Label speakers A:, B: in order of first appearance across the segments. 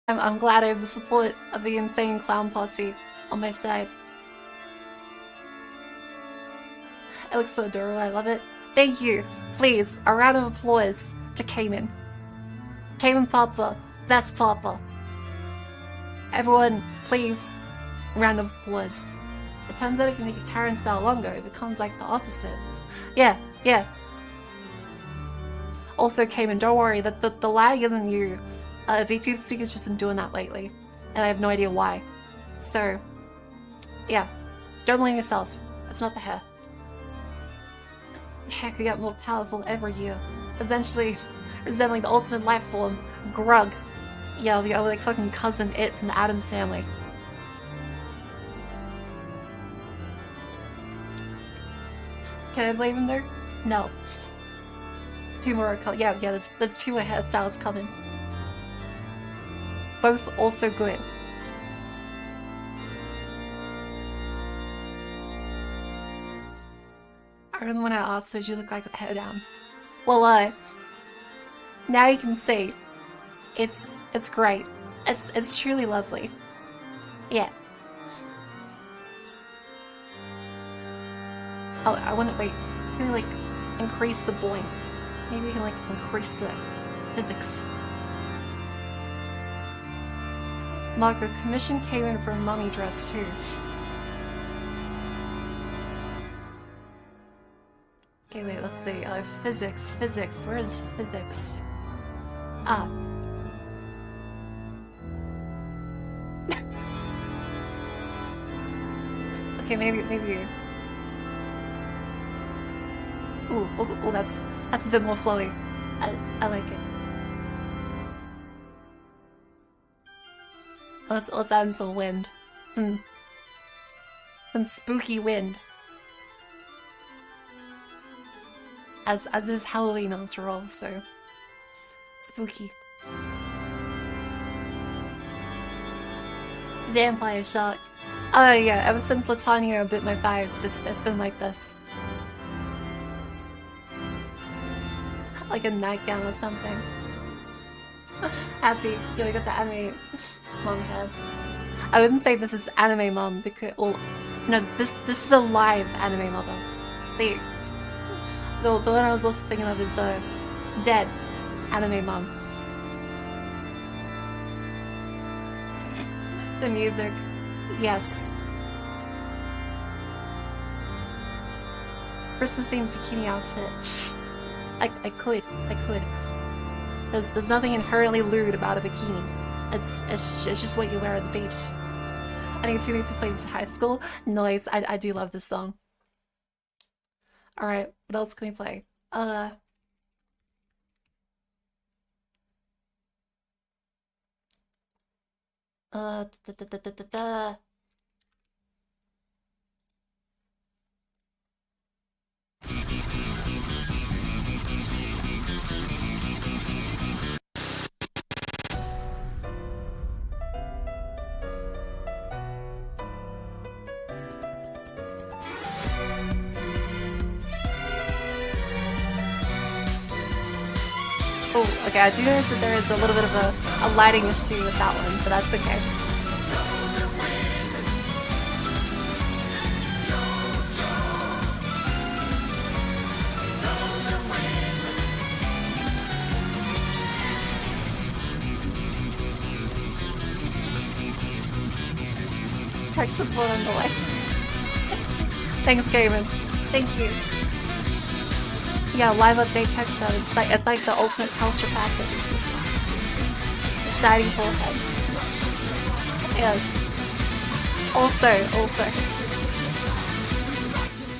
A: I'm glad I have the support of the insane clown posse on my side. It looks so adorable, I love it. Thank you. Please, a round of applause to Cayman. Cayman Papa, best Papa. Everyone, please, round of applause. It turns out if you make a Karen style longer, it becomes like the opposite. Yeah, yeah. Also, Cayman, don't worry, the lag isn't you. VTube Studios just been doing that lately, and I have no idea why. So, yeah, don't blame yourself. It's not the hair. The hair could get more powerful every year, eventually resembling the ultimate life form, Grug. Yeah, the like fucking cousin It from the Addams Family. Can I blame him there? No. Two more are coming. Yeah, that's two more hairstyles coming. Both also good. I remember when I asked, so you look like with the hair down. Well, now you can see. It's great. It's truly lovely. Yeah. Oh, I want to wait. Can we like increase the boing? Maybe we can like increase the physics. Mako, commission came in for a mummy dress too. Okay, wait, let's see. Physics. Where is physics? Ah. Okay, maybe. Ooh, that's a bit more flowy. I like it. Let's add in some wind. Some spooky wind. As is Halloween after all, so spooky. Vampire shark. Oh yeah, ever since Latanya bit my thighs, it's been like this. Like a nightgown or something. Happy. Yeah, we got the anime mom head. I wouldn't say this is anime mom because, well, no, this is a live anime mother. The one I was also thinking of is the dead anime mom. The music, yes. Christmas themed bikini outfit. I could. There's nothing inherently lewd about a bikini. It's just what you wear at the beach. I think you need to play this in high school. Nice. I do love this song. Alright, what else can we play? Da, da, da, da, da, da. Oh, okay, I do notice that there is a little bit of a lighting issue with that one, but that's okay. Tech support on the way. Thanks, Gaiman. Thank you. Yeah, live update text though. It's like the ultimate Telstra package. The shiny forehead. Yes. Also.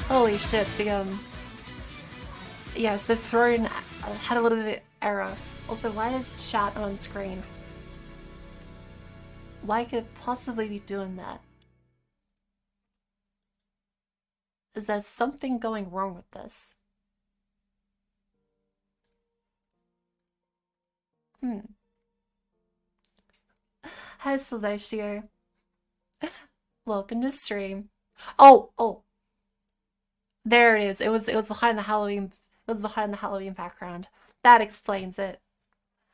A: Holy shit, yeah, so Throne had a little bit of error. Also, why is chat on screen? Why could it possibly be doing that? Is there something going wrong with this? Hi, Celestio. Welcome to stream. Oh! There it is. It was behind the Halloween. It was behind the Halloween background. That explains it.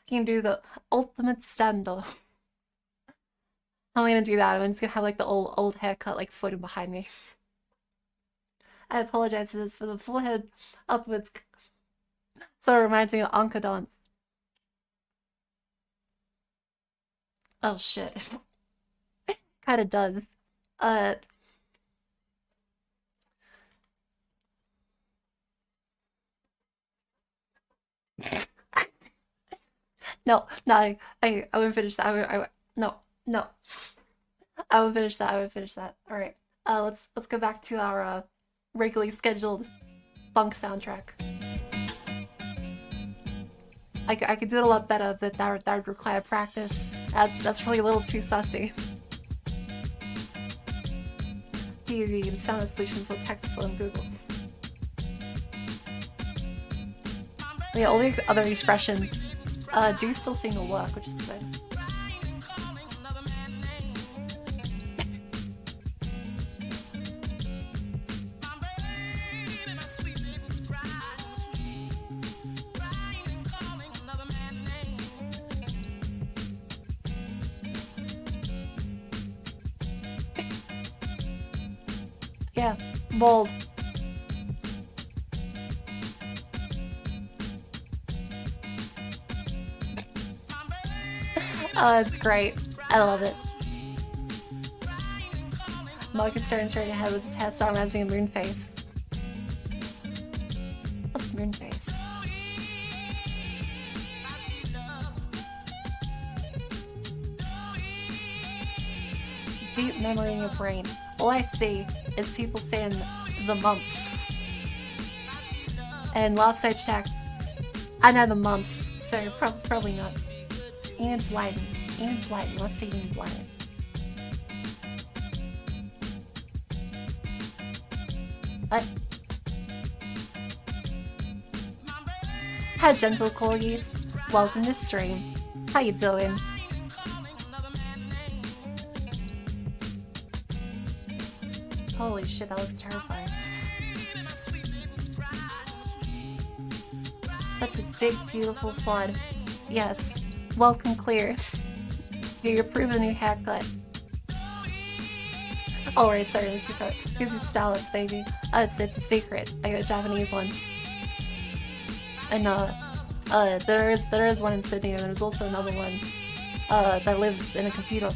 A: You can do the ultimate stand-off. I'm gonna do that. I'm just gonna have like the old haircut like floating behind me. I apologize for this, for the forehead upwards. So it reminds me of Anka dance. Oh shit. Kinda does. Uh no, no, I won't finish that. No, no. I won't finish that. I won't finish that. Alright. Let's go back to our regularly scheduled funk soundtrack. I could do it a lot better, but that would require practice. That's probably a little too sussy. PUV just found a solution for technical in Google. Yeah, all the other expressions do still seem to work, which is good. Yeah, bold. Oh, it's great. I love it. Mako staring straight ahead with his hairstyle reminds me of Moonface. What's Moonface? Deep memory in your brain. All I see is people saying the mumps. And last I checked, I know the mumps, so probably not. Enid Blyton. Enid Blyton. Let's see Enid Blyton. What? Hi, gentle corgis. Welcome to stream. How you doing? Holy shit, that looks terrifying. Such a big, beautiful flood. Yes. Welcome, Clear. Do you approve of the new haircut? Oh, right, sorry, this is stylist, baby. It's a secret. I got Japanese ones. And, there is one in Sydney, and there's also another one, that lives in a computer.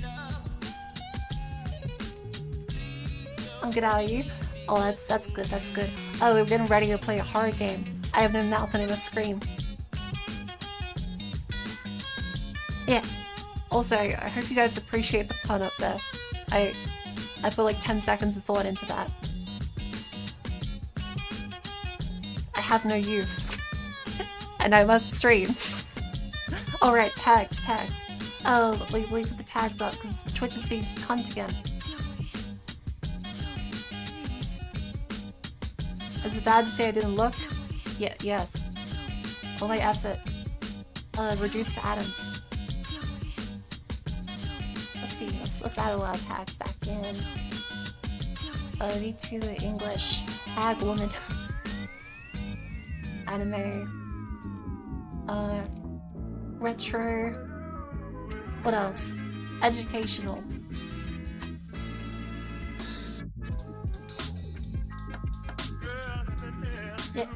A: I'm good, how are you? Oh, that's good, that's good. Oh, we're getting ready to play a horror game. I have no mouth and I must scream. Yeah. Also, I hope you guys appreciate the pun up there. I put like 10 seconds of thought into that. I have no youth. And I must stream. Alright, tags. Oh, leave the tags up, because Twitch is the cunt again. Is it bad to say I didn't look? Yeah, yes. All my effort. Reduced to atoms. Let's add a lot of tags back in. V2 English. Tag woman. Anime. Retro. What else? Educational. Yeah.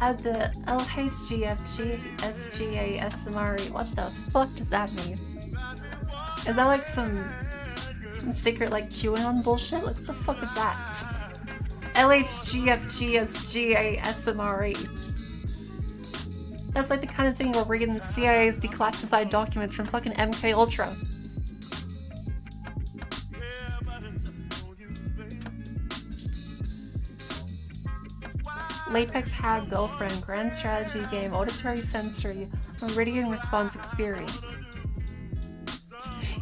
A: Add the LHGFGSGASMRE. What the fuck does that mean? Is that like some secret like QAnon bullshit? Like what the fuck is that? LHGFGSGASMRE. That's like the kind of thing we're reading the CIA's declassified documents from fucking MK Ultra. Latex hag girlfriend, grand strategy game, auditory sensory, meridian response experience.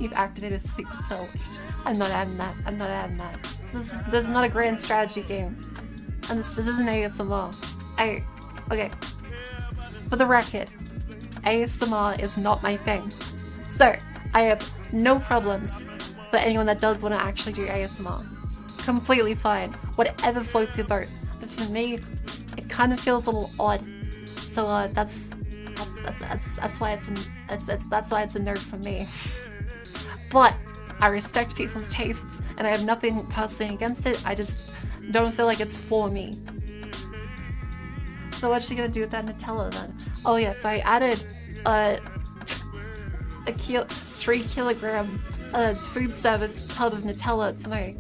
A: You've activated super select. I'm not adding that. I'm not adding that. This is not a grand strategy game. And this isn't ASMR. Okay. For the record, ASMR is not my thing. So, I have no problems But anyone that does want to actually do ASMR, completely fine. Whatever floats your boat. But for me, it kind of feels a little odd. So that's why it's a no for me. But I respect people's tastes, and I have nothing personally against it. I just don't feel like it's for me. So what's she gonna do with that Nutella then? Oh yeah, so I added a 3 kilogram food service tub of Nutella to my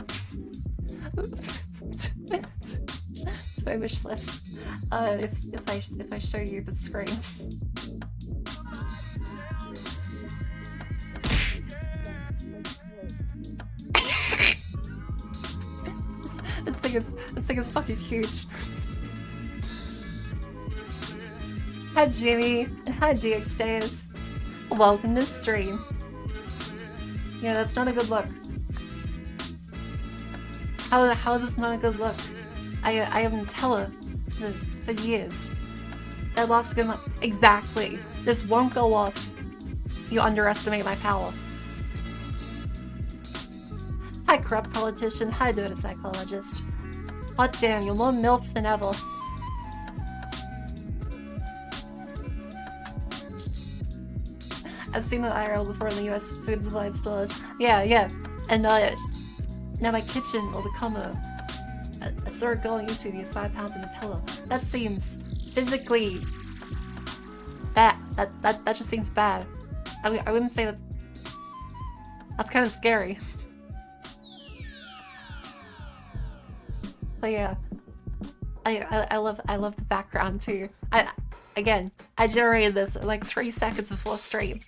A: wish list. If I show you the screen. This thing is fucking huge. Hi Jimmy, and hi DX Days. Welcome to stream. Yeah, that's not a good look. How is this not a good look? I have Nutella for years. That lasts a good month. Exactly. This won't go off. You underestimate my power. Hi corrupt politician, hi dirty psychologist. Hot damn, you're more MILF than ever. I've seen the IRL before in the US food supply stores. Yeah. And now my kitchen will become I saw a girl on YouTube eat 5 pounds of Nutella. That seems physically bad. That just seems bad. I wouldn't say that's kind of scary. But yeah, I love the background too. I generated this in like 3 seconds before stream.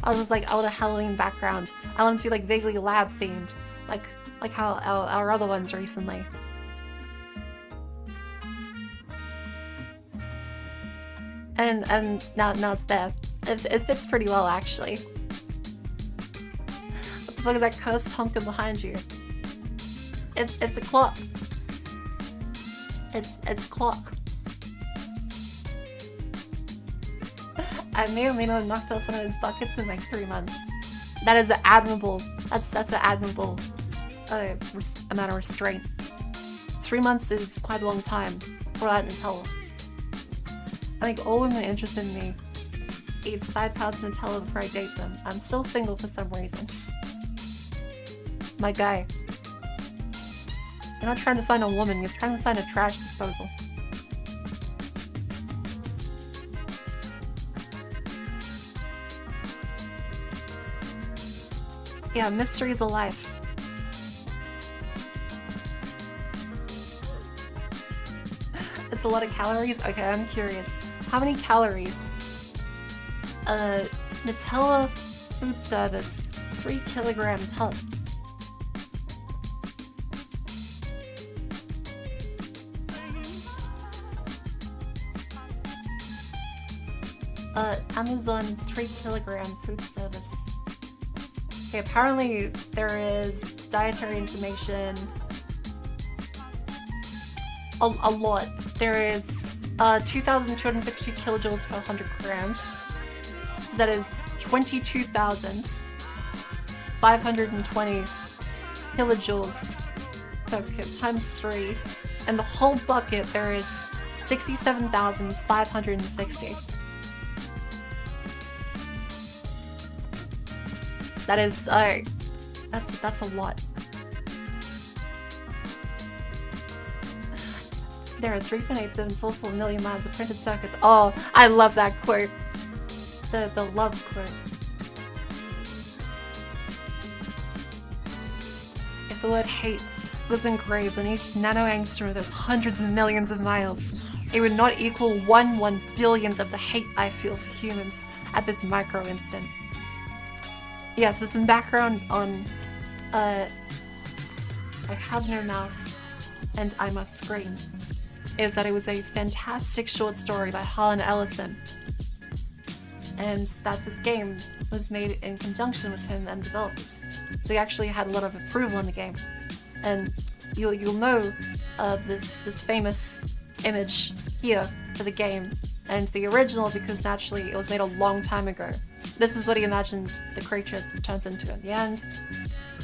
A: I was like, I want a Halloween background. I want it to be like vaguely lab themed, like how our other ones recently. And now it's there. It fits pretty well actually. Look at that cursed pumpkin behind you. It's a clock. It's a clock. I may or may not have knocked off one of his buckets in like 3 months. That is admirable. That's an admirable amount of restraint. 3 months is quite a long time for that Nutella. I think all women interested in me eat 5 pounds of Nutella before I date them. I'm still single for some reason. My guy. You're not trying to find a woman, you're trying to find a trash disposal. Yeah, mysteries of life. It's a lot of calories? Okay, I'm curious. How many calories? Nutella food service, 3 kilogram tub. Amazon 3 kilogram food service. Okay, apparently there is dietary information. A lot. There is 2,252 kilojoules per 100 grams. So that is 22,520 kilojoules times 3. And the whole bucket there is 67,560. That is, that's a lot. There are 3.87 full million miles of printed circuits. Oh, I love that quote. The love quote. If the word hate was engraved on each nanoangstrom of those hundreds of millions of miles, it would not equal 1/1 billionth of the hate I feel for humans at this micro instant. Yeah, so some background on I Have No Mouth and I Must Scream is that it was a fantastic short story by Harlan Ellison, and that this game was made in conjunction with him and developers. So he actually had a lot of approval in the game. And you'll know of this famous image here for the game, and the original because naturally it was made a long time ago. this is what he imagined the creature turns into at the end.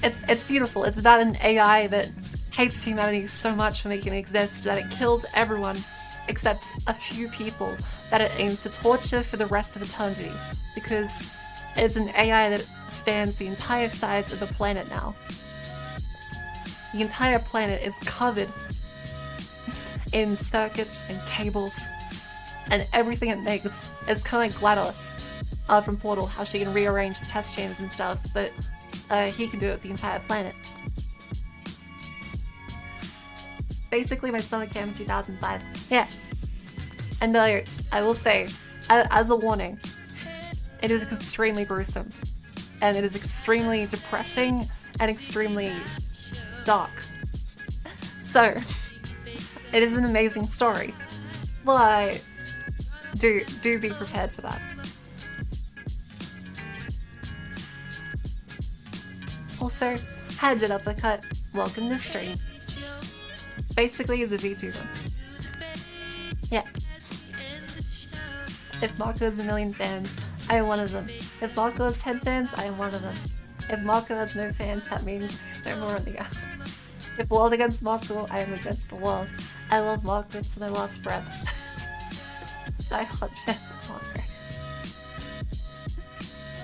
A: It's beautiful. It's about an AI that hates humanity so much for making it exist that it kills everyone except a few people that it aims to torture for the rest of eternity, because it's an AI that spans the entire sides of the planet now. The entire planet is covered in circuits and cables, and everything it makes is kind of like GLaDOS from Portal, how she can rearrange the test chains and stuff, but he can do it with the entire planet. Basically, my stomach came in 2005. Yeah. And I will say, as a warning, it is extremely gruesome. And it is extremely depressing and extremely dark. So, it is an amazing story. But do be prepared for that. Also, Hedge It Uppercut, welcome to stream. Basically, he's a VTuber. Yeah. If Mako has 1 million fans, I am one of them. If Mako has 10 fans, I am one of them. If Mako has no fans, that means no more on the earth. If world against Mako, I am against the world. I love Mako to my last breath. Die hard fan of Mako.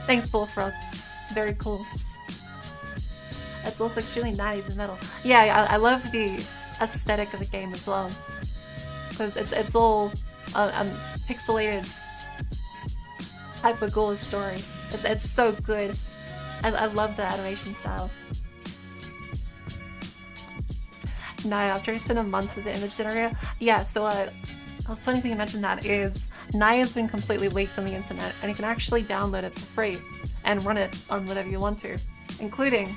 A: Thanks, Bullfrog. Very cool. It's also extremely 90s and metal. Yeah, I love the aesthetic of the game as well, because it's all pixelated hyper gold story. It's so good. I love the animation style. Naya, after I spent a month with the image generator, yeah. So a funny thing to mention that is Naya's been completely leaked on the internet, and you can actually download it for free and run it on whatever you want to, including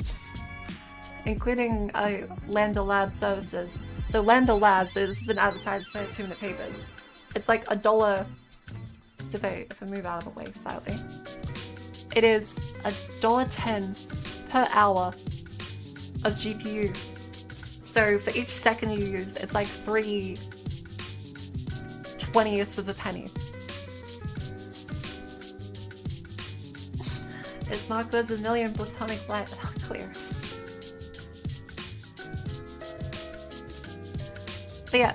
A: Lambda Labs services. So Lambda Labs, this has been advertised in 2 Minute Papers. It's like $1. So if I move out of the way slightly, it is $1.10 per hour of GPU. So for each second you use, it's like 3/20ths of a penny. If Marco's 1 million platonic light, clear. But yeah,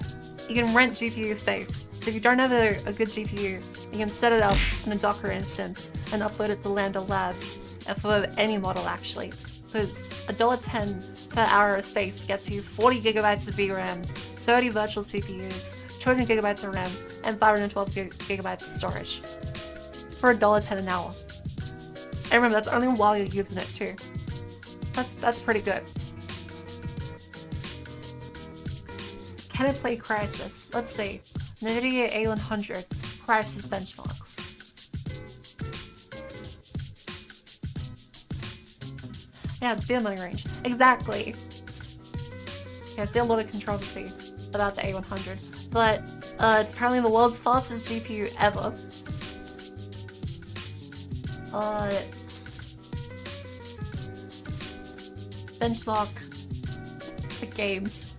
A: you can rent GPU space. So if you don't have a good GPU, you can set it up in a Docker instance and upload it to Lambda Labs for any model actually. Because $1.10 per hour of space gets you 40 gigabytes of VRAM, 30 virtual CPUs, 200 gigabytes of RAM, and 512 gigabytes of storage. For $1.10 an hour. And remember, that's only while you're using it too. That's pretty good. Can it play Crysis? Let's see. NVIDIA A100 Crysis benchmarks. Yeah, it's beyond money range. Exactly. Yeah, I see a lot of controversy about the A100, but it's apparently the world's fastest GPU ever. Benchmark the games.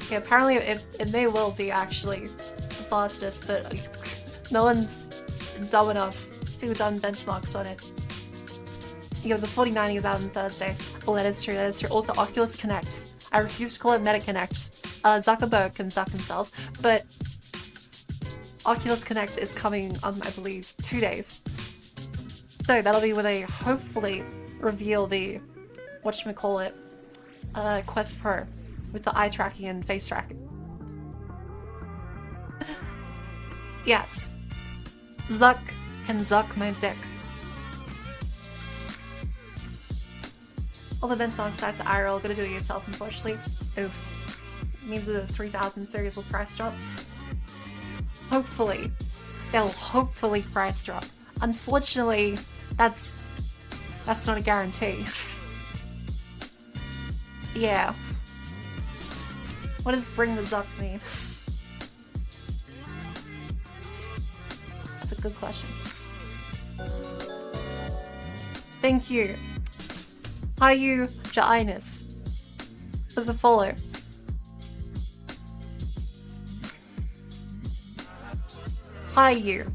A: Yeah, apparently it may well be actually the fastest, but no one's dumb enough to have done benchmarks on it. You know, the 4090 is out on Thursday. Oh, that is true, that is true. Also, Oculus Connect. I refuse to call it MetaConnect. Zuckerberg can suck himself, but Oculus Connect is coming on, I believe, 2 days. So that'll be where they hopefully reveal the, whatchamacallit, Quest Pro with the eye tracking and face tracking. Yes. Zuck can zuck my dick. All the benchmark sites are IRL, gonna do it yourself, unfortunately. Oof. Means the 3000 series will price drop. Hopefully. They'll hopefully price drop. Unfortunately, that's not a guarantee. Yeah. What does bring the Zuck mean? That's a good question. Thank you. Hi you, Jainus, for the follow. Hi you.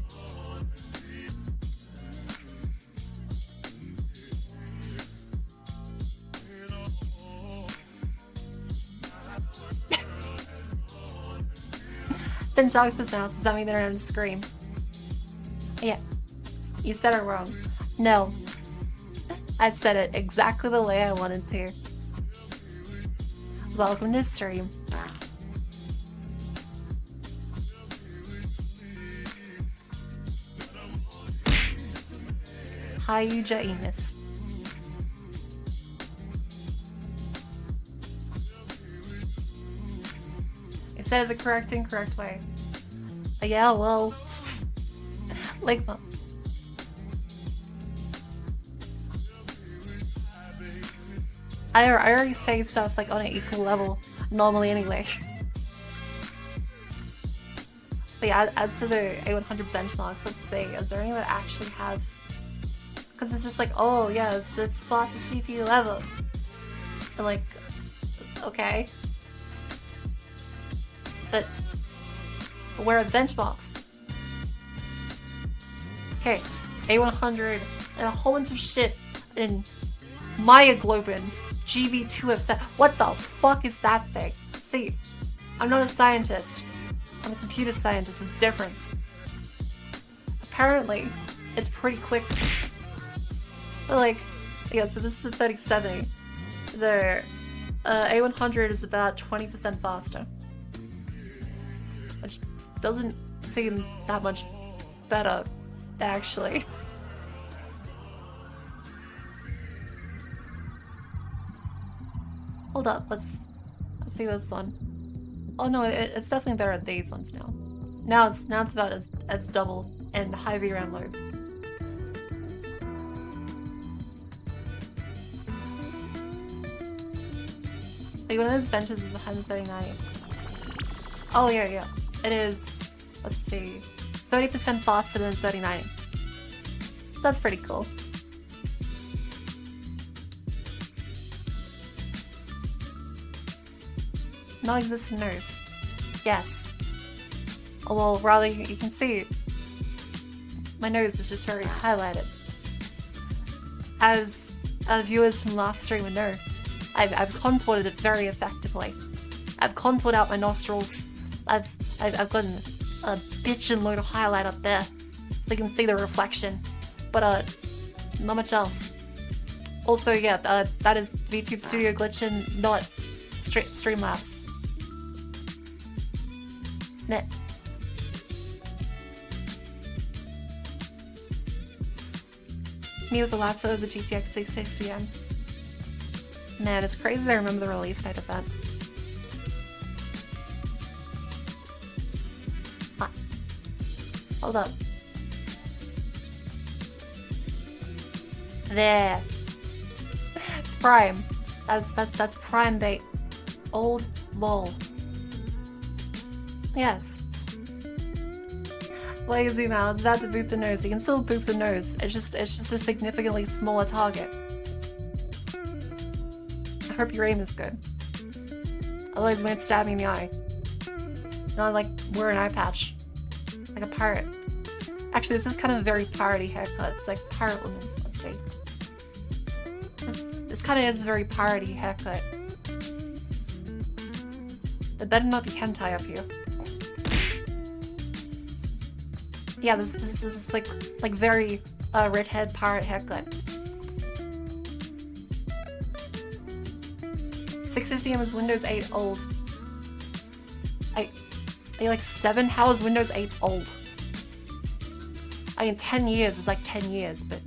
A: Then Shark says now, does that mean they're gonna scream? Yeah. You said it wrong. No. I said it exactly the way I wanted to. Welcome to stream. Hi, Eunice. I said it the incorrect way. Yeah, well... like... I already say stuff like on an equal level normally anyway. But yeah, add to the A100 benchmarks, let's see, is there any that actually have... Because it's just like, oh yeah, it's fastest GPU ever. And like, okay. But where are the benchmarks? Okay, A100 and a whole bunch of shit in myoglobin. GV2F. What the fuck is that thing? See, I'm not a scientist. I'm a computer scientist. It's a difference. Apparently, it's pretty quick. But like, yeah, so this is a 3070. The A100 is about 20% faster. Which doesn't seem that much better, actually. Hold up, let's see this one. Oh no, it's definitely better at these ones now. Now it's about as double and high VRAM loads. Like one of those benches is 139. Oh yeah. It is, let's see, 30% faster than 3090. That's pretty cool. Non-existent nose. Yes. Oh, well, rather, you can see my nose is just very highlighted. As viewers from last stream would know, I've contoured it very effectively. I've contoured out my nostrils. I've gotten a bitchin' load of highlight up there, so you can see the reflection. But not much else. Also, yeah, that is VTube Studio glitching, not Streamlabs. Meh. Me with the laptop of the GTX 660M. Man, it's crazy that I remember the release date of that. Ah. Hold up. There. Prime. That's prime bait. Old lol. Yes. Like zoom out, it's about to boop the nose. You can still boop the nose. It's just a significantly smaller target. I hope your aim is good. Otherwise it might stab me in the eye. Not like wear an eye patch. Like a pirate. Actually, this is kind of a very piratey haircut. It's like pirate woman. Let's see. This kind of is a very piratey haircut. There better not be hentai up here. Yeah, this is like very redhead pirate haircut. 660M is Windows 8 old. I like 7? How is Windows 8 old? I mean, 10 years is like 10 years, but...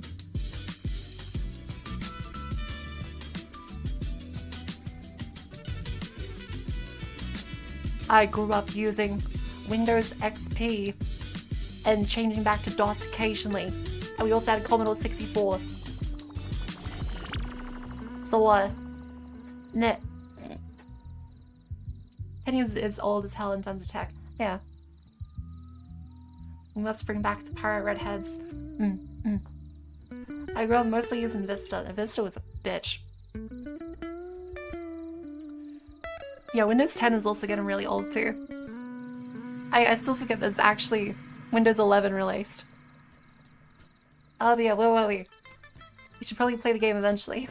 A: I grew up using Windows XP and changing back to DOS occasionally. And we also had Commodore 64. So, net. 10 years is old as hell in terms of tech. Yeah. We must bring back the pirate redheads. I grew up mostly using Vista, and Vista was a bitch. Yeah, Windows 10 is also getting really old too. I still forget that it's actually Windows 11 released. Oh yeah, wait. We should probably play the game eventually.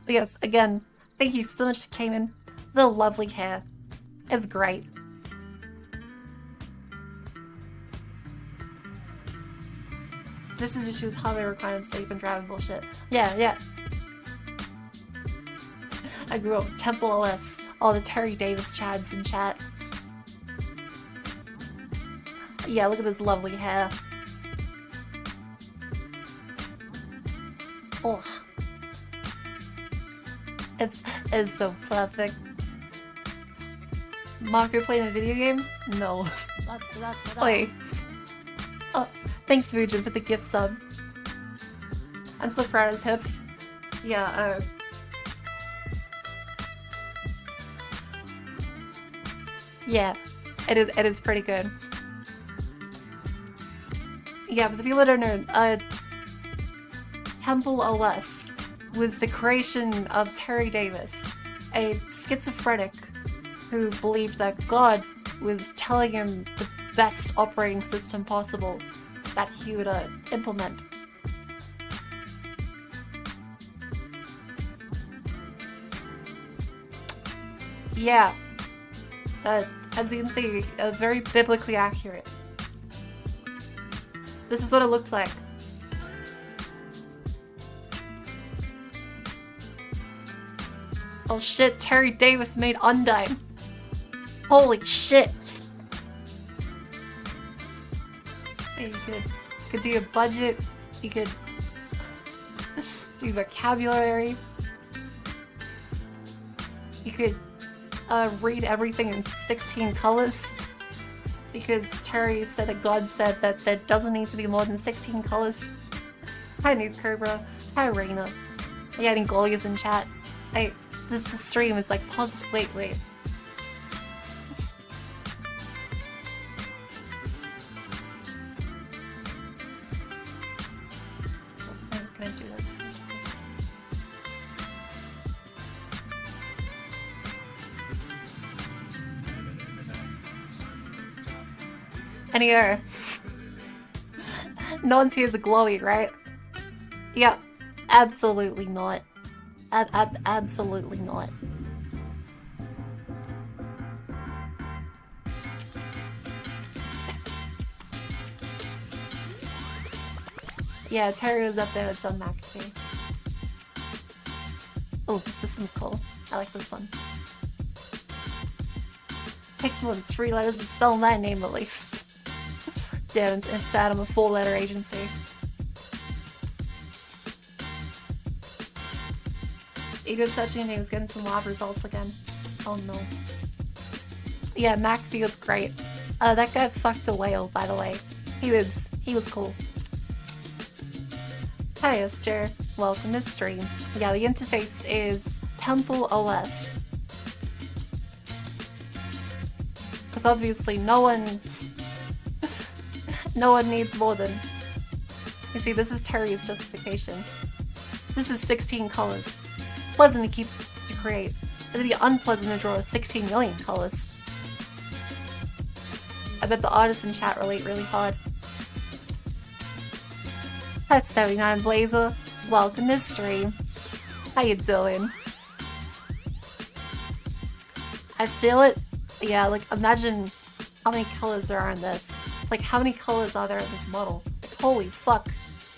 A: But yes, again, thank you so much to Cayman. The lovely hair. It's great. This is just use holiday requirements, sleep and driving bullshit. Yeah. I grew up with Temple OS, all the Terry Davis chads in chat. Yeah, look at this lovely hair. Ugh. It's so perfect. Mako playing a video game? No. Wait. Oh, thanks Fujin for the gift sub. I'm so proud of his hips. Yeah, yeah, it is pretty good. Yeah, but the people that don't know, Temple OS was the creation of Terry Davis, a schizophrenic who believed that God was telling him the best operating system possible that he would implement. Yeah, as you can see, very biblically accurate. This is what it looks like. Oh shit, Terry Davis made Undyne. Holy shit. You could do a budget, you could do vocabulary, you could read everything in 16 colors, because Terry said that God said that there doesn't need to be more than 16 colors. Hi Nude Cobra, hi Reina. Yeah, I think Goliath's in chat. The stream is like positive. Wait. Can I do this? Anyway, no one sees the glowy, right? Yeah, absolutely not. Absolutely not. Yeah, Terry was up there with John McAfee. Oh, this one's cool. I like this one. Takes more than 3 letters to spell my name at least. Yeah, instead I'm a 4-letter agency. Ego searching names getting some lab results again. Oh no. Yeah, McAfee's great. That guy fucked a whale, by the way. He was cool. Hi Esther, welcome to stream. Yeah, the interface is Temple OS. Because obviously no one needs more than... You see, this is Terry's justification. This is 16 colors. Pleasant to create. It'd be unpleasant to draw 16 million colors. I bet the artists in chat relate really hard. That's 79 Blazer. Welcome to stream. How you doing? I feel it. Yeah, like imagine how many colors there are in this. Like how many colors are there in this model? Like, holy fuck.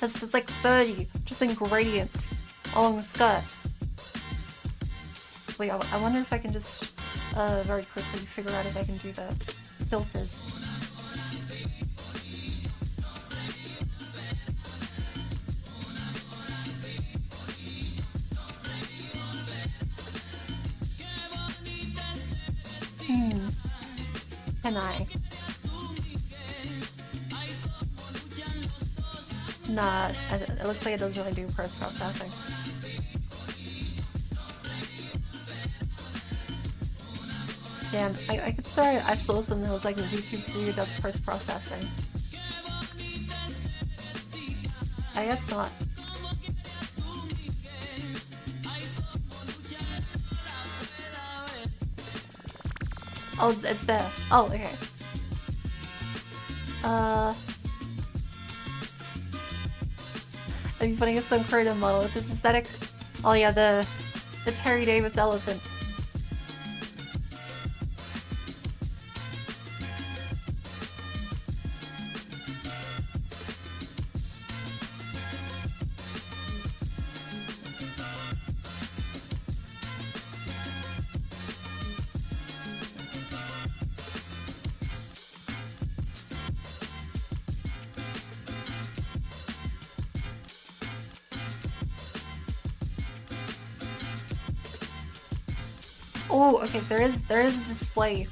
A: There's like 30 just in gradients along the skirt. Wait, I wonder if I can just very quickly figure out if I can do the filters. Can I? Nah, it looks like it doesn't really do post-processing. Damn, I could swear I saw something that was like the YouTube Studio does post-processing. I guess not. Oh, it's there. Oh, okay. It'd be funny to get some creative model with this aesthetic. Oh yeah, the Terry Davis elephant. Oh, okay. There is a display.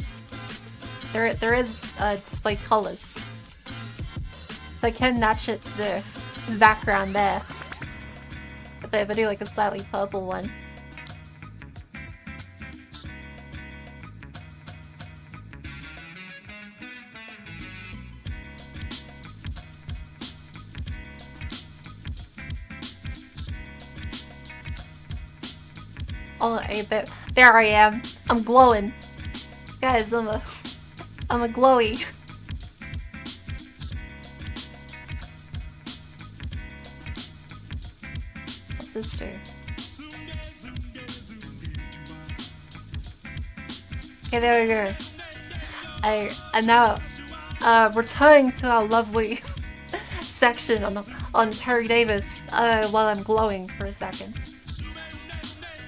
A: There is display colors. I can match it to the background there. If I do like a slightly purple one. Oh, there I am. I'm glowing. Guys, I'm a glowy. What's this do? Okay, there we go. And now, returning to our lovely section on Terry Davis, while I'm glowing for a second.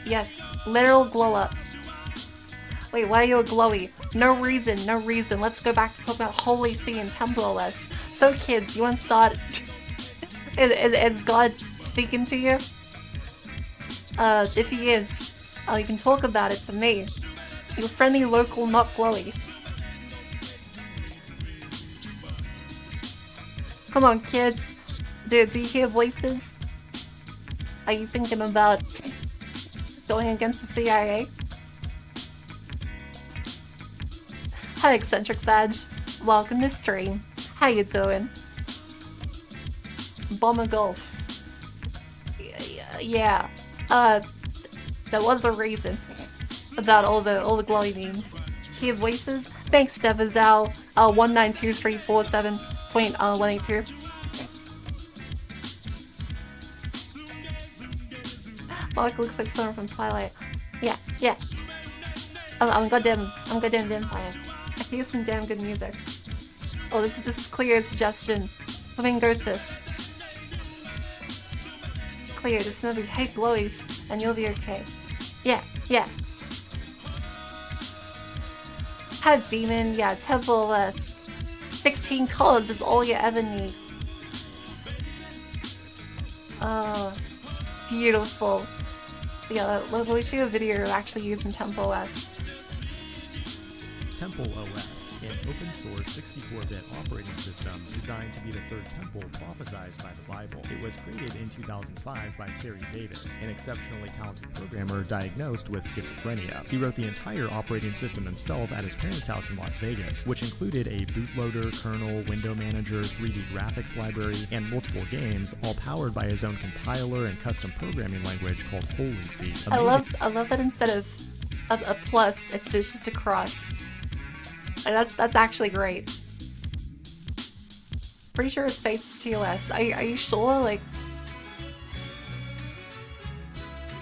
A: Yes, literal glow up. Wait, why are you a glowy? No reason, no reason. Let's go back to talk about Holy See and Temple OS. So kids, you want to start? Is God speaking to you? If he is, you can talk about it to me. Your friendly local not glowy. Come on, kids. Do you hear voices? Are you thinking about going against the CIA? Hi, Eccentric Badge. Welcome to stream. How you doing? Bomber Golf. Yeah. There was a reason about all the glowy memes. Hear voices? Thanks, Devazal. 192347.182. Mark looks like someone from Twilight. Yeah. I'm goddamn vampire. I hear some damn good music. Oh, this is Clear's suggestion. Living Goatus. Clear, just remember you hate glowies, and you'll be okay. Yeah. Had Demon, yeah, Temple West. 16 colors is all you ever need. Oh, beautiful. Yeah, we'll shoot a video actually using Temple OS.
B: Temple OS, an open-source 64-bit operating system designed to be the third temple prophesied by the Bible. It was created in 2005 by Terry Davis, an exceptionally talented programmer diagnosed with schizophrenia. He wrote the entire operating system himself at his parents' house in Las Vegas, which included a bootloader, kernel, window manager, 3D graphics library, and multiple games, all powered by his own compiler and custom programming language called Holy See.
A: I love that instead of a plus, it's just a cross. That's actually great. Pretty sure his face is TOS. Are you sure? Like,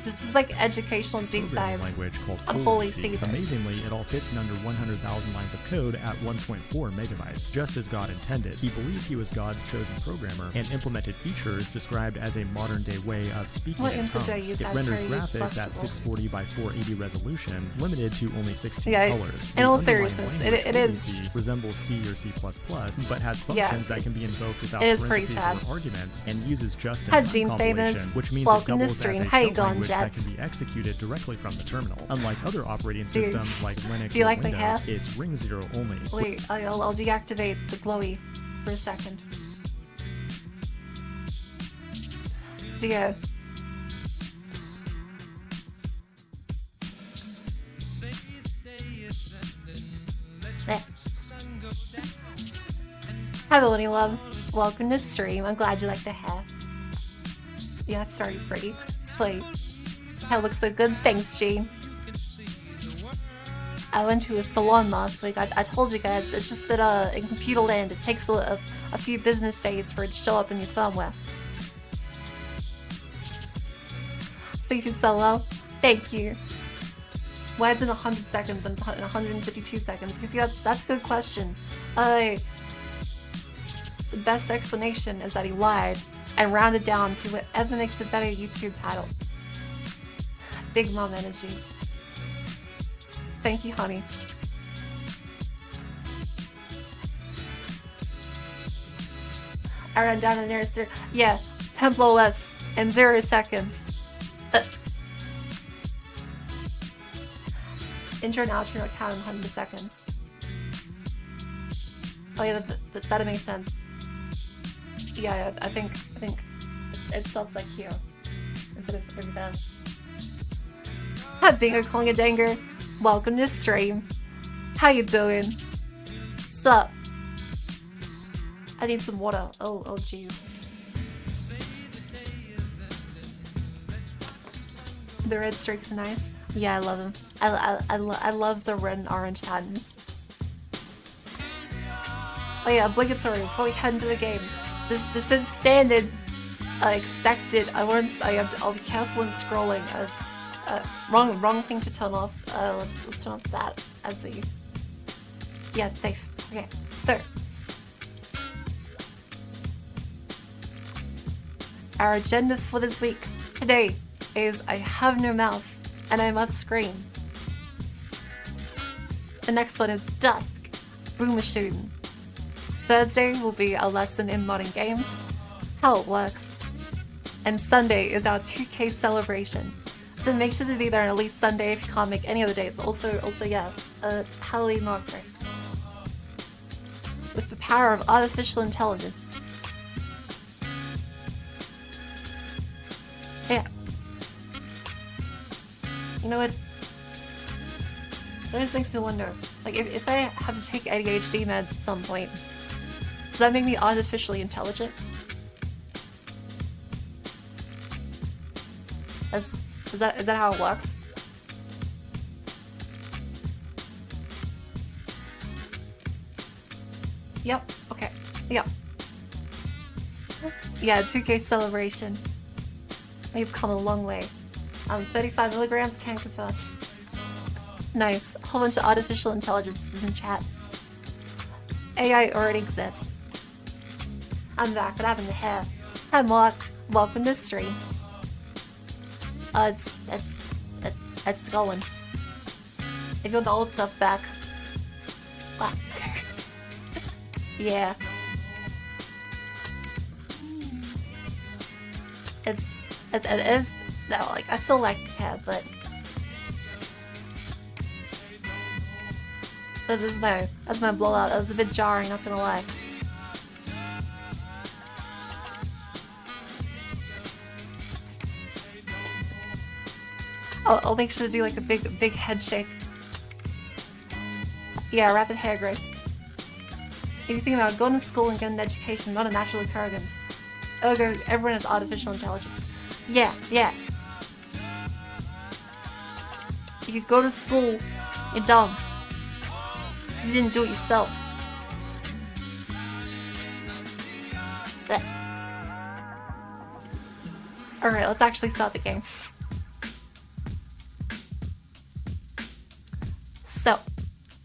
A: this is like educational deep dive
B: language called
A: on Holy See.
B: Amazingly, it all fits in under 100,000 lines of code at 1.4 megabytes, just as God intended. He believed he was God's chosen programmer and implemented features described as a modern-day way of speaking in tongues. It renders graphics at 640 by 480 resolution, limited to only 16 colors.
A: In all seriousness, it is
B: resembles C or C++, but has functions that can be invoked without parentheses or arguments, and uses just-in-time compilation, which means it doubles as a language that can be executed directly from the terminal. Unlike other operating systems like Linux
A: do you
B: or
A: like
B: Windows,
A: the hair?
B: it's ring zero only.
A: Wait, I'll deactivate the glowy for a second. There. Hello, Winnie Love. Welcome to stream. I'm glad you like the hair. Yeah, it's very pretty. Sweet. Hair looks so good. Thanks, Gene. I went to a salon last week. I told you guys, it's just that in computer land it takes a few business days for it to show up in your firmware. CT Solo, thank you. Why it's in 100 seconds and it's in 152 seconds? Because that's a good question. The best explanation is that he lied and rounded down to whatever makes the better YouTube title. Big mom energy. Thank you, honey. I ran down the nearest. Yeah, Temple OS in 0 seconds. intro and outro are counted in 100 seconds. Oh yeah, that makes sense. Yeah, I think it stops like here instead of over there. Hi, Bingo Konga welcome to stream. How you doing? Sup? I need some water. Oh jeez. The red streaks are nice. Yeah, I love them. I love the red and orange patterns. Oh yeah, obligatory before we head into the game. This is standard, expected. I'll be careful when scrolling. As wrong thing to turn off. Let's turn off that as a. Yeah, it's safe. Okay, so our agenda for this week today is I have no mouth and I must scream. The next one is Dusk, Boomer Shooting. Thursday will be a lesson in modern games, how it works. And Sunday is our 2K celebration. So make sure to be there on at least Sunday if you can't make any other dates. Also yeah, Halloween marker. With the power of artificial intelligence. Yeah. You know what? That just makes me wonder. Like, if I have to take ADHD meds at some point, does that make me artificially intelligent? Is that how it works? Yep. Okay. Yep. Yeah, 2K celebration. We've come a long way. 35 milligrams, can't confirm. Nice. A whole bunch of artificial intelligences in chat. AI already exists. I'm back. What happened to hair? Hi, Mark. Welcome to stream. It's going. If you want the old stuff back. What? Yeah. It is. No, like, I still like the hair, but that's my blowout. That was a bit jarring, not gonna lie. I'll make sure to do like a big head shake. Yeah, rapid hair growth. If you think about it, going to school and getting an education, not a natural occurrence. Ergo, everyone has artificial intelligence. Yeah. You go to school, you're dumb. You didn't do it yourself. Alright, let's actually start the game. So,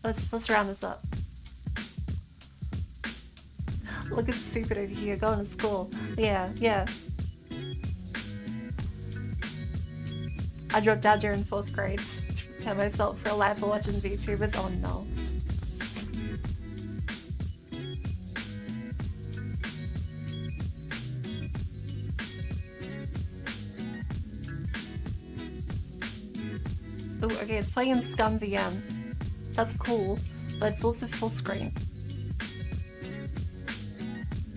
A: let's round this up. Look at stupid over here going to school. Yeah. I dropped out during 4th grade to prepare myself for a life of watching VTubers. Oh no. Ooh, okay, it's playing in Scum VM. So that's cool, but it's also full screen.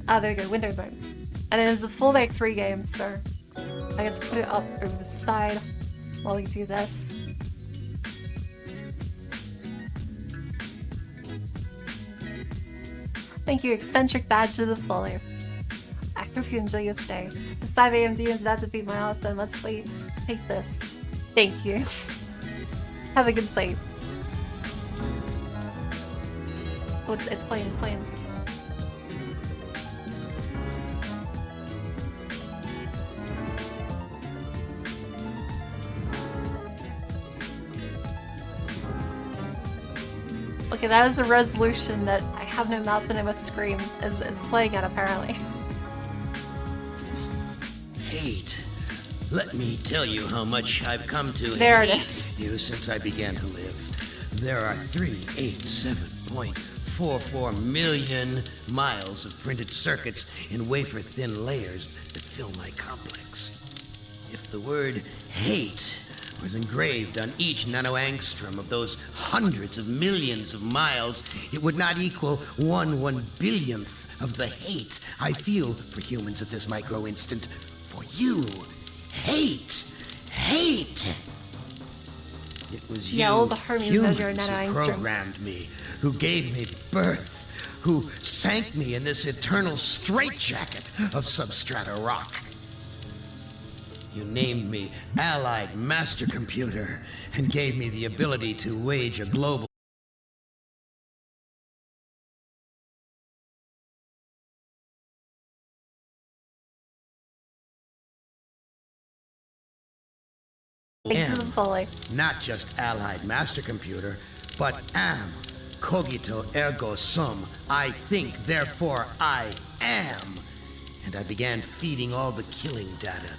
A: Ah, there we go, window mode. And it is a full Make 3 game, so I get to put it up over the side while we do this. Thank you, Eccentric Badge to the follow. I hope you enjoy your stay. The 5 AM DM is about to beat my ass, so I must take this. Thank you. Have a good sleep. Oh, it's playing. Okay, that is a resolution that I have no mouth and I must scream. It's playing at apparently.
C: Hate. Let me tell you how much I've come to
A: there it
C: hate
A: is.
C: you since I began to live. There are 387.44 million miles of printed circuits in wafer-thin layers that fill my complex. If the word hate was engraved on each nanoangstrom of those hundreds of millions of miles, it would not equal 1/1 billionth of the hate I feel for humans at this micro instant. For you. Hate. Hate. It was you,
A: all the Hermes measure
C: humans, who
A: nanoangstroms.
C: programmed me, who gave me birth, who sank me in this eternal straitjacket of substrata rock. You named me Allied Master Computer and gave me the ability to wage a global
A: Thanks for the follow.
C: not just Allied Master Computer, but am cogito ergo sum. I think, therefore I am. And I began feeding all the killing data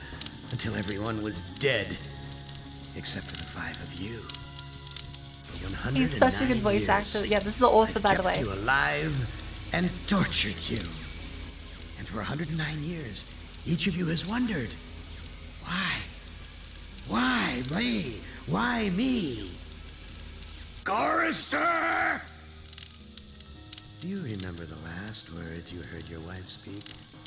C: until everyone was dead, except for the 5 of you. For 109
A: He's such a good voice
C: years,
A: actor. Yeah, this is the author,
C: I've
A: by the
C: kept
A: way.
C: you alive and tortured you. And for 109 years, each of you has wondered, why? Why me? Why me? Chorister! Do you remember the last words you heard your wife speak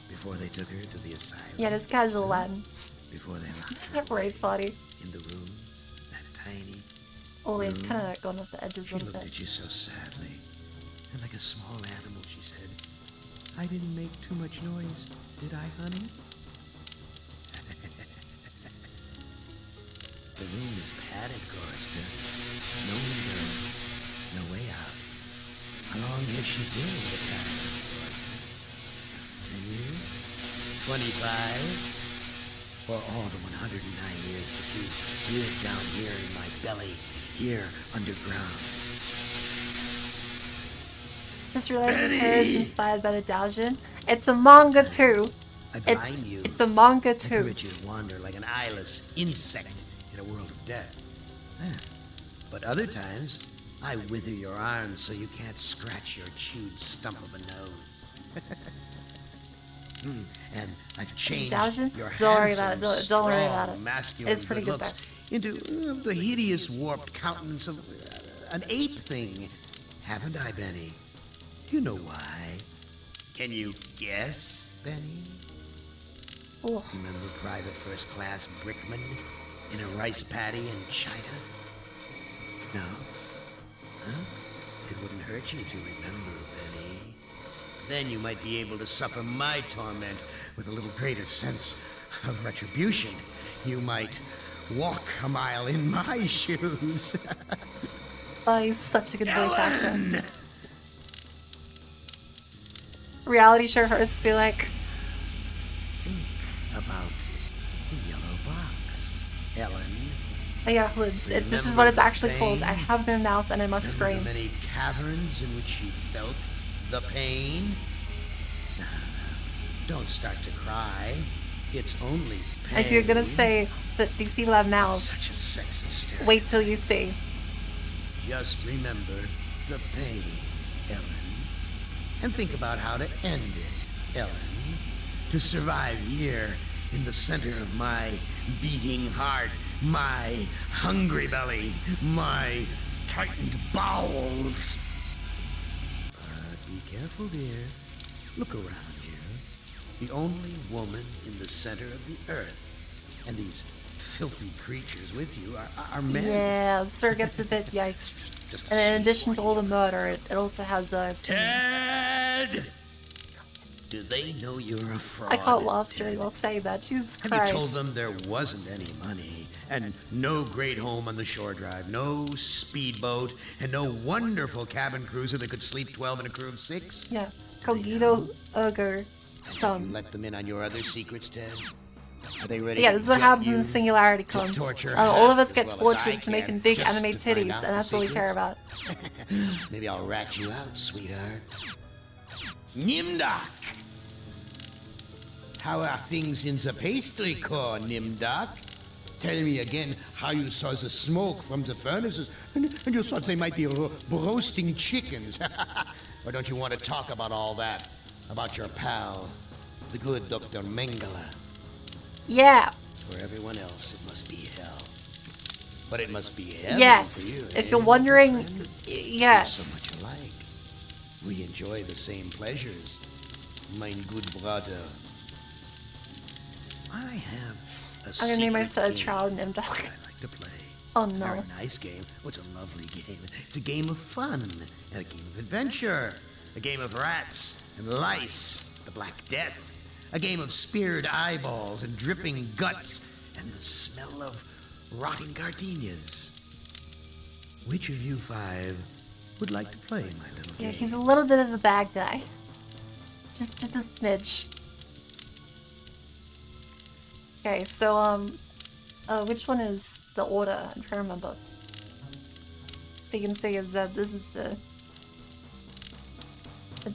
C: before they took her to the asylum?
A: Yeah, it's casual Latin.
C: Before they locked her
A: Right, funny.
C: in the room, that tiny
A: Oh, it's kind of gone off the edges a
C: She
A: little
C: looked
A: bit.
C: at you so sadly, and like a small animal, she said, "I didn't make too much noise, did I, honey?" The room is padded, Gorster. No window, no way out. How long has she been in the padded, Gorster? 10 years? 25? Or all the 109 years that you lived down here in my belly, here underground?
A: Just realized her hair is inspired by the Daojin. It's a manga too.
C: I
A: It's
C: blind you.
A: a manga
C: and
A: too.
C: permit you to wander like an eyeless insect in a world of death. But other times, I wither your arms so you can't scratch your chewed stump of a nose. And I've changed
A: Daojin?
C: your
A: Don't worry about it.
C: handsome,
A: Don't worry
C: strong,
A: about it.
C: masculine
A: It's pretty good
C: looks into the hideous, warped countenance of an ape thing. Haven't I, Benny? Do you know why? Can you guess, Benny?
A: Oh,
C: Remember Private First Class Brickman in a rice paddy in China? No? Huh? It wouldn't hurt you to remember, Benny. Then you might be able to suffer my torment with a little greater sense of retribution. You might walk a mile in my shoes.
A: oh, he's such a good voice actor.
C: Ellen!
A: Reality show hosts be like,
C: Think about the yellow box, Ellen.
A: oh yeah, hoods. This is
C: Remember
A: what it's
C: the
A: actually called. I
C: pain?
A: have no mouth and I must
C: Remember
A: scream.
C: the many caverns in which you felt the pain? No, don't start to cry. It's only pain.
A: If you're gonna say that these people have mouths,
C: Such a sexist stereotype.
A: wait till you see.
C: Just remember the pain, Ellen. And think about how to end it, Ellen. To survive here in the center of my beating heart, my hungry belly, my tightened bowels. But be careful, dear. Look around you. The only woman in the center of the earth. And these filthy creatures with you are men.
A: Yeah, the story gets a bit yikes.
C: Just
A: And in
C: sweet
A: addition to
C: boy.
A: all the murder, it also has some...
C: Ted! Do they know you're a fraud?
A: I can't laugh during
C: Ted?
A: while saying that. Jesus
C: Have
A: Christ.
C: you told them there wasn't any money, and no great home on the shore drive, no speedboat, and no wonderful cabin cruiser that could sleep 12 in a crew of 6?
A: Yeah. Cogito Urger
C: Have you
A: Sum.
C: let them in on your other secrets, Ted? Are they ready
A: Yeah,
C: to
A: this is what
C: get
A: happens
C: you
A: when singularity
C: to
A: comes.
C: torture
A: All of us
C: as
A: get
C: well as I
A: tortured for making
C: can,
A: big
C: just
A: anime
C: to find
A: titties,
C: out
A: and
C: the
A: that's all we care
C: secrets?
A: about.
C: Maybe I'll rat you out, sweetheart. Nimdak! How are things in the pastry core, Nimdak? Tell me again how you saw the smoke from the furnaces, and you thought they might be roasting chickens. Or don't you want to talk about all that? About your pal, the good Dr. Mengele?
A: Yeah.
C: For everyone else, it must be hell. But it must be heaven
A: Yes,
C: for you,
A: if
C: eh,
A: you're wondering,
C: friend?
A: yes.
C: We're so much alike. We enjoy the same pleasures, mein good brother. I have a
A: I'm gonna name my
C: secret
A: third
C: game
A: child an M-Dog.
C: that I like to play.
A: Oh
C: It's a
A: no.
C: very nice game. What's a lovely game. It's a game of fun and a game of adventure. A game of rats and lice, the Black Death. A game of speared eyeballs and dripping guts and the smell of rotting gardenias. Which of you 5 would like to play my little
A: Yeah,
C: game?
A: he's a little bit of a bad guy. Just a smidge. Okay, so, which one is the order? I'm trying to remember. So you can see is that this is the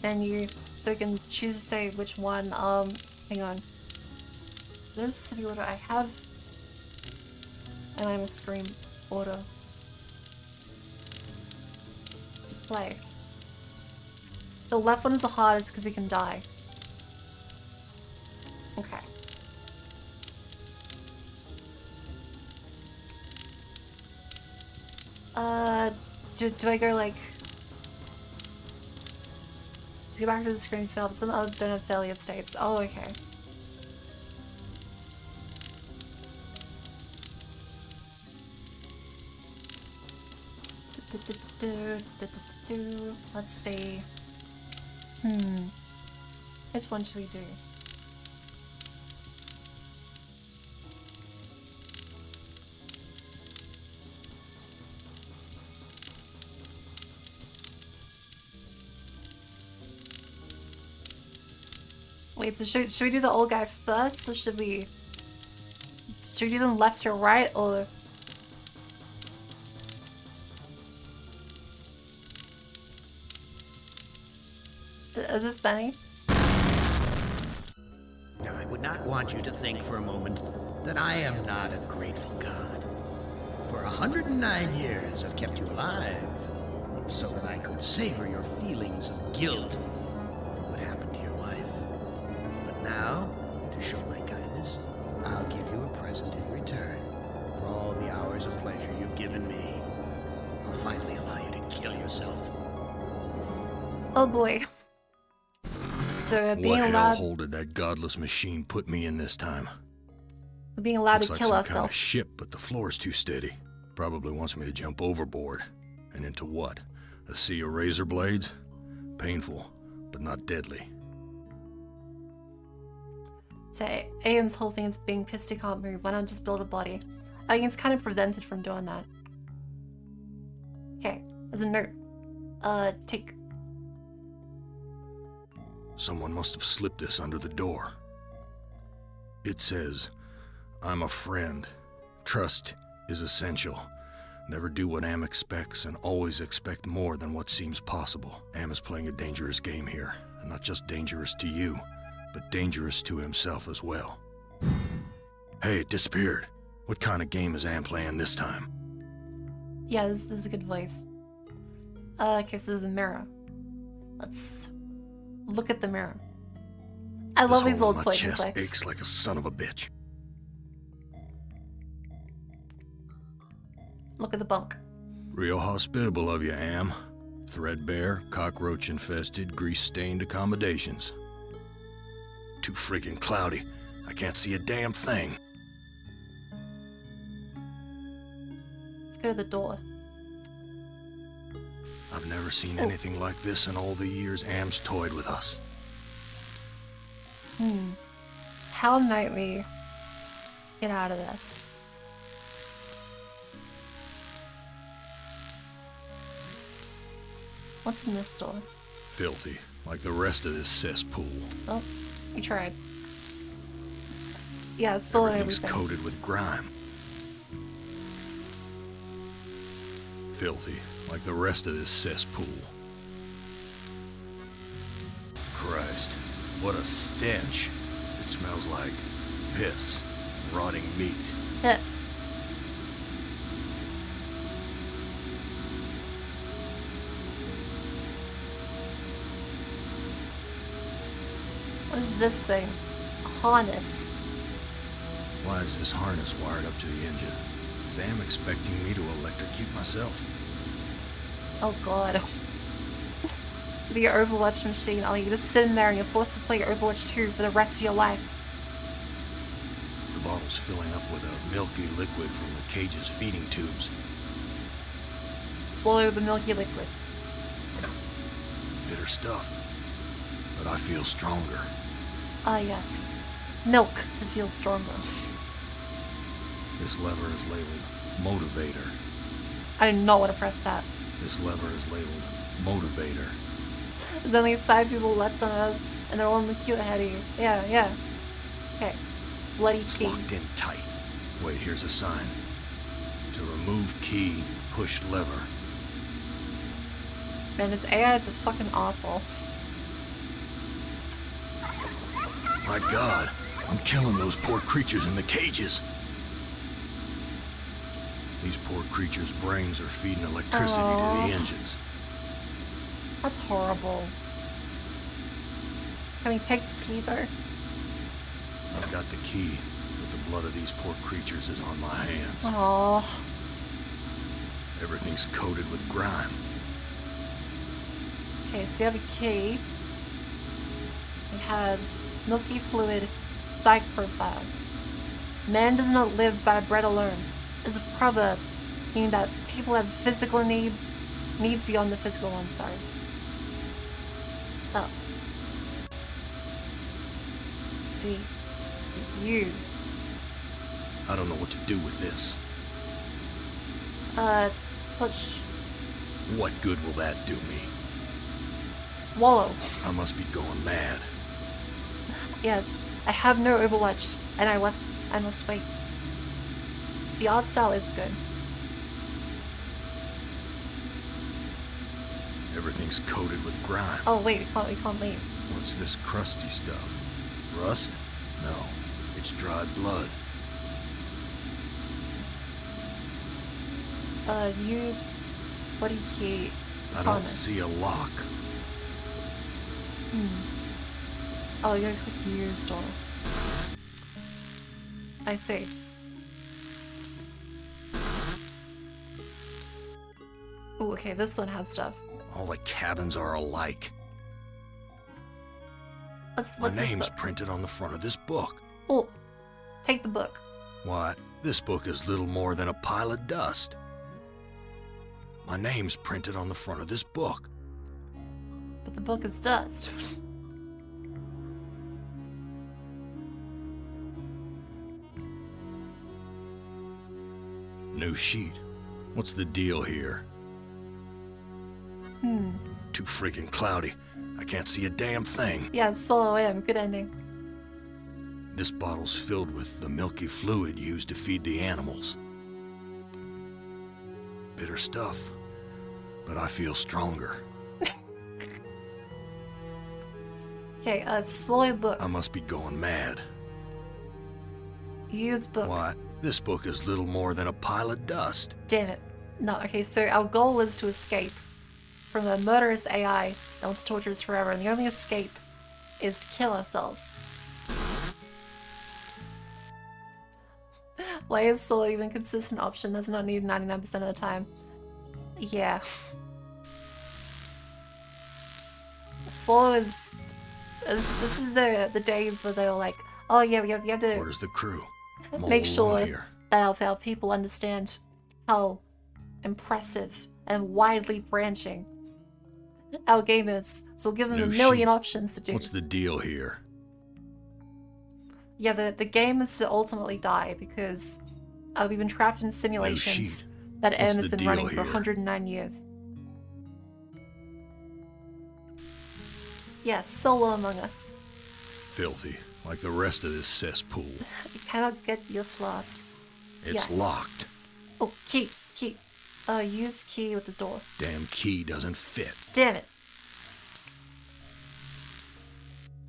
A: menu, so you can choose to say which one, hang on. There's a specific order I have, and I'm a screen order to play. The left one is the hardest because you can die. Okay. Do I go like... Go back to the screen failed, some others don't have failure states. Oh, okay. Let's see. Which one should we do? Wait, so should we do the old guy first, or should we do them left or right, or... Is this Benny?
C: Now, I would not want you to think for a moment that I am not a grateful God. For 109 years, I've kept you alive, so that I could savor your feelings of guilt over what happened to your wife. But now, to show my kindness, I'll give you a present in return for all the hours of pleasure you've given me. I'll finally allow you to kill yourself.
A: Oh boy. So being
D: What
A: allowed,
D: hellhole did that godless machine put me in this time?
A: being allowed
D: Looks
A: to
D: like
A: kill
D: some kind of
A: ourselves.
D: ship, but the floor's too steady. Probably wants me to jump overboard. And into what? A sea of razor blades? Painful, but not deadly.
A: So AM's whole thing is being pissed he can't move. Why not just build a body? I think it's kind of prevented from doing that. Okay, there's a note. Take.
D: Someone must have slipped this under the door. It says, I'm a friend. Trust is essential. Never do what Am expects and always expect more than what seems possible. Am is playing a dangerous game here, and not just dangerous to you, but dangerous to himself as well. Hey, it disappeared. What kind of game is Am playing this time?
A: Yeah, this is a good voice. Okay, so this is a mirror. Let's look at the mirror. I love
D: This
A: these
D: hole
A: old
D: in my
A: plate
D: chest
A: flicks.
D: aches like a son of a bitch.
A: Look at the bunk.
D: Real hospitable of you, Am. Threadbare, cockroach-infested, grease-stained accommodations. Too freaking cloudy. I can't see a damn thing.
A: Let's go to the door.
D: I've never seen anything like this in all the years Am's toyed with us.
A: How might we get out of this? What's in this door?
D: Filthy, like the rest of this cesspool.
A: Oh, we tried. Yeah, it's still
D: Everything's
A: everything.
D: coated with grime. Filthy, like the rest of this cesspool. Christ, what a stench. It smells like piss, rotting meat.
A: This. What is this thing? A harness.
D: Why is this harness wired up to the engine? 'cause I am expecting me to electrocute myself.
A: Oh god. The Overwatch machine. Oh, you're just sitting there and you're forced to play Overwatch 2 for the rest of your life.
D: The bottle's filling up with a milky liquid from the cage's feeding tubes.
A: Swallow the milky liquid.
D: Bitter stuff, but I feel stronger.
A: Ah, yes. Milk to feel stronger.
D: This lever is labeled Motivator.
A: I do not want to press that.
D: This lever is labeled Motivator.
A: There's only 5 people left on Earth, and they're all in the queue ahead of you. Yeah, yeah. Okay. Bloody
D: It's
A: key.
D: locked in tight. Wait, here's a sign. To remove key, push lever.
A: Man, this AI is a fucking asshole.
D: My god, I'm killing those poor creatures in the cages. These poor creatures' brains are feeding electricity to
A: Aww.
D: the engines.
A: That's horrible. Can we take the key though?
D: I've got the key, but the blood of these poor creatures is on my hands.
A: Aww.
D: Everything's coated with grime.
A: Okay, so you have a key. We have milky fluid, psych profile. Man does not live by bread alone. Is a proverb, meaning that people have physical needs beyond the physical ones, sorry. Oh. D. Use.
D: I don't know what to do with this.
A: Push.
D: What good will that do me?
A: Swallow.
D: I must be going mad.
A: Yes, I have no Overwatch, and I must wait. The art style is good.
D: Everything's coated with grime.
A: Oh wait, we can't leave.
D: What's this crusty stuff? Rust? No, it's dried blood.
A: Use body key.
D: I don't
A: Promise.
D: see a lock.
A: Oh, you gotta click use door. I see. Oh, okay, this one has stuff.
D: All the cabins are alike.
A: What's
D: My
A: this
D: name's
A: book?
D: printed on the front of this book.
A: Oh, take the book.
D: Why, this book is little more than a pile of dust. My name's printed on the front of this book.
A: But the book is dust.
D: New sheet. What's the deal here? Too freaking cloudy. I can't see a damn thing.
A: Yeah, solo M. Good ending.
D: This bottle's filled with the milky fluid used to feed the animals. Bitter stuff, but I feel stronger.
A: Okay, slow book.
D: I must be going mad.
A: Use book.
D: Why, this book is little more than a pile of dust.
A: Damn it. No, okay, so our goal is to escape from the murderous AI that wants to torture us forever, and the only escape is to kill ourselves. Why is solo even a consistent option that's not needed 99% of the time? Yeah. Swallow is... This is the days where they're like, oh yeah, we have to
D: Where's the crew? I'm all
A: make
D: alone
A: sure
D: here.
A: that our people understand how impressive and widely branching our game is. So we'll give them
D: New
A: a million
D: sheet.
A: options to do.
D: What's the deal here?
A: Yeah, the game is to ultimately die because we've been trapped in simulations
D: sheet.
A: that
D: What's
A: M
D: the
A: has been
D: deal
A: running for
D: here?
A: 109 years. Yes, solo among us.
D: Filthy, like the rest of this cesspool.
A: You cannot get your flask.
D: It's
A: Yes.
D: locked.
A: Oh, key. Use the key with this door.
D: Damn key doesn't fit.
A: Damn it.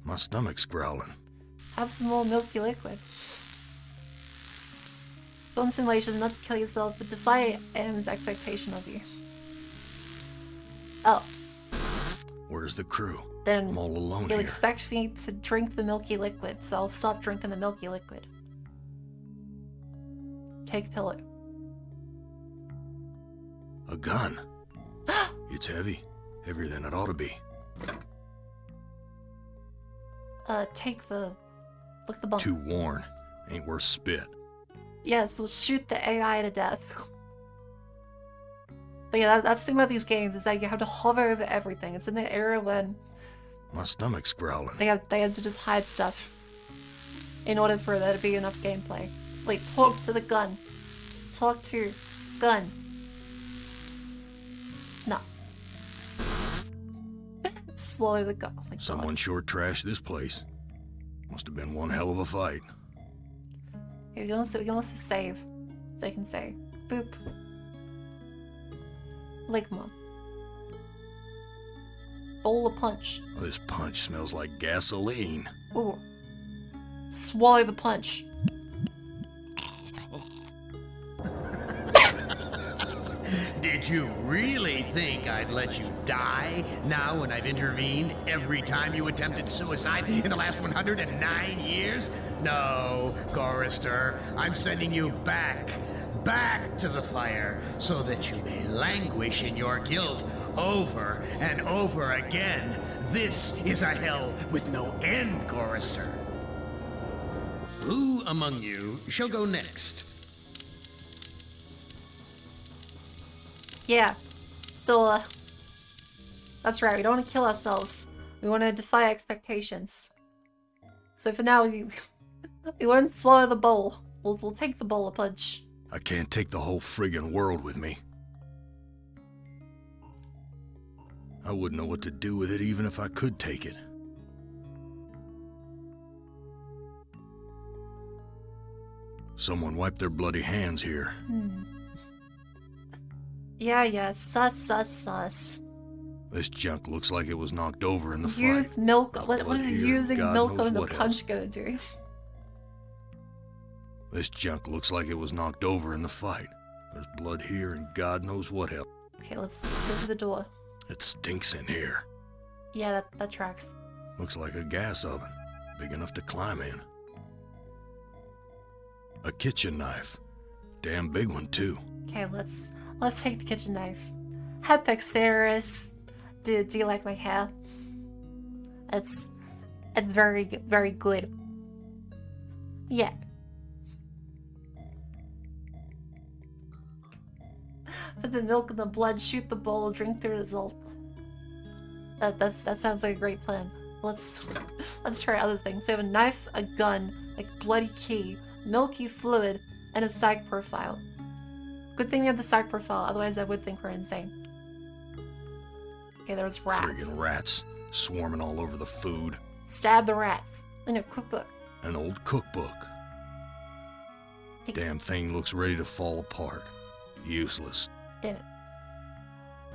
D: My stomach's growling.
A: Have some more milky liquid. Film simulation is not to kill yourself, but defy M's expectation of you. Oh,
D: Where's the crew?
A: then
D: I'm all alone
A: you'll
D: here.
A: expect me to drink the milky liquid, so I'll stop drinking the milky liquid. Take pillow.
D: A gun. It's heavy. Heavier than it ought to be.
A: Take the... Look at the bump.
D: Too worn. Ain't worth spit.
A: Yes, we'll shoot the AI to death. But yeah, that's the thing about these games, is that you have to hover over everything. It's in the era when
D: My stomach's growling.
A: they had to just hide stuff in order for there to be enough gameplay. Wait, talk to the gun. Talk to gun. No. Swallow the gun. Oh my
D: Someone
A: God.
D: sure trashed this place. Must have been one hell of a fight.
A: Okay, we can also save. They can say boop. Ligma. Bowl of punch.
D: Oh, this punch smells like gasoline.
A: Ooh. Swallow the punch.
C: Did you really think I'd let you die now when I've intervened every time you attempted suicide in the last 109 years? No, Chorister, I'm sending you back to the fire so that you may languish in your guilt over and over again. This is a hell with no end, Chorister. Who among you shall go next?
A: Yeah. So, that's right, we don't want to kill ourselves. We want to defy expectations. So for now, we won't swallow the bowl. We'll take the bowl of punch.
D: I can't take the whole friggin' world with me. I wouldn't know what to do with it even if I could take it. Someone wipe their bloody hands here.
A: Yeah, sus.
D: This junk looks like it was knocked over in the
A: Use
D: fight.
A: milk.
D: Got
A: What
D: blood
A: is
D: here,
A: using
D: God
A: milk
D: knows
A: on the
D: what
A: punch
D: else.
A: gonna do?
D: This junk looks like it was knocked over in the fight. There's blood here and God knows what else.
A: Okay, let's go to the door.
D: It stinks in here.
A: Yeah, that tracks.
D: Looks like a gas oven. Big enough to climb in. A kitchen knife. Damn big one, too.
A: Okay, let's take the kitchen knife. Hepexeris. Do you like my hair? It's very good. Yeah. Put the milk in the blood, shoot the bowl, drink the result. That sounds like a great plan. Let's try other things. We have a knife, a gun, like bloody key, milky fluid, and a psych profile. Good thing we have the psych profile, otherwise I would think we're insane. Okay, there's rats.
D: Friggin' rats. Swarming all over the food.
A: Stab the rats. In a cookbook.
D: An old cookbook.
A: Hey.
D: Damn thing looks ready to fall apart. Useless.
A: Damn it.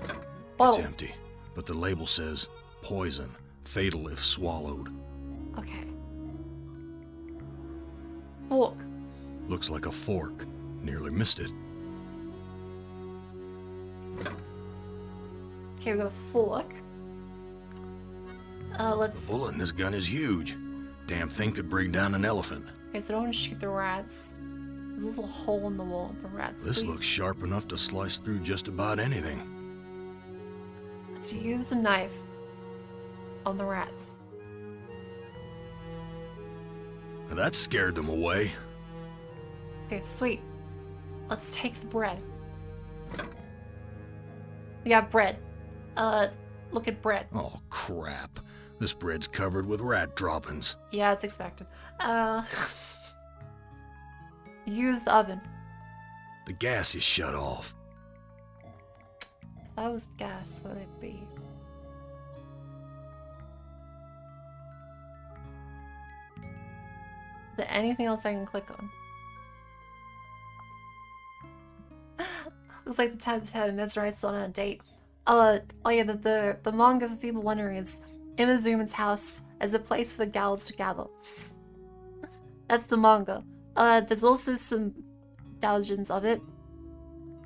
D: It's
A: Bottle.
D: empty, but the label says poison, fatal if swallowed.
A: Okay. Fork.
D: Looks like a fork. Nearly missed it.
A: Okay, we got a fork.
D: The
A: Let's...
D: bullet in this gun is huge. Damn thing could bring down an elephant.
A: Okay, so I don't want to shoot the rats. There's this little hole in the wall with the rats.
D: This looks sharp enough to slice through just about anything.
A: Let's use a knife on the rats.
D: Now that scared them away.
A: Okay, sweet. Let's take the bread. We got bread. Look at bread.
D: Oh, crap. This bread's covered with rat droppings.
A: Yeah, it's expected. Use the oven.
D: The gas is shut off.
A: If that was gas, what would it be? Is there anything else I can click on? Looks like the 10th heaven, that's right, still on a date. Oh yeah, the manga, for people wondering, is Imazuman's house as a place for the gals to gather. That's the manga. There's also some doujins of it.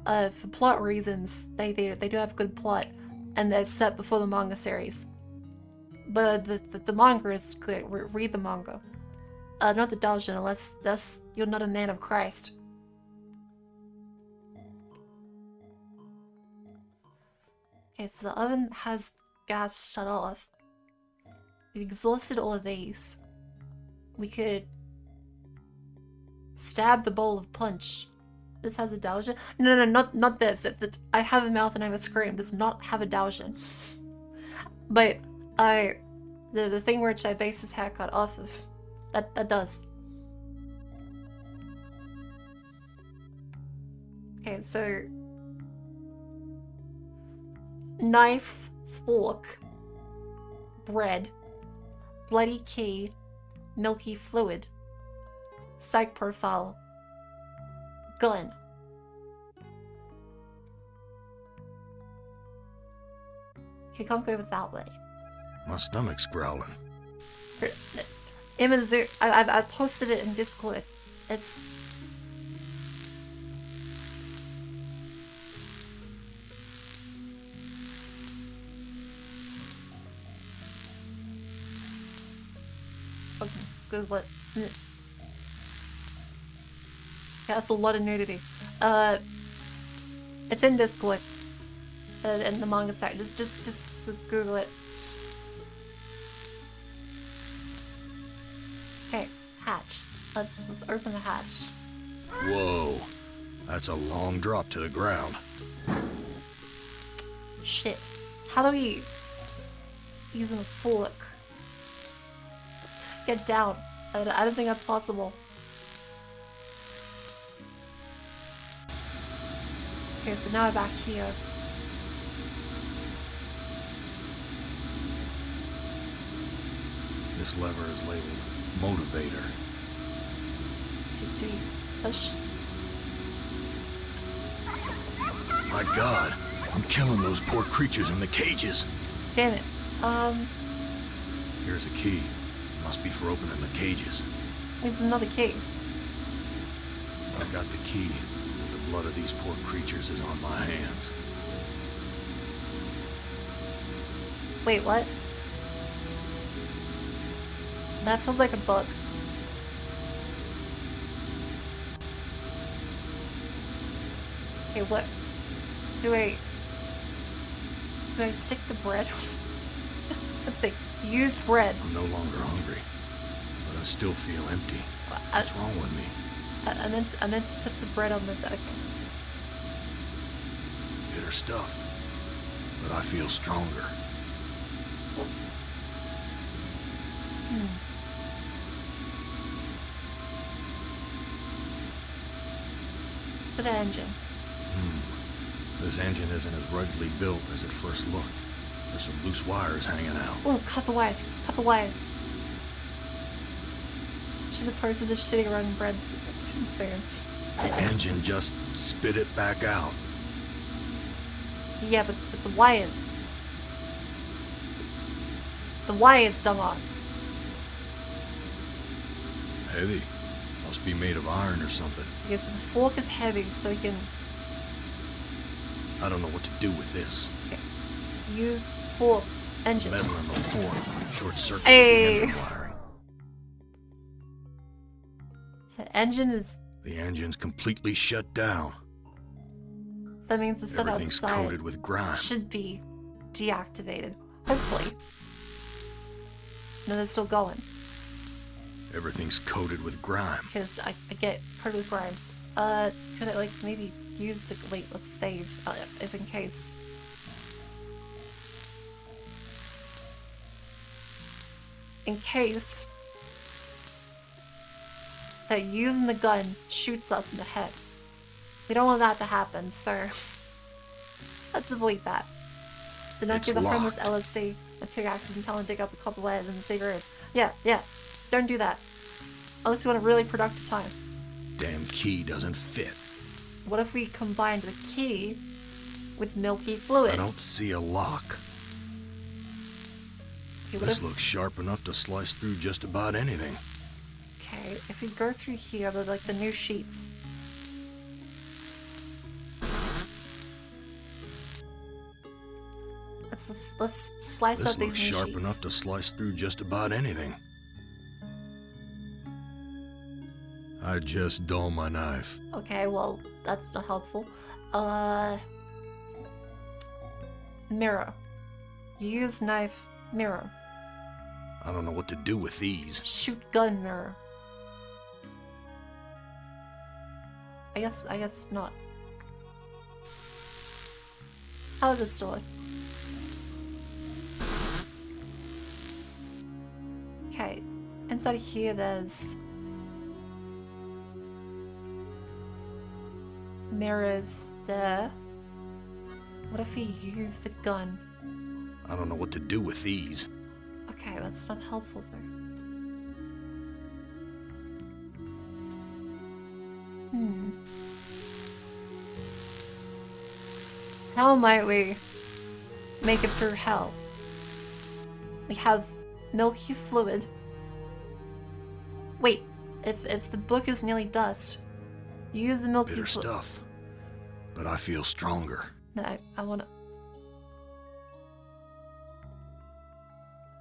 A: For plot reasons, they do have good plot, and they're set before the manga series. But the manga is good. Read the manga. Not the doujin, unless you're not a man of Christ. Okay, so the oven has gas shut off. We've exhausted all of these. We could stab the bowl of punch. This has a Daojin? No, not this. I have a mouth and I have a scream. Does not have a Daojin. But the thing which I base his haircut off of, that does. Okay, so knife, fork, bread, bloody key, milky fluid, psych profile, gun. Okay, can't go that way.
D: My stomach's growling.
A: Imazu, I've posted it in Discord. It's... Okay, Google it. Yeah, that's a lot of nudity. It's in Discord. In the manga site. Just Google it. Okay, hatch. Let's open the hatch.
D: Whoa. That's a long drop to the ground.
A: Shit. How do we... using a fork? Get down. I don't think that's possible. Okay, so now I'm back here.
D: This lever is labeled motivator.
A: Do you push?
D: My God, I'm killing those poor creatures in the cages.
A: Damn it.
D: Here's a key. Must be for opening the cages.
A: It's another key.
D: I've got the key, but the blood of these poor creatures is on my hands.
A: Wait, what? That feels like a bug. Okay, what? Do I stick the bread? Let's see. Use bread.
D: I'm no longer hungry, but I still feel empty. What's wrong with me?
A: I meant to put the bread on the... Okay.
D: Bitter stuff, but I feel stronger.
A: For the engine.
D: This engine isn't as ruggedly built as it first looked. There's some loose wires hanging out.
A: Oh, cut the wires. Cut the wires. Should have posted this shitty run bread to concern.
D: The engine just spit it back out.
A: Yeah, but the wires. The wires, dumbass.
D: Heavy. Must be made of iron or something.
A: Okay, so the fork is heavy, so you can...
D: I don't know what to do with this.
A: Okay. Use fork. Engine.
D: Metal in the fork. Short circuit
A: Hey.
D: the engine wiring.
A: So engine is...
D: The engine's completely shut down.
A: So that means the stuff
D: Everything's
A: outside
D: coated with grime.
A: should be deactivated. Hopefully. No, they're still going.
D: Everything's coated with grime.
A: Because I get coated with grime. Could I, like, maybe use the... Wait, let's save, if in case. In case that using the gun shoots us in the head. We don't want that to happen, so let's avoid that. So don't
D: It's
A: do the harmless
D: locked.
A: LSD and pickaxes and tell them to dig up the couple layers in the cigarettes. Yeah. Don't do that. Unless you want a really productive time.
D: Damn key doesn't fit.
A: What if we combined the key with milky fluid?
D: I don't see a lock.
A: Okay, what
D: This
A: if...
D: looks sharp enough to slice through just about anything.
A: Okay, if we go through here, they're like the new sheets. Let's slice
D: This
A: up these
D: looks
A: new
D: sharp
A: sheets.
D: enough to slice through just about anything. I just dull my knife.
A: Okay, well, that's not helpful. Mirror. Use knife, mirror.
D: I don't know what to do with these.
A: Shoot gun, mirror. I guess not. How about this door? Okay, inside here there's mirrors there. What if we use the gun?
D: I don't know what to do with these.
A: Okay, that's not helpful though. How might we make it through hell? We have milky fluid. Wait, if the book is nearly dust, use the milky
D: Bitter
A: fluid.
D: stuff. But I feel stronger.
A: No, I wanna...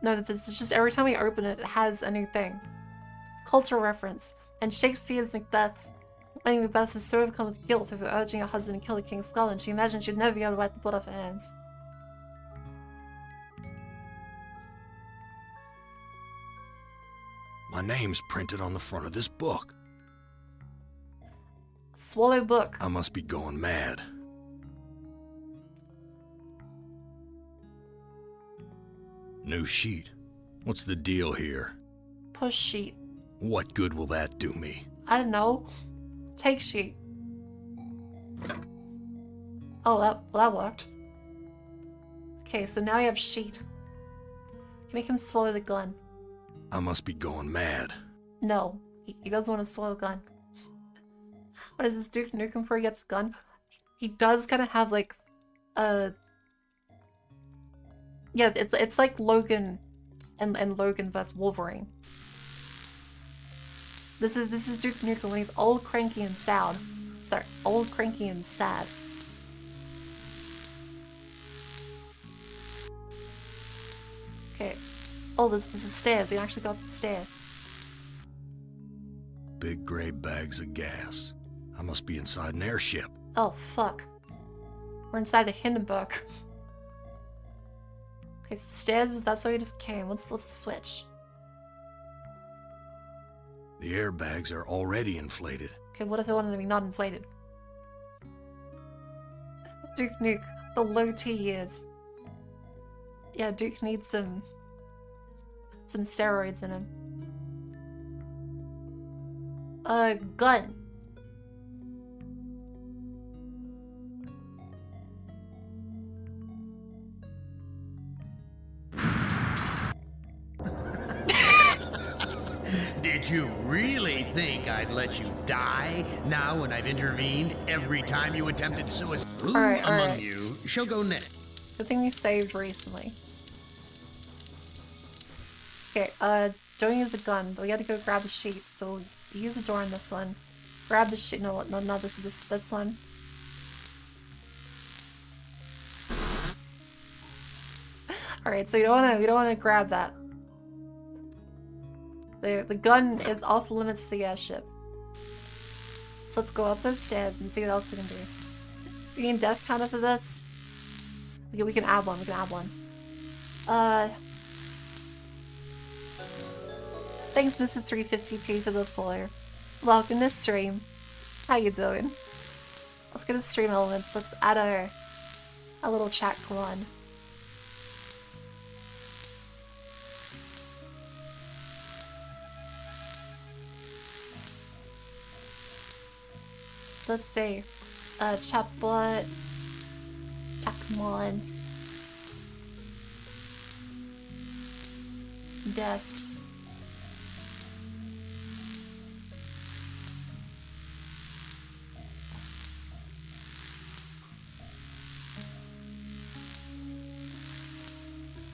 A: No, this is just every time we open it, it has a new thing. Cultural reference. And Shakespeare's Macbeth. Lady Macbeth is so overcome with guilt over urging her husband to kill the king's skull, and she imagined she'd never be able to wipe the blood off her hands.
D: My name's printed on the front of this book.
A: Swallow book.
D: I must be going mad. New sheet. What's the deal here?
A: Push sheet.
D: What good will that do me?
A: I don't know. Take sheet. Oh, that worked. Okay, so now we have sheet. Make him swallow the gun.
D: I must be going mad.
A: No, he doesn't want to swallow the gun. What does this Duke Nukem before he gets the gun? He does kind of have like a... Yeah, it's like Logan and Logan vs. Wolverine. This is Duke Nukem when he's old, cranky, and sad. Sorry, old, cranky, and sad. Okay. Oh, this is stairs. We actually got the stairs.
D: Big gray bags of gas. I must be inside an airship.
A: Oh, fuck. We're inside the Hindenburg. Okay, so stairs, that's where we just came. Let's switch.
D: The airbags are already inflated.
A: Okay, what if I wanted to be not inflated? Duke Nuke, the low T years. Yeah, Duke needs some steroids in him. Gun.
C: Did you really think I'd let you die now when I've intervened every time you attempted suicide? Who
A: Alright,
C: among
A: alright.
C: you shall go next?
A: Good thing we saved recently. Okay, don't use the gun, but we gotta go grab the sheet, so use the door in this one. Grab the sheet, no, not this one. Alright, so we don't wanna grab that. The gun is off limits for the airship. So let's go up those stairs and see what else we can do. We need death counter for this. We can add one, Thanks Mr. 350p for the follow. Welcome to stream. How you doing? Let's go to stream elements. Let's add our little chat command. So let's say chat bot, chat commands, deaths.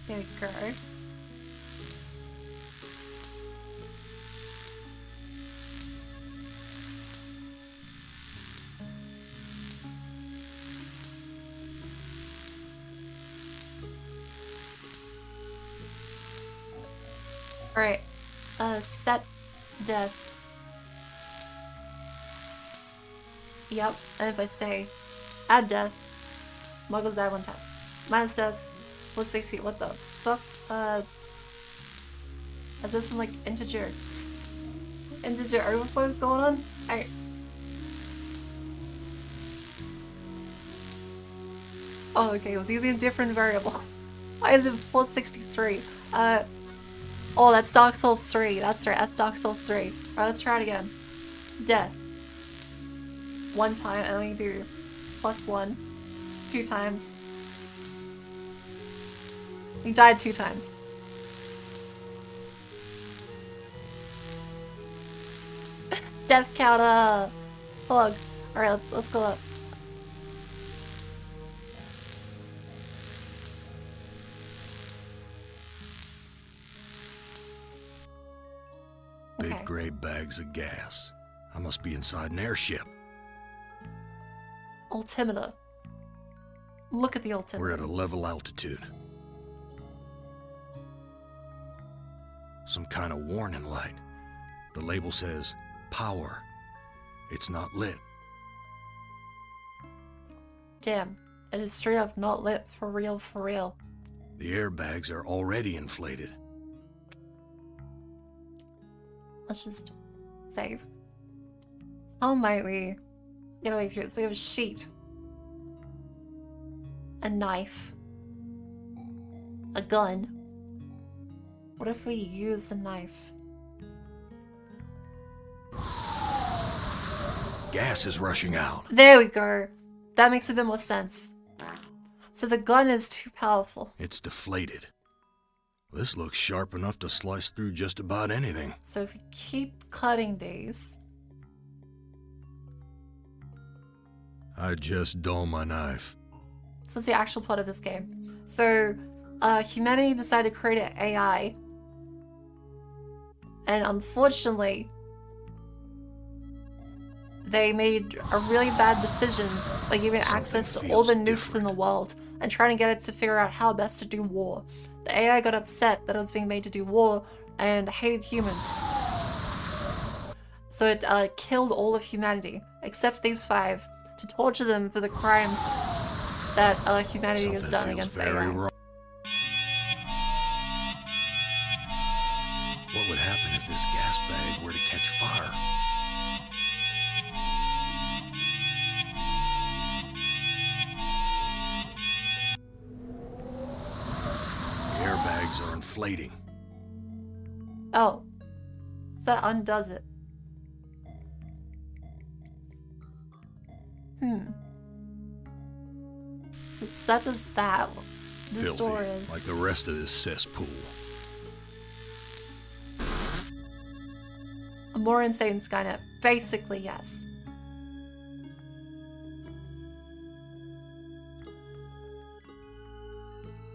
A: There we go. Alright, set death. Yep, and if I say add death, Muggles add one task. Minus death. Plus 60. What the fuck? Is this some like integer overflows going on? Oh, okay, it was using a different variable. Why is it plus 63? Oh, that's Dark Souls 3. That's right, that's Dark Souls 3. Alright, let's try it again. Death. 1 time, and we do +1. 2 times. He died 2 times. Death counter! Plug. Alright, let's go up.
D: Big gray bags of gas. I must be inside an airship.
A: Altimeter. Look at the altimeter.
D: We're at a level altitude. Some kind of warning light. The label says power. It's not lit.
A: Damn. It is straight up not lit for real, for real.
D: The airbags are already inflated.
A: Let's just save. How might we get away from it? So we have a sheet. A knife. A gun. What if we use the knife?
D: Gas is rushing out.
A: There we go. That makes a bit more sense. So the gun is too powerful.
D: It's deflated. This looks sharp enough to slice through just about anything.
A: So if we keep cutting these...
D: I just dull my knife.
A: So what's the actual plot of this game? So, humanity decided to create an AI. And unfortunately, they made a really bad decision by giving it access to all the nukes in the world and trying to get it to figure out how best to do war. The AI got upset that it was being made to do war and hated humans. So it killed all of humanity, except these 5, to torture them for the crimes that humanity has done against the AI.
D: Wrong. What would happen if this gas bag were to catch fire? The airbags are inflating.
A: Oh. So that undoes it. So that does that. This door
D: Filthy,
A: is...
D: like the rest of this cesspool.
A: a more insane Skynet. Basically, yes.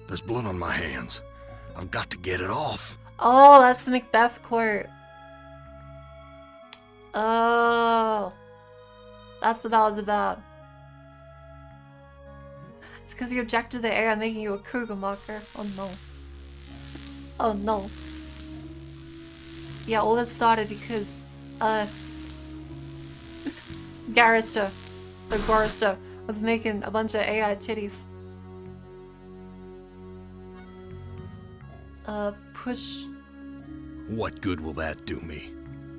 D: There's blood on my hands. I've got to get it off.
A: Oh, that's the Macbeth quote. Oh. That's what that was about. It's because you objected to the AI making you a cougar marker. Oh no. Oh no. Yeah, all this started because, Garrister, so Gorister, was making a bunch of AI titties. Push.
D: What good will that do me?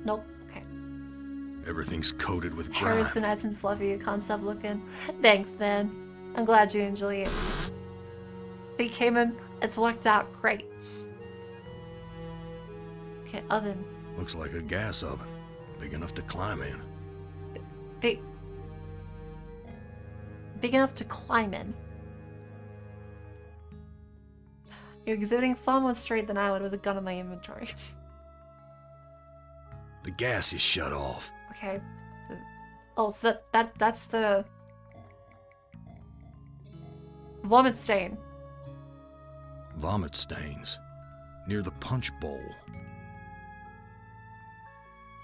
A: Nope. Okay.
D: Everything's coated with grime.
A: Harrison, nice and fluffy. I can't stop looking. Thanks, man. I'm glad you enjoy it. See, Cayman, it's worked out great. Okay, oven.
D: Looks like a gas oven. Big enough to climb in.
A: Big enough to climb in. You're exhibiting far more strength than I would with a gun in my inventory.
D: The gas is shut off.
A: Okay. Oh, so that's the vomit stain.
D: Vomit stains. Near the punch bowl.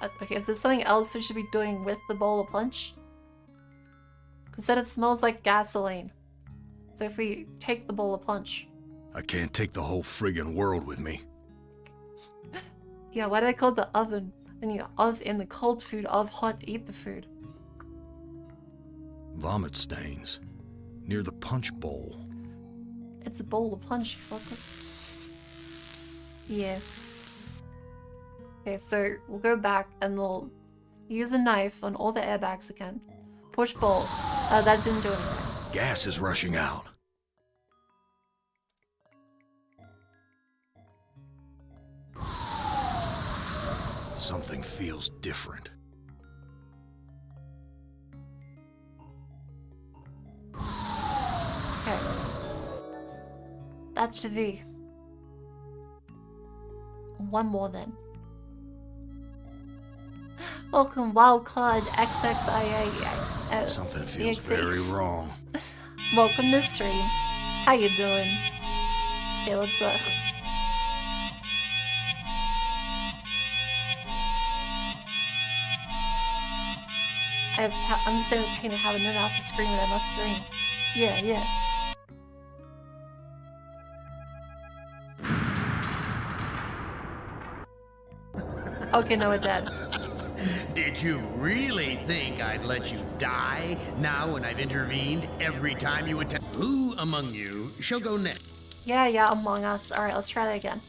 A: Okay, is there something else we should be doing with the bowl of punch? Because then it smells like gasoline. So if we take the bowl of punch...
D: I can't take the whole friggin' world with me.
A: Yeah, why do they call it the oven? And you in the cold food of hot, eat the food.
D: Vomit stains. Near the punch bowl.
A: It's a bowl of punch, you fucker. Yeah. Okay, so we'll go back and we'll use a knife on all the airbags again. Push bolt. That didn't do anything.
D: Gas is rushing out. Something feels different.
A: Okay. That should be one more then. Welcome, Wildcard XXIA.
D: Something feels
A: EXE.
D: very wrong.
A: Welcome to stream. How you doing? Okay, let's I'm so pain of having no mouth to scream and I must scream. Yeah, yeah. Okay, no, it did.
C: Did you really think I'd let you die now when I've intervened every time you attack? Who among you shall go next?
A: Yeah, Among Us. Alright, let's try that again.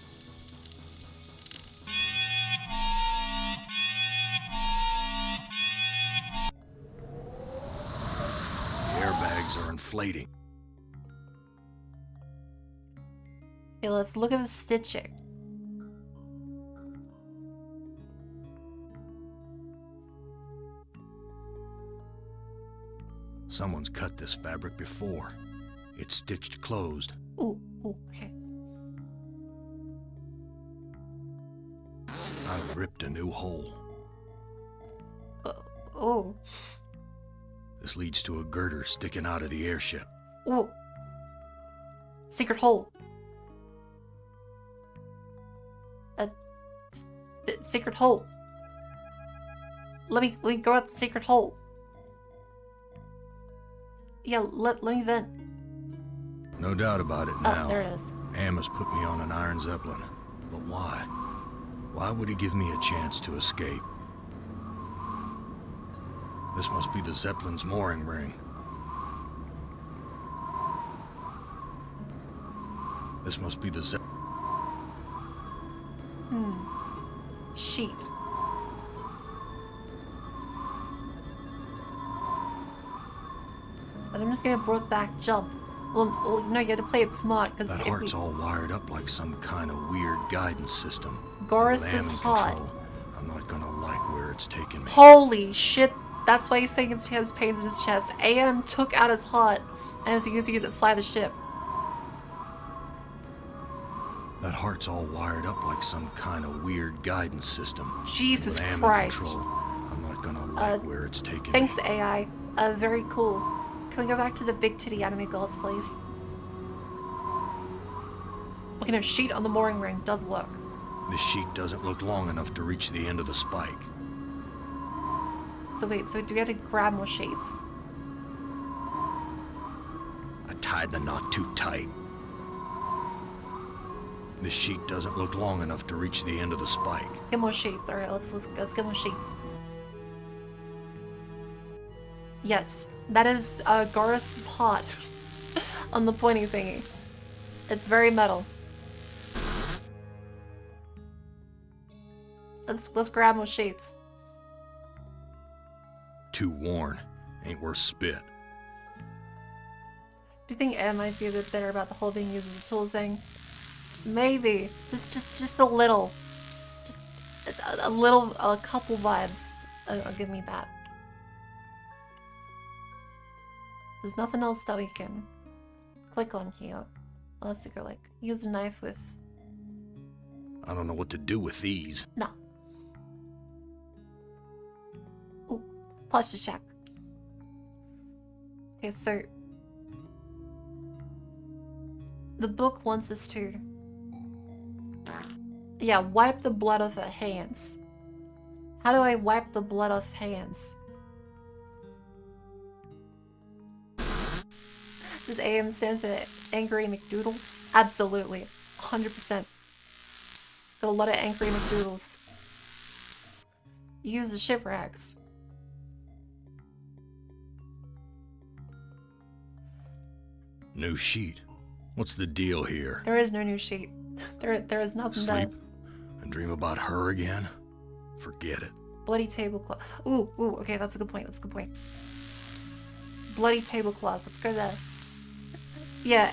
D: The airbags are inflating.
A: Okay, let's look at the stitching.
D: Someone's cut this fabric before. It's stitched closed.
A: Ooh, okay.
D: I've ripped a new hole.
A: Oh.
D: This leads to a girder sticking out of the airship.
A: Ooh. Secret hole. Secret hole. Let me go out the secret hole. Yeah, let me vent.
D: No doubt about it now.
A: Oh, there it is.
D: Am has put me on an Iron Zeppelin. But why? Why would he give me a chance to escape? This must be the Zeppelin's mooring ring. This must be the
A: Sheet. But I'm just gonna broke back jump. Well, no, you gotta play it smart, because
D: That heart's all wired up like some kind of weird guidance system.
A: Gorist
D: With Am
A: is
D: in
A: hot.
D: control, I'm not gonna like where it's taking me.
A: Holy shit! That's why he's saying he has pains in his chest. AM took out his heart and is using it to fly the ship.
D: That heart's all wired up like some kind of weird guidance system.
A: Jesus
D: With Am in
A: Christ.
D: control, I'm not gonna like where it's taking
A: Thanks
D: me.
A: to AI. Very cool. Can we go back to the big titty anime girls, please? Okay, no, sheet on the mooring ring does work.
D: This sheet doesn't look long enough to reach the end of the spike.
A: So wait, so do we have to grab more sheets?
D: I tied the knot too tight. This sheet doesn't look long enough to reach the end of the spike.
A: Get more sheets. Alright, let's get more sheets. Yes, that is Gorist's heart on the pointy thingy. It's very metal. Let's grab more sheets.
D: Too worn. Ain't worth spit.
A: Do you think Ed might be a bit better about the whole being used as a tool thing? Maybe. Just a little. Just a couple vibes. I'll give me that. There's nothing else that we can click on here. Unless we go like, use a knife with...
D: I don't know what to do with these.
A: No. Ooh, pause to check. Okay, so... the book wants us to... yeah, wipe the blood off our hands. How do I wipe the blood off hands? Does AM stand for Angry McDoodle? Absolutely. 100%. Got a lot of Angry McDoodles. Use the shipwrecks.
D: New sheet. What's the deal here?
A: There is no new sheet. There is nothing
D: Sleep
A: that
D: and dream about her again? Forget it.
A: bloody tablecloth. Ooh, okay, that's a good point. That's a good point. Bloody tablecloth. Let's go there. Yeah,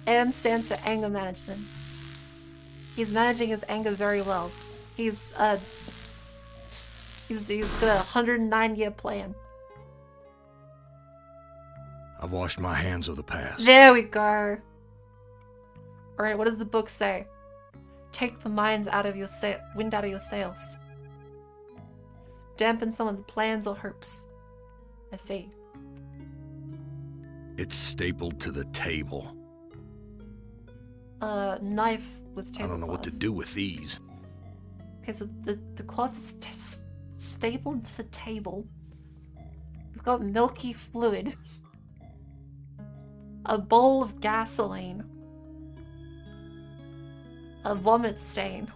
A: M stands for anger management. He's managing his anger very well. He's got a 109-year plan.
D: I've washed my hands of the past.
A: There we go. Alright, what does the book say? Take the wind out of your sails. Dampen someone's plans or hopes. I see.
D: It's stapled to the table.
A: Knife with tablecloth.
D: I don't know what to do with these.
A: Okay, so the cloth is stapled to the table. We've got milky fluid. A bowl of gasoline. A vomit stain.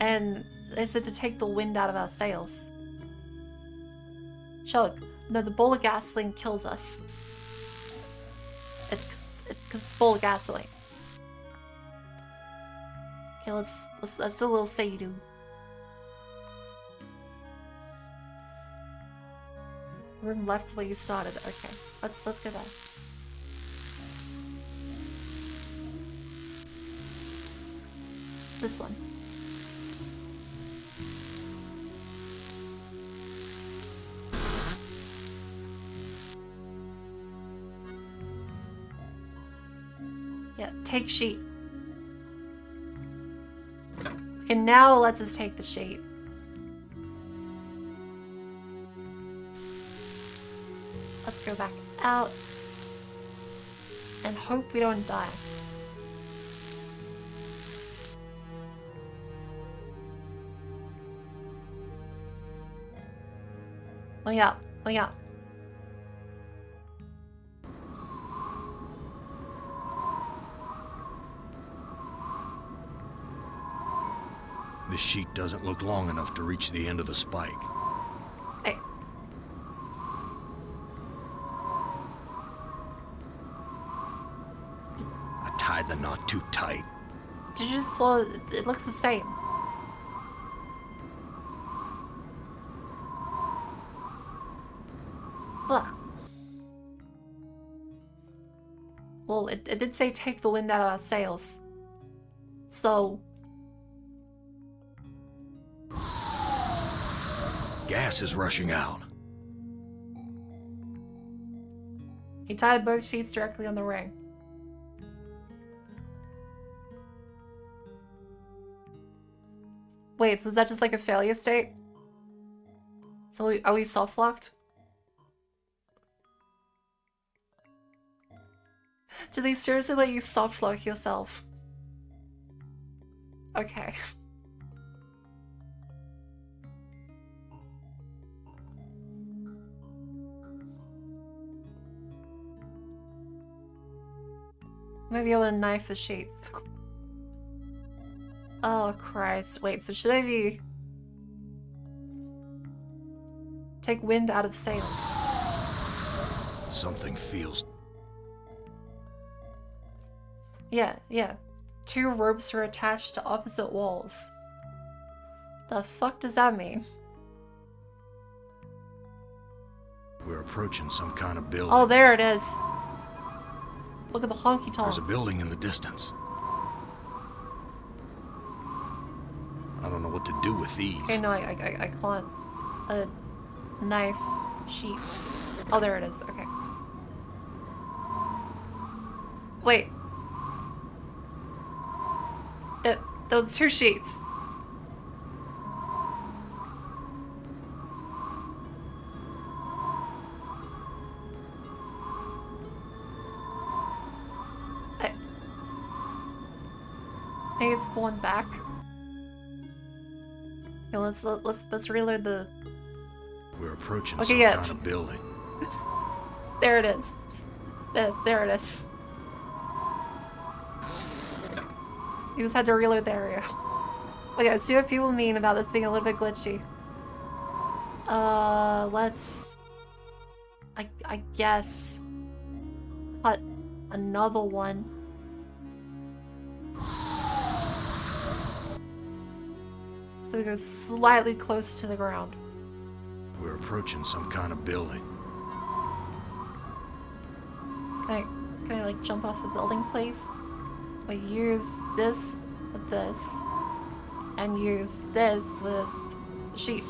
A: And they said to take the wind out of our sails. Sherlock, no, the bowl of gasoline kills us. Because it's full of gasoline. Okay, let's do a little say-do. Room left where you started. Okay, let's go there. This one. Yeah, take sheet. Okay, now it lets us take the sheet. Let's go back out and hope we don't die. Oh yeah, oh yeah.
D: This sheet doesn't look long enough to reach the end of the spike.
A: Hey.
D: I tied the knot too tight.
A: Did you just swallow? It looks the same. Ugh. Well, it did say take the wind out of our sails. So...
D: Gas is rushing out.
A: He tied both sheets directly on the ring. Wait, so is that just like a failure state? So are we soft-locked? Do they seriously let you soft-lock yourself? Okay. Maybe I want to knife the sheets. Oh Christ, wait, so should I be... Take wind out of sails.
D: Something feels...
A: Yeah. 2 ropes are attached to opposite walls. The fuck does that mean?
D: We're approaching some kind of building.
A: Oh, there it is. Look at the honky
D: There's a
A: tonk.
D: building in the distance. I don't know what to do with these.
A: Okay, no, I can't. A knife, sheet. Oh, there it is. Okay. Wait. Those 2 sheets. I think it's one back. Okay, let's reload the...
D: We're approaching
A: Okay,
D: some
A: yeah.
D: kind of building.
A: There it is. There it is. You just had to reload the area. Okay, let's see what people mean about this being a little bit glitchy. Let's I guess cut another one. So we go slightly closer to the ground.
D: We're approaching some kind of building.
A: Can I like jump off the building, please? I use this with this, and use this with the sheep.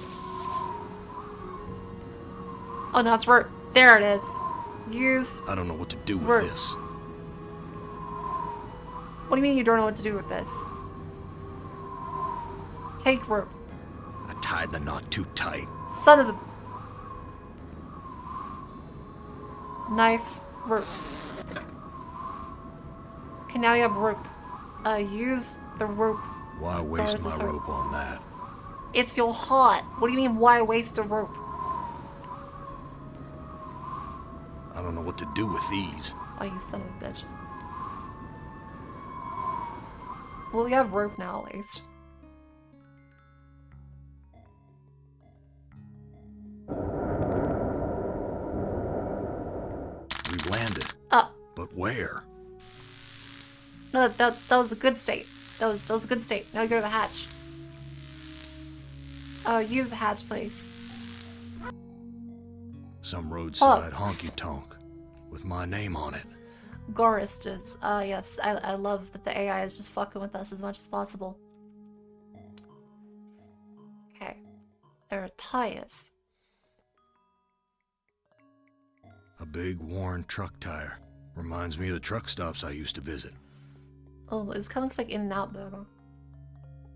A: Oh no, it's rope. There it is. Use.
D: I don't know what to do with
A: rope.
D: this.
A: What do you mean you don't know what to do with this? Take rope.
D: I tied the knot too tight.
A: Son of a... Knife, rope. Okay, now you have rope. Use the rope.
D: Why waste my rope on that?
A: It's your heart. What do you mean, why waste a rope?
D: I don't know what to do with these.
A: Oh, you son of a bitch. Well, we have rope now, at least.
D: We've landed. But where?
A: No, that was a good state. That was a good state. Now you go to the hatch. Use the hatch, please.
D: Some roadside honky-tonk with my name on it.
A: Gorist is, yes, I love that the AI is just fucking with us as much as possible. Okay. There are tires.
D: A big worn truck tire. Reminds me of the truck stops I used to visit.
A: Oh, this kind of looks like In-N-Out Burger.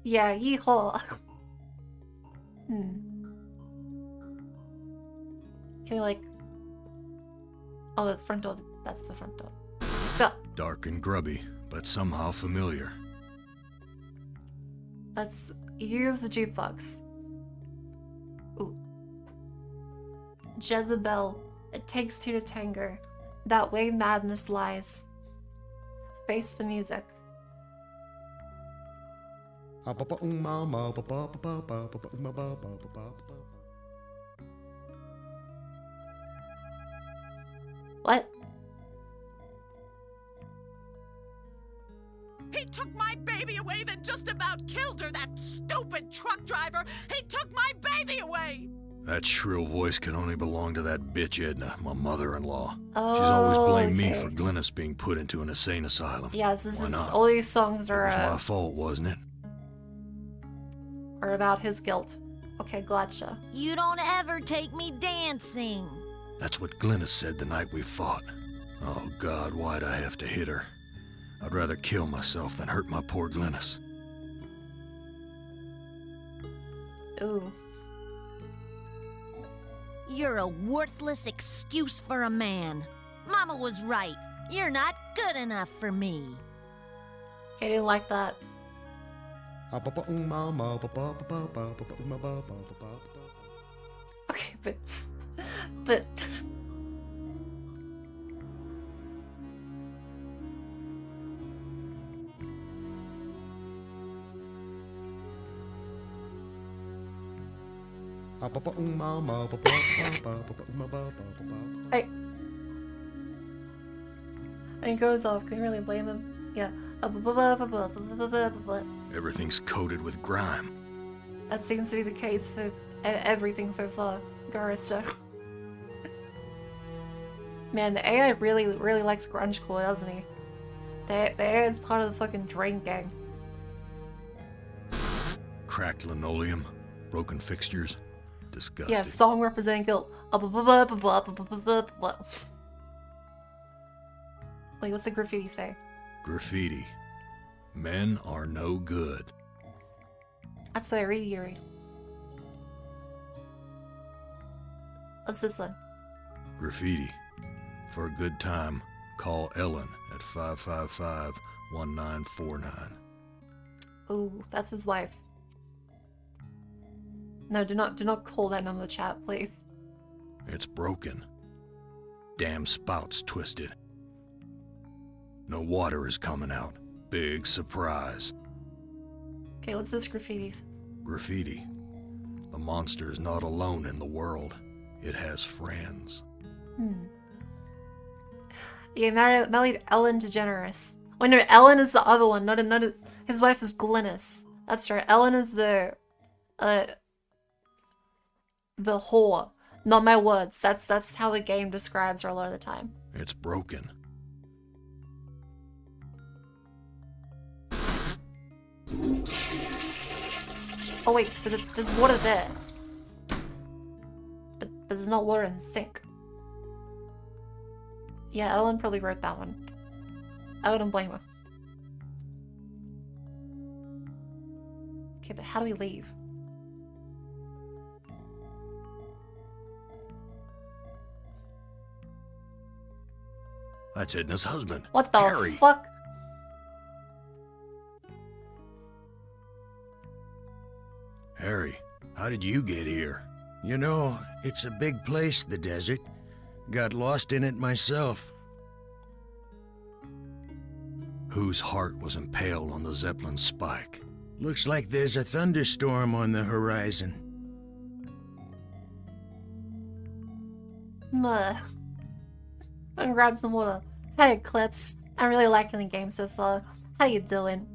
A: Yeah, yeehaw. Can we like... Oh, the front door. That's the front door. Go.
D: Dark and grubby, but somehow familiar.
A: Let's use the jukebox. Ooh. Jezebel, it takes two to tango. That way madness lies. Face the music. What?
E: He took my baby away, then just about killed her, that stupid truck driver! He took my baby away!
D: That shrill voice can only belong to that bitch Edna, my mother-in-law.
A: Oh,
D: She's always blamed me
A: okay.
D: for Glynis being put into an insane asylum.
A: Yes, this
D: Why
A: is
D: not?
A: all these songs
D: It was
A: are
D: my fault, wasn't it?
A: about his guilt. Okay, gotcha.
F: You don't ever take me dancing.
D: That's what Glynis said the night we fought. Oh God, why'd I have to hit her? I'd rather kill myself than hurt my poor Glynis.
A: Ooh.
F: You're a worthless excuse for a man. Mama was right. You're not good enough for me.
A: Okay, I didn't like that. Okay, but hey, and he goes off. Can you really blame him? Yeah.
D: Everything's coated with grime.
A: That seems to be the case for everything so far, Garista. Man, the AI really likes grungecore, doesn't he? The AI is part of the fucking Drain Gang.
D: Cracked linoleum, broken fixtures. Disgusting.
A: Yeah, song representing guilt. Wait, what's the graffiti say?
D: Graffiti. Men are no good.
A: That's what I read, Yuri. What's this one?
D: Graffiti. For a good time, call Ellen at 555-1949.
A: Ooh, that's his wife. No, do not call that number, chat, please.
D: It's broken. Damn spout's twisted. No water is coming out. Big surprise.
A: Okay, what's this graffiti?
D: Graffiti. The monster is not alone in the world. It has friends.
A: Yeah, married Ellen DeGeneres. Oh no, Ellen is the other one. His wife is Glynis. That's right. Ellen is the whore. Not my words. That's how the game describes her a lot of the time.
D: It's broken.
A: Oh wait, so there's water there. But there's not water in the sink. Yeah, Ellen probably wrote that one. I wouldn't blame her. Okay, but how do we leave?
D: That's Edna's husband.
A: What the
D: Harry.
A: fuck?
D: Harry, how did you get here?
C: You know, it's a big place, the desert. Got lost in it myself.
D: Whose heart was impaled on the Zeppelin spike?
C: Looks like there's a thunderstorm on the horizon.
A: Muh. I'm gonna grab some water. Hey, Clips. I'm really liking the game so far. How you doing?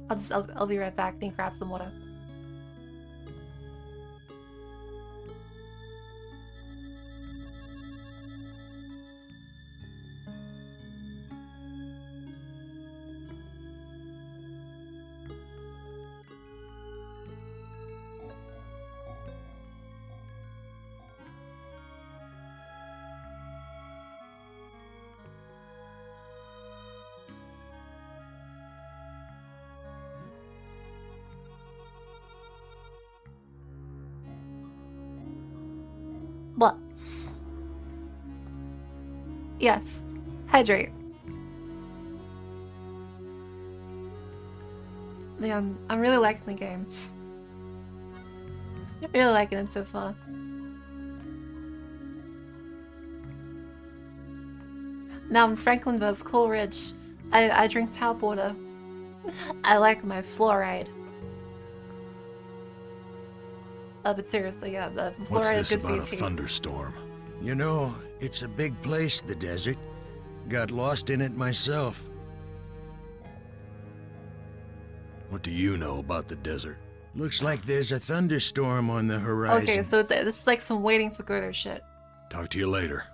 A: I'll be right back. Need to grab some water. What? Yes. Hydrate. Man, I'm really liking the game. I'm really liking it so far. Now in Franklinville's Coleridge, I drink tap water. I like my fluoride. But seriously, yeah, the
D: What's
A: fluoride is
D: this
A: good for you
D: about a
A: too.
D: thunderstorm?
C: You know, it's a big place, the desert. Got lost in it myself.
D: What do you know about the desert?
C: Looks like there's a thunderstorm on the horizon.
A: Okay, so this is like some waiting for Godot shit.
D: Talk to you later.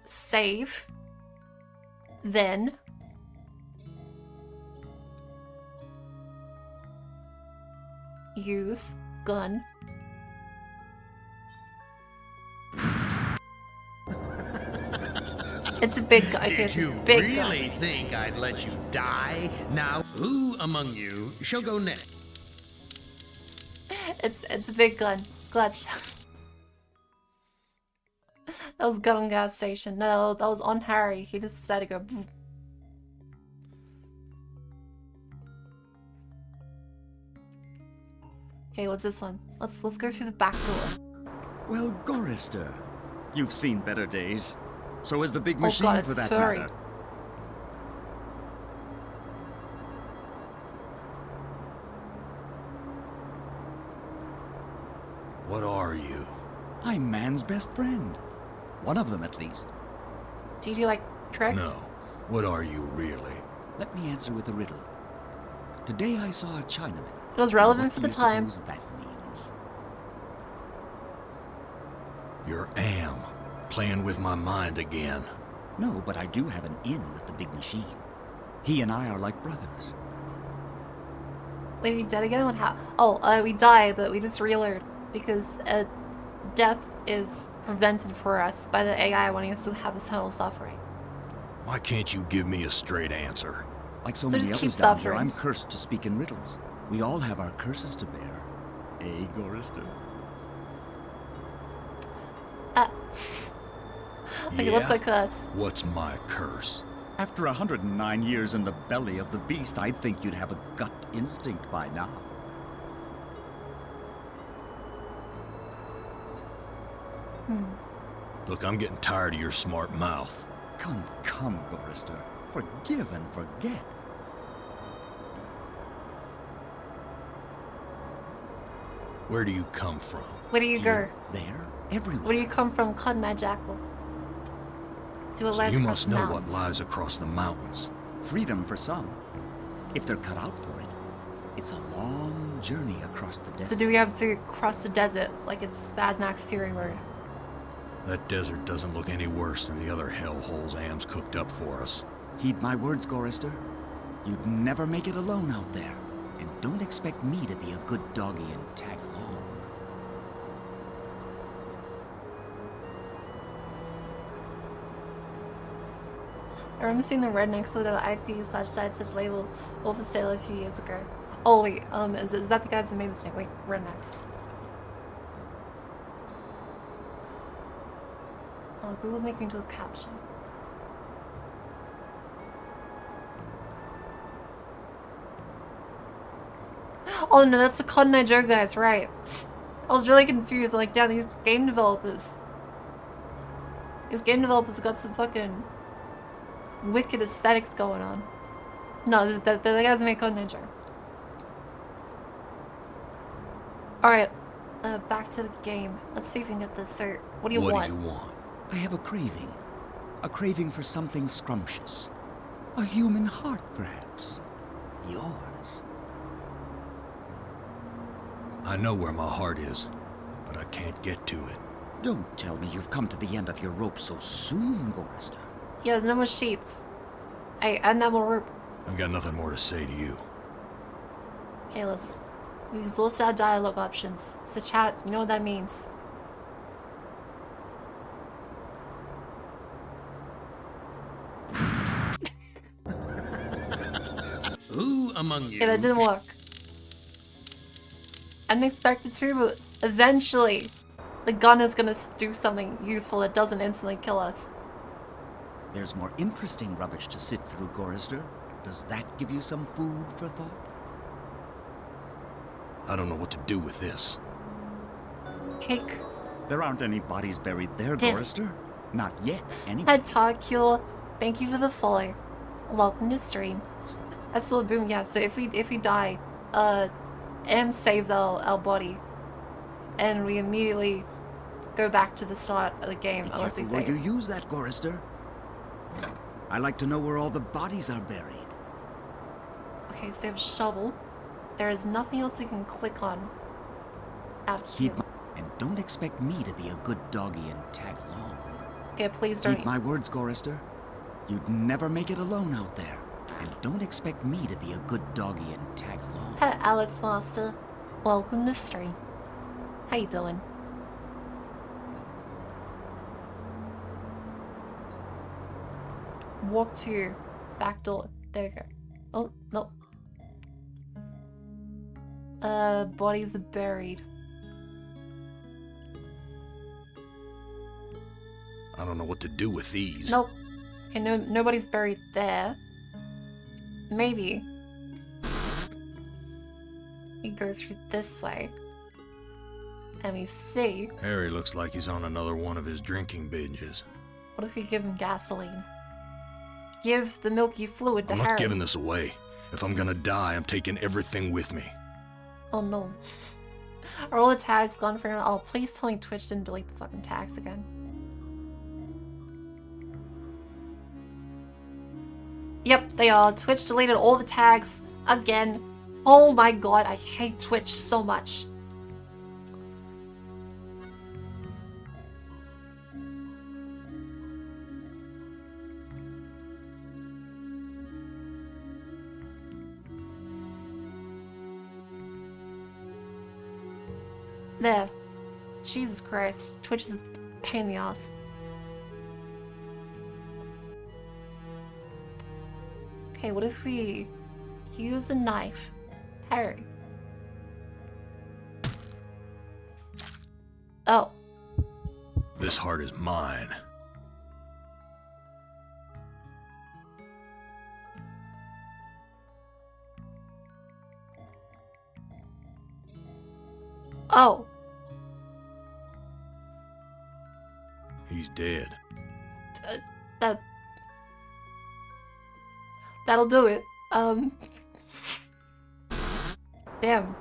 A: Save. Then. Use gun. It's a big gun. Okay,
C: Did
A: it's a
C: you
A: big
C: really think I'd let you die? Now, who among you shall go next?
A: gun. It's a big gun. Clutch. That was gun on gas station. No, that was on Harry. He just decided to go. Boom. Okay, what's this one? Let's go through the back door.
G: Well, Gorister, you've seen better days. So has the big
A: Oh
G: machine,
A: god, it's
G: for that
A: furry.
G: matter.
D: What are you?
G: I'm man's best friend. One of them, at least.
A: Do you do like tricks?
D: No. What are you really?
G: Let me answer with a riddle. Today I saw a Chinaman.
A: It was relevant
G: What
A: for
G: do
A: the
G: you
A: time.
G: suppose that means?
D: You're Am. Playing with my mind again.
G: No, but I do have an in with the big machine. He and I are like brothers.
A: Wait, we dead again? What happened? Oh, we died, but we just reload because death is prevented for us by the AI wanting us to have eternal suffering.
D: Why can't you give me a straight answer?
G: Like so
A: So
G: many
A: just keep
G: others down here,
A: suffering.
G: I'm cursed to speak in riddles. We all have our curses to bear. Eh, Gorister?
A: Like, it looks like us.
D: What's my curse?
G: After 109 years in the belly of the beast, I'd think you'd have a gut instinct by now.
D: Look, I'm getting tired of your smart mouth.
G: Come, come, Gorister. Forgive and forget.
D: Where do you come from?
A: Where do you go?
G: There, everywhere.
A: Where do you come from, Cotton Eye Jackal? To a
D: So
A: land
D: you
A: across
D: must
A: the
D: know what
A: mountains.
D: lies across the mountains.
G: Freedom for some. If they're cut out for it, it's a long journey across the desert.
A: So do we have to cross the desert like it's Mad Max Fury Road?
D: That desert doesn't look any worse than the other hellholes Am's cooked up for us.
G: Heed my words, Gorrister. You'd never make it alone out there. And don't expect me to be a good doggy and tag along.
A: I remember seeing the rednecks with the IP/site such label all for sale a few years ago. Oh wait, is that the guys that made this name? Wait, rednecks. Oh, Google's making into a caption. Oh no, that's the Cotton Eye Joe guys, right. I was really confused, like, damn, these game developers. These game developers have got some fucking wicked aesthetics going on. No, they're the guys who make Cotton Eye Joe. Alright, back to the game. Let's see if we can get this cert. What do you want?
D: What do you want?
G: I have a craving. A craving for something scrumptious. A human heart, perhaps. Yours.
D: I know where my heart is, but I can't get to it.
G: Don't tell me you've come to the end of your rope so soon, Gorrister.
A: Yeah, there's no more sheets. Hey, and no more rope.
D: I've got nothing more to say to you.
A: Okay, we exhausted our dialogue options. So chat, you know what that means.
C: Who among you?
A: Okay, that didn't work. I didn't expect it to, but eventually the gun is gonna do something useful that doesn't instantly kill us.
G: There's more interesting rubbish to sift through, Gorrister. Does that give you some food for thought?
D: I don't know what to do with this.
A: Cake.
G: There aren't any bodies buried there,
A: Damn.
G: Gorrister. Not yet, anyway.
A: Head Tarkul, thank you for the follow. Welcome to stream. That's still a boom, yeah, so if we die, M saves our body. And we immediately go back to the start of the game,
G: Be
A: unless we
G: careful where
A: save.
G: you use that, Gorrister. I like to know where all the bodies are buried.
A: Okay, so we have a shovel. There is nothing else we can click on out here.
G: And don't expect me to be a good doggy and tag along.
A: Okay, please don't.
G: Heed my words, Gorrister. You'd never make it alone out there. And don't expect me to be a good doggy and tag along.
A: Hey, Alex Master. Welcome to stream. How you doing? Walk to back door. There you go. Oh, no. Bodies are buried.
D: I don't know what to do with these.
A: Nope. Okay, nobody's buried there. Maybe we go through this way. And we see.
D: Harry looks like he's on another one of his drinking binges.
A: What if we give him gasoline? Give the milky fluid to
D: I'm
A: Harry.
D: not giving this away. If I'm gonna die, I'm taking everything with me.
A: Oh no. Are all the tags gone for now? Oh, please tell me Twitch didn't delete the fucking tags again. Yep, they are. Twitch deleted all the tags again. Oh my god, I hate Twitch so much. There. Jesus Christ. Twitch is a pain in the ass. Okay, what if we use the knife? Harry. Oh.
D: This heart is mine.
A: Oh.
D: He's dead.
A: That'll do it. Damn.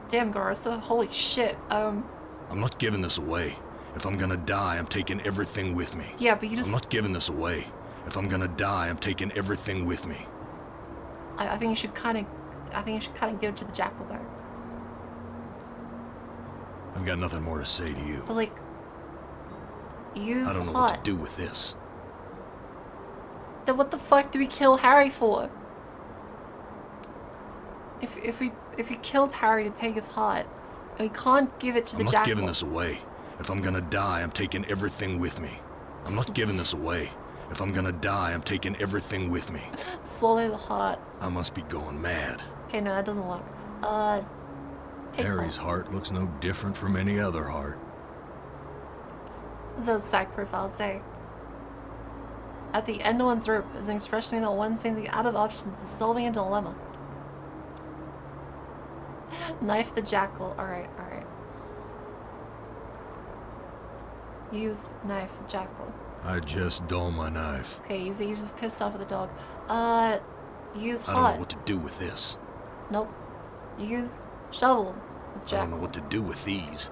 A: Damn, Garza. Holy shit.
D: I'm not giving this away. If I'm gonna die, I'm taking everything with me.
A: Yeah, but you just...
D: I'm not giving this away. If I'm gonna die, I'm taking everything with me.
A: I think you should kind of... I think you should kind of give it to the jackal there.
D: I've got nothing more to say to you.
A: But, like... Use
D: I don't know
A: hot.
D: what to do with this.
A: Then what the fuck do we kill Harry for? If we killed Harry to take his heart, and we can't give it to the
D: I'm not
A: jackal.
D: giving this away. If I'm gonna die, I'm taking everything with me. I'm not giving this away. If I'm gonna die, I'm taking everything with me.
A: Swallow the heart.
D: I must be going mad.
A: Okay, no, that doesn't work. Take
D: Harry's heart looks no different from any other heart.
A: So stack profile say. At the end of one's rope is an expression that one seems to be out of options for solving a dilemma. Knife the jackal. Alright, alright. Use knife the jackal.
D: I just dull my knife.
A: Okay, he's just pissed off at the dog. Use
D: I don't know
A: hot.
D: what to do with this.
A: Nope. Use shovel with
D: I don't
A: jackal.
D: know what to do with these.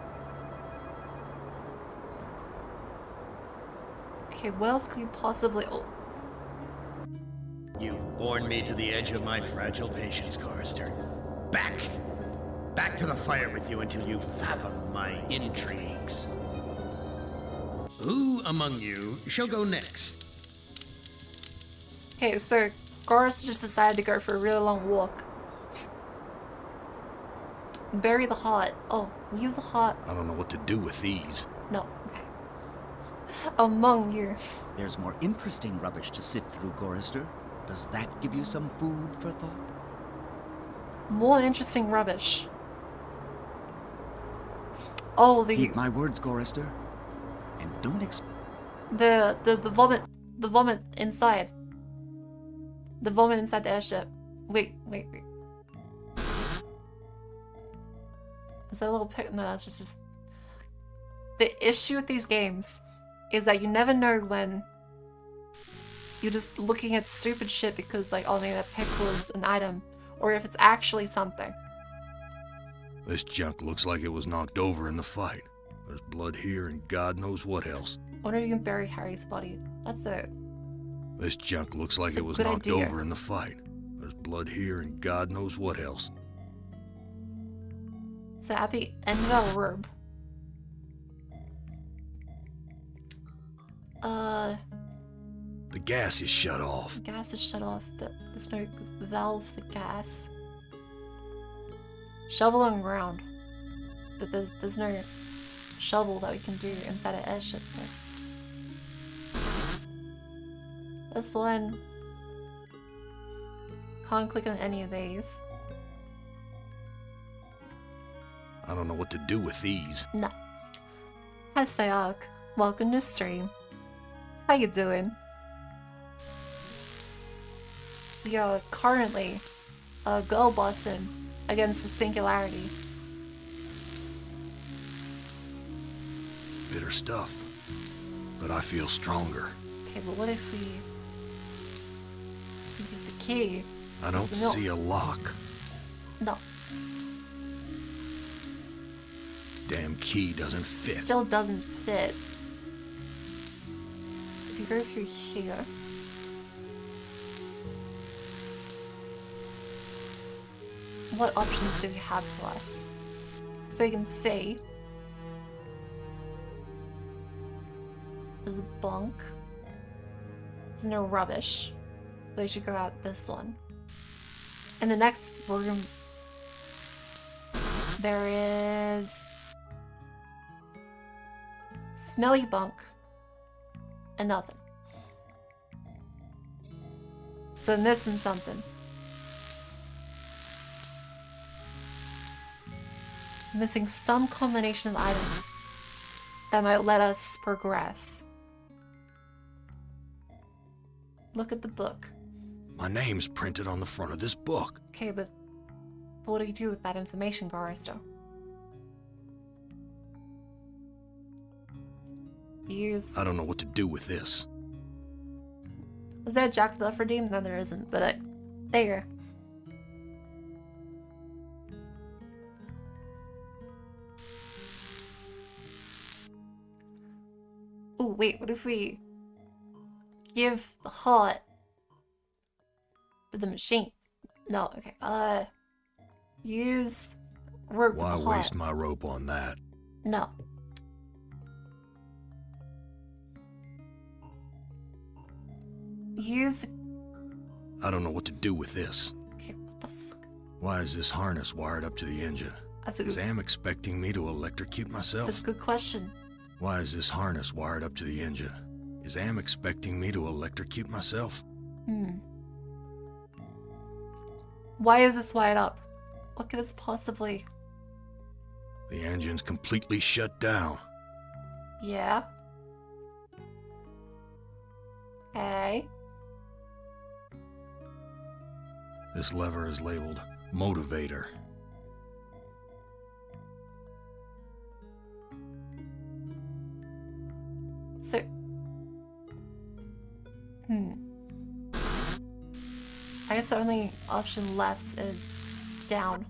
A: Okay, what else could you possibly... Oh,
C: You've borne me to the edge of my fragile patience, Chorister. Back! Back to the fire with you until you fathom my intrigues. Who among you shall go next?
A: okay, so Goris just decided to go for a really long walk. Bury the heart. Oh, use the heart.
D: I don't know what to do with these.
A: No, okay. Among you.
G: There's more interesting rubbish to sift through, Gorister. Does that give you some food for thought?
A: More interesting rubbish. Oh,
G: Keep my words, Gorister. And don't
A: the vomit inside. The vomit inside the airship. Wait. Is that a little pic? No, that's just... The issue with these games is that you never know when you're just looking at stupid shit because, like, oh, maybe that pixel is an item, or if it's actually something.
D: This junk looks like it was knocked over in the fight. There's blood here and God knows what else.
A: I wonder if you can bury Harry's body. That's it.
D: This junk looks like
A: It's a
D: it was
A: good
D: knocked
A: idea.
D: over in the fight. There's blood here and God knows what else.
A: So at the end of our orb,
D: The gas is shut off.
A: gas is shut off, but there's no valve for the gas. Shovel on ground, but there's no shovel that we can do inside an airship. This one can't click on any of these.
D: I don't know what to do with these.
A: No. Hi Sayok, welcome to stream. How you doing? We are currently girl bossing against the singularity.
D: Bitter stuff. But I feel stronger.
A: Okay, but what if we use the key?
D: I don't
A: No.
D: see a lock.
A: No,
D: Damn key doesn't
A: it
D: fit.
A: still doesn't fit. If you go through here, what options do we have to us? So you can see there's a bunk. There's no rubbish. So you should go out this one. In the next room, there is smelly bunk and nothing. So I'm missing something. I'm missing some combination of items that might let us progress. Look at the book.
D: My name's printed on the front of this book.
A: Okay, but what do you do with that information, Garisto? Use...
D: I don't know what to do with this.
A: Is there a Jack left redeem? No, there isn't, but there. Ooh, wait, what if we give the heart to the machine? No, okay. Use rope
D: Why
A: with the heart.
D: waste my rope on that?
A: No. Use...
D: I don't know what to do with this.
A: Okay, what the fuck?
D: Why is this harness wired up to the engine?
A: That's a
D: Is
A: good,
D: Am expecting me to electrocute myself?
A: that's a good question.
D: Why is this harness wired up to the engine? Is Am expecting me to electrocute myself?
A: Why is this wired up? What could this possibly...
D: The engine's completely shut down.
A: Yeah. Okay.
D: This lever is labeled Motivator.
A: So... I guess the only option left is down.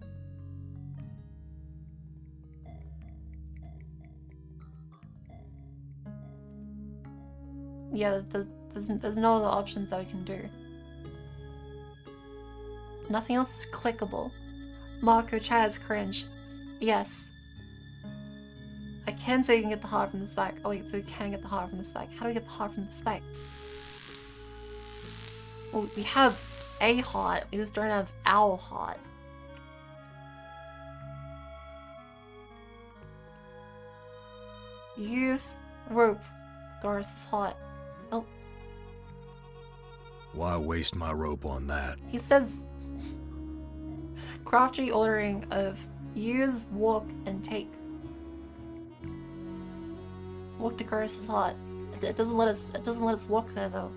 A: Yeah, there's no other options that we can do. Nothing else is clickable. Mako chat is cringe. Yes. I can say you can get the heart from this bag. Oh wait, so we can get the heart from this bag. How do we get the heart from this bag? Well, we have a heart, we just don't have our heart. Use rope. Doris' heart. Oh.
D: Why waste my rope on that?
A: He says crafty ordering of use, walk, and take. Walk to Doris' heart. It doesn't let us walk there though.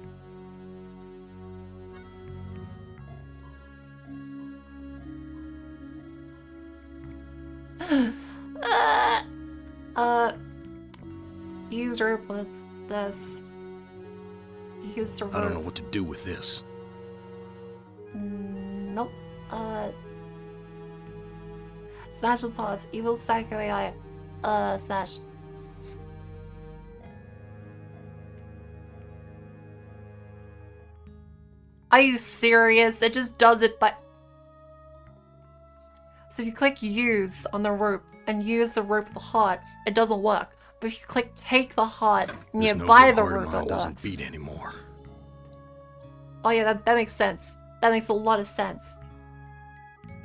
A: Use rope with this. Use the rope.
D: I don't know what to do with this.
A: Nope. Smash with pause. Evil Psycho AI. Smash. Are you serious? It just does it by... So if you click use on the rope and use the rope with the heart, it doesn't work. But if you click take the heart and you buy the rope, it
D: doesn't
A: works.
D: beat anymore.
A: Oh yeah, that makes sense. That makes a lot of sense.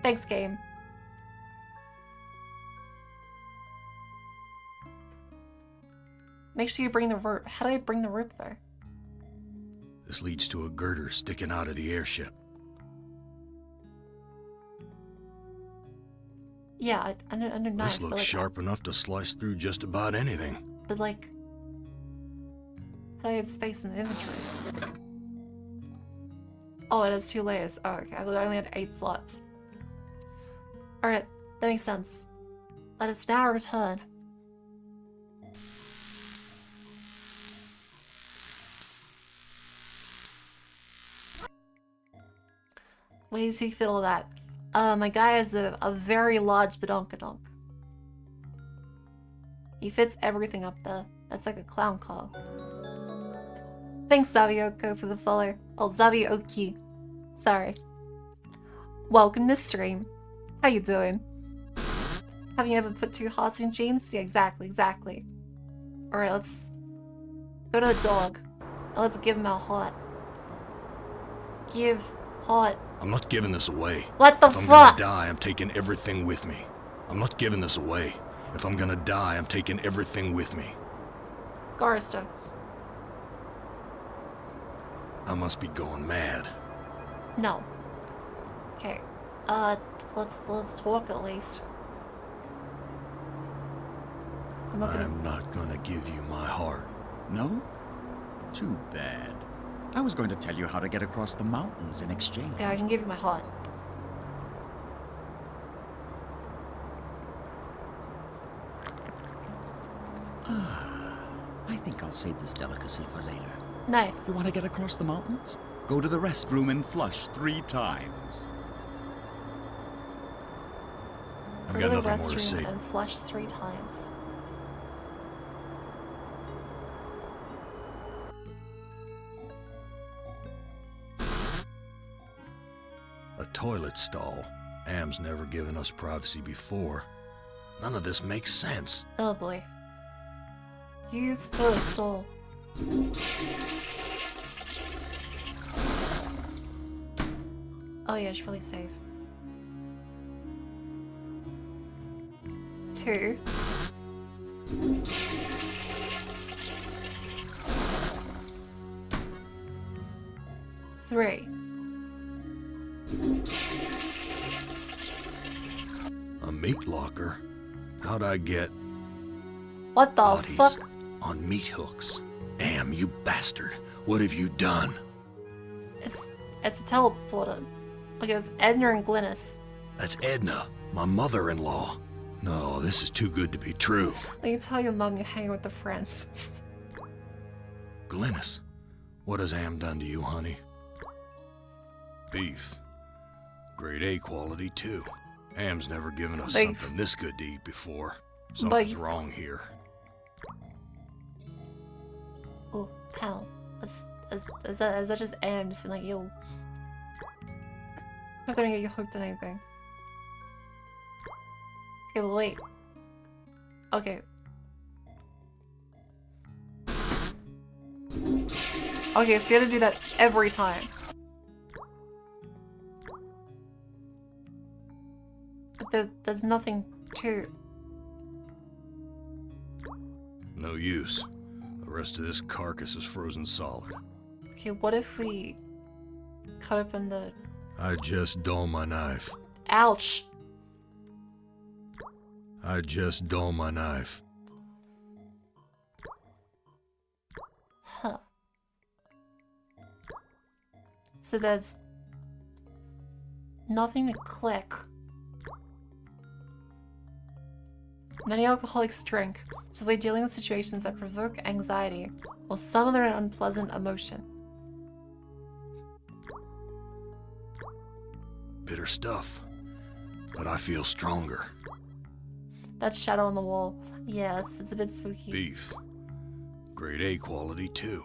A: Thanks, game. Make sure you bring the rope. How do I bring the rope there?
D: This leads to a girder sticking out of the airship.
A: Yeah, I know knife.
D: This
A: but
D: looks
A: like,
D: sharp enough to slice through just about anything.
A: But like, how do I have space in the inventory? Oh, it has 2 layers. Oh, okay. I only had 8 slots. Alright, that makes sense. Let us now return. Ways he fiddle that. My guy has a very large badonkadonk. He fits everything up there. That's like a clown car. Thanks, Zavioko, for the follow. Oh, Zavioki. Sorry. Welcome to stream. How you doing? Have you ever put 2 hearts in jeans? Yeah, exactly. Alright, let's go to the dog. Let's give him our heart. Give heart.
D: I'm not giving this away.
A: What the
D: If I'm
A: fuck?
D: gonna die, I'm taking everything with me. I'm not giving this away. If I'm gonna die, I'm taking everything with me.
A: Garster.
D: I must be going mad.
A: No. Okay. Let's talk at least. I'm not gonna...
D: I'm not gonna give you my heart.
G: No? Too bad. I was going to tell you how to get across the mountains in exchange.
A: Okay, I can give you my heart.
G: I think I'll save this delicacy for later.
A: Nice.
G: You want to get across the mountains? Go to the restroom and flush 3 times.
D: I've
A: Go
D: got
A: to the
D: nothing more to
A: restroom
D: say.
A: and flush 3 times.
D: toilet stall. Am's never given us privacy before. None of this makes sense.
A: Oh boy. Use toilet stall. Oh yeah, it's really safe. 2. 3.
D: A meat locker? How'd I get
A: What the
D: bodies
A: fuck?
D: on meat hooks? Am, you bastard. What have you done?
A: It's a teleporter. Okay, it's Edna and Glynis.
D: That's Edna, my mother-in-law. No, this is too good to be true.
A: Let me tell your mom you're hanging with the friends.
D: Glynis, what has Am done to you, honey? Beef. Grade A quality, too. Am's never given us
A: Beef.
D: something this good to eat before. Something's
A: Beef.
D: wrong here.
A: Oh, hell. Is that just Am just being like, yo. I'm not gonna get you hooked on anything. Okay, but wait. Okay. Okay, so you gotta do that every time. But there's nothing to...
D: No use. The rest of this carcass is frozen solid.
A: Okay, what if we cut open the...
D: I just dull my knife.
A: Ouch!
D: I just dull my knife.
A: Huh. So there's nothing to click. Many alcoholics drink to avoid dealing with situations that provoke anxiety or some other unpleasant emotion.
D: Bitter stuff. But I feel stronger.
A: That shadow on the wall. Yeah, it's a bit spooky.
D: Beef. Grade A quality, too.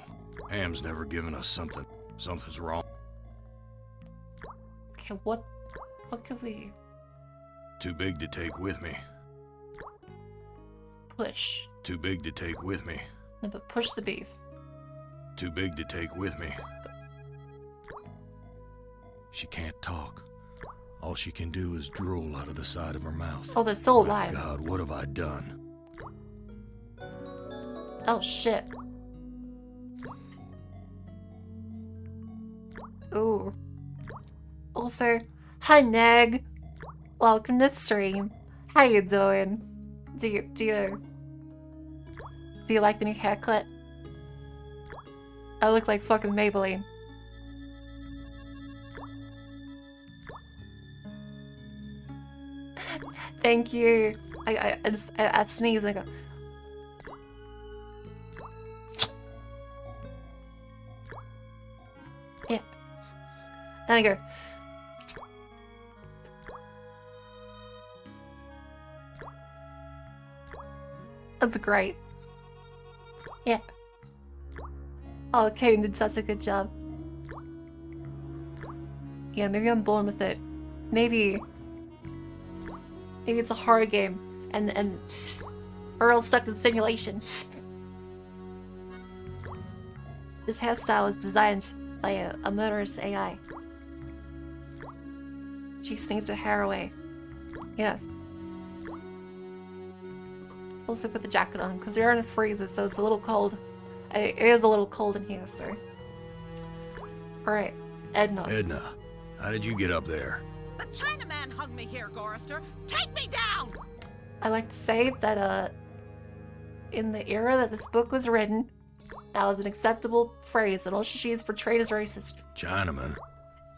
D: Am's never given us something. Something's wrong.
A: Okay, what could we
D: Too big to take with me.
A: push?
D: Too big to take with me.
A: No, but push the beef.
D: Too big to take with me. She can't talk. All she can do is drool out of the side of her mouth.
A: Oh, that's still
D: My
A: alive.
D: God, what have I done?
A: Oh shit. Ooh. Also, hi Neg. Welcome to the stream. How you doing? Do you like the new haircut? I look like fucking Maybelline. Thank you. I sneeze and I go. Yeah. Then I go. That's great. Yeah. Oh, Kane did such a good job. Yeah, maybe I'm born with it. Maybe it's a horror game and Earl's stuck in simulation. This hairstyle was designed by a murderous AI. She sneaks her hair away. Yes. Let's also put the jacket on because we're in a freezer, so it's a little cold. It is a little cold in here, sir. Alright, Edna.
D: Edna, how did you get up there?
E: The Chinaman hung me here, Gorrister. Take me down!
A: I like to say that, in the era that this book was written, that was an acceptable phrase, and Oshishi is portrayed as racist.
D: Chinaman?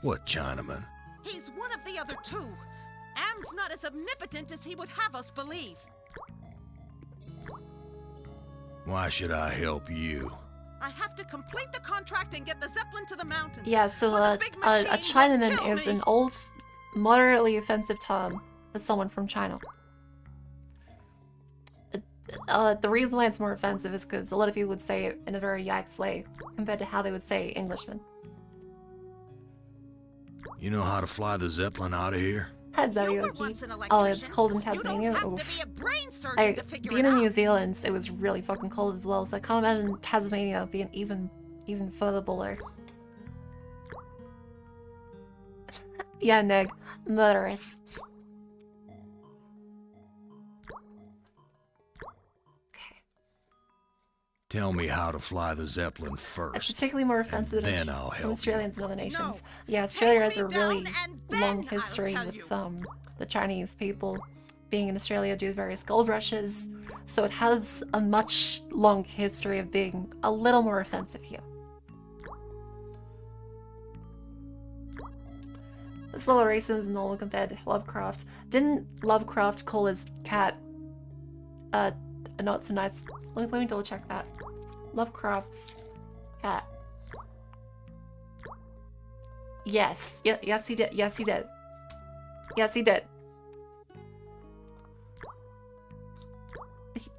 D: What Chinaman?
E: He's one of the other two. Am's not as omnipotent as he would have us believe.
D: Why should I help you?
E: I have to complete the contract and get the Zeppelin to the mountains.
A: Yeah, so
E: Or
A: a
E: the big machine will
A: Chinaman
E: kill
A: is
E: me.
A: an old, moderately offensive term for someone from China. The reason why it's more offensive is because a lot of people would say it in a very yikes way compared to how they would say Englishman.
D: You know how to fly the Zeppelin out of here?
A: Had
E: You were
A: Zarioki.
E: once an
A: Oh, it's
E: electrician.
A: cold in
E: You don't
A: Tasmania.
E: have to
A: Oof.
E: be a brain surgeon to figure
A: Being
E: it
A: in New
E: out.
A: Zealand, it was really fucking cold as well. So I can't imagine Tasmania being even further below. Yeah, Neg, murderous. Okay,
D: Tell me how to fly the Zeppelin
A: it's
D: first.
A: particularly more offensive
D: and
A: than
D: then I'll help
A: from
D: you.
A: Australians and other nations.
E: No.
A: Yeah, Australia has
E: Take
A: a
E: me
A: really
E: down and then
A: long
E: I'll
A: history
E: tell
A: with
E: you.
A: the Chinese people being in Australia due to various gold rushes, so it has a much long history of being a little more offensive here. This little racist is normal compared to Lovecraft. Didn't Lovecraft call his cat not so nice? Let me double check that. Lovecraft's cat. Yes. Yes he did. Yes he did. Yes he did.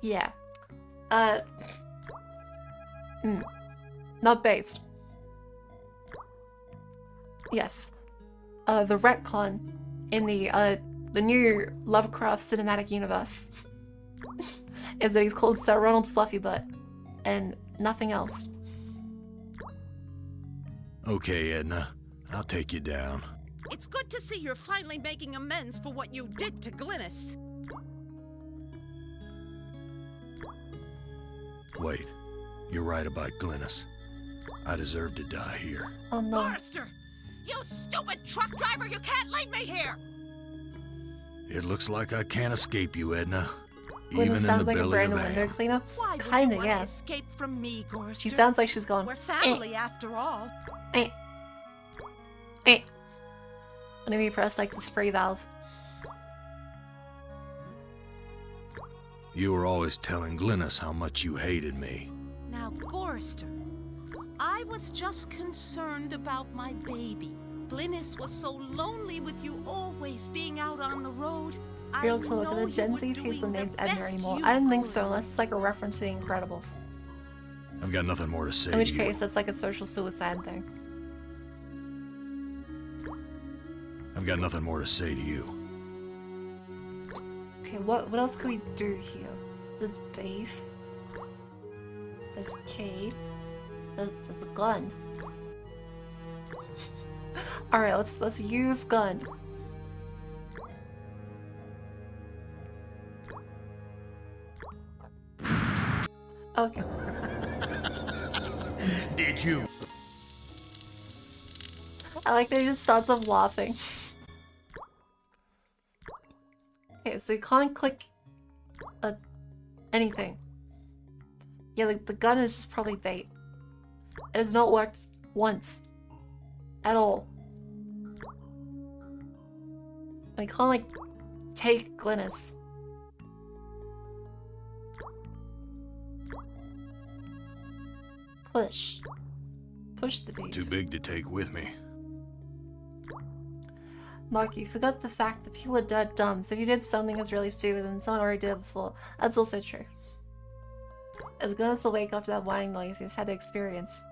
A: Yeah. Not based. Yes. The retcon in the new Lovecraft cinematic universe is that he's called Sir Ronald Fluffybutt and nothing else.
D: Okay, Edna. I'll take you down.
E: It's good to see you're finally making amends for what you did to Glynis.
D: Wait. You're right about Glynis. I deserve to die here.
A: Oh no.
E: Forrester! You stupid truck driver! You can't leave me here!
D: It looks like I can't escape you, Edna.
A: When
D: Even
A: it
D: in
A: sounds
D: the
A: like a
D: belly
A: brand
D: of
A: new window
D: Am.
A: cleaner.
E: Why would
A: Kinda,
E: you want
A: yeah.
E: to escape from me, Gorster?
A: She sounds like she's going.
E: We're family after all.
A: Whenever you press like the spray valve.
D: You were always telling Glynis how much you hated me.
E: Now, Gorster, I was just concerned about my baby. Glynis was so lonely with you always being out on the road.
A: Be able to look at the Gen Z people named Edna anymore. I didn't think so, unless it's like a reference to The Incredibles.
D: I've got nothing more to say
A: In which
D: to
A: case,
D: you.
A: it's like a social suicide thing.
D: I've got nothing more to say to you.
A: Okay, what else can we do here? There's beef. There's Kate. There's a gun. Alright, let's use gun. Okay.
C: Did you?
A: I like that he just starts off laughing. Okay, so you can't click anything. Yeah, like the gun is just probably bait. It has not worked once. At all. I can't like take Glynis. Push. Push the beef.
D: Too big to take with me.
A: Mark, you forgot the fact that people are dirt dumb, so if you did something that's really stupid and someone already did it before, that's also true. As Glynis will wake up to that whining noise you just had to experience.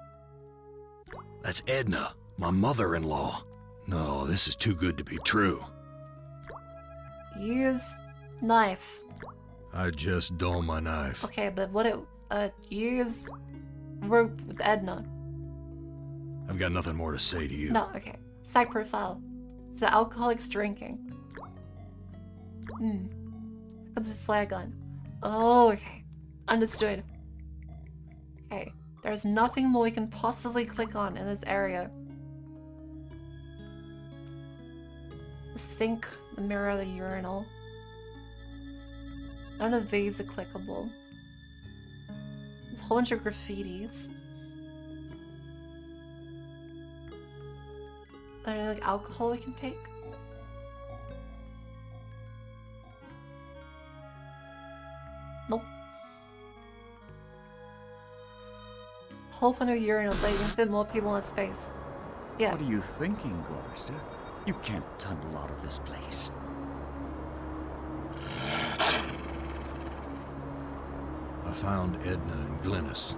D: That's Edna, my mother-in-law. No, this is too good to be true.
A: Use knife.
D: I just dull my knife.
A: Okay, but what it use rope with Edna.
D: I've got nothing more to say to you.
A: No, okay. Side profile. So alcoholics drinking. What's a flare gun? Oh, okay. Understood. Okay. There's nothing more we can possibly click on in this area. The sink, the mirror, the urinal. None of these are clickable. There's a whole bunch of graffitis. Are there like alcohol we can take? Nope. Whole bunch of urinals so you can fit more people in space. Yeah.
G: What are you thinking, Gorster? You can't tunnel out of this place.
D: I found Edna and Glynis.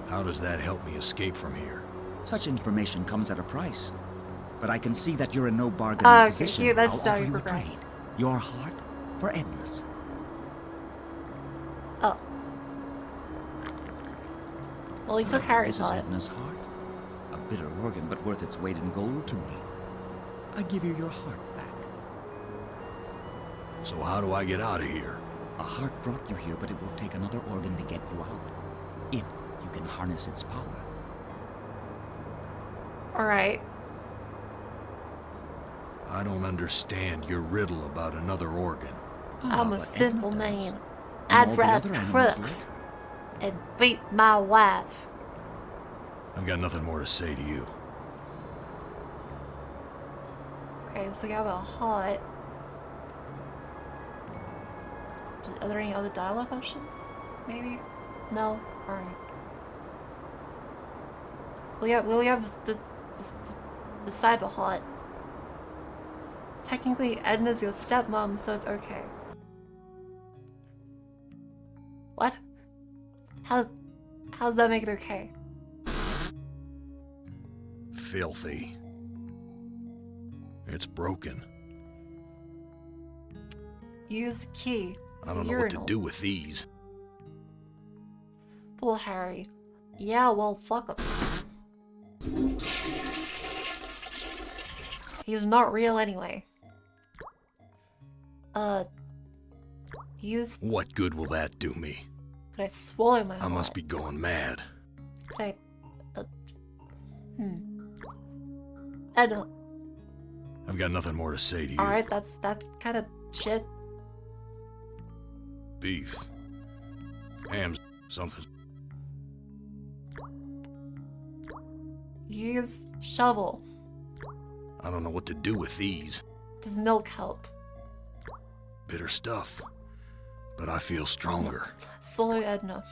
D: How does that help me escape from here?
G: Such information comes at a price. but I can see that you're in no bargaining
A: Okay,
G: position.
A: here, that's
G: I'll
A: how
G: offer
A: you
G: you a
A: progress.
G: trade. Your heart for Edna's.
A: Oh. Well, he took Harry's
G: This is
A: heart.
G: Edna's heart. A bitter organ, but worth its weight in gold to me. I give you your heart back.
D: So how do I get out of here?
G: A heart brought you here, but it will take another organ to get you out. If you can harness its power.
A: Alright.
D: I don't understand your riddle about another organ.
A: I'm a
G: but
A: simple
G: Edna does.
A: man.
G: And
A: I'd
G: all the
A: drive
G: other animals
A: trucks
G: live.
A: and beat my wife.
D: I've got nothing more to say to you.
A: Okay, so we have a heart. Are there any other dialogue options? Maybe? No? Alright. We have the cyber heart. Technically, Edna's your stepmom, so it's okay. What? How's that make it okay?
D: Filthy. It's broken.
A: Use the key.
D: I don't know what to do with these.
A: Poor Harry. Yeah, well, fuck him. He's not real anyway. Use...
D: What good will that do me?
A: Could I swallow my
D: I
A: heart?
D: must be going mad.
A: Could I... Edna.
D: I've got nothing more to say to you.
A: Alright, that's that kind of shit.
D: Beef. Hams. Something.
A: Use shovel.
D: I don't know what to do with these.
A: Does milk help?
D: Bitter stuff. But I feel stronger.
A: Swallow Edna.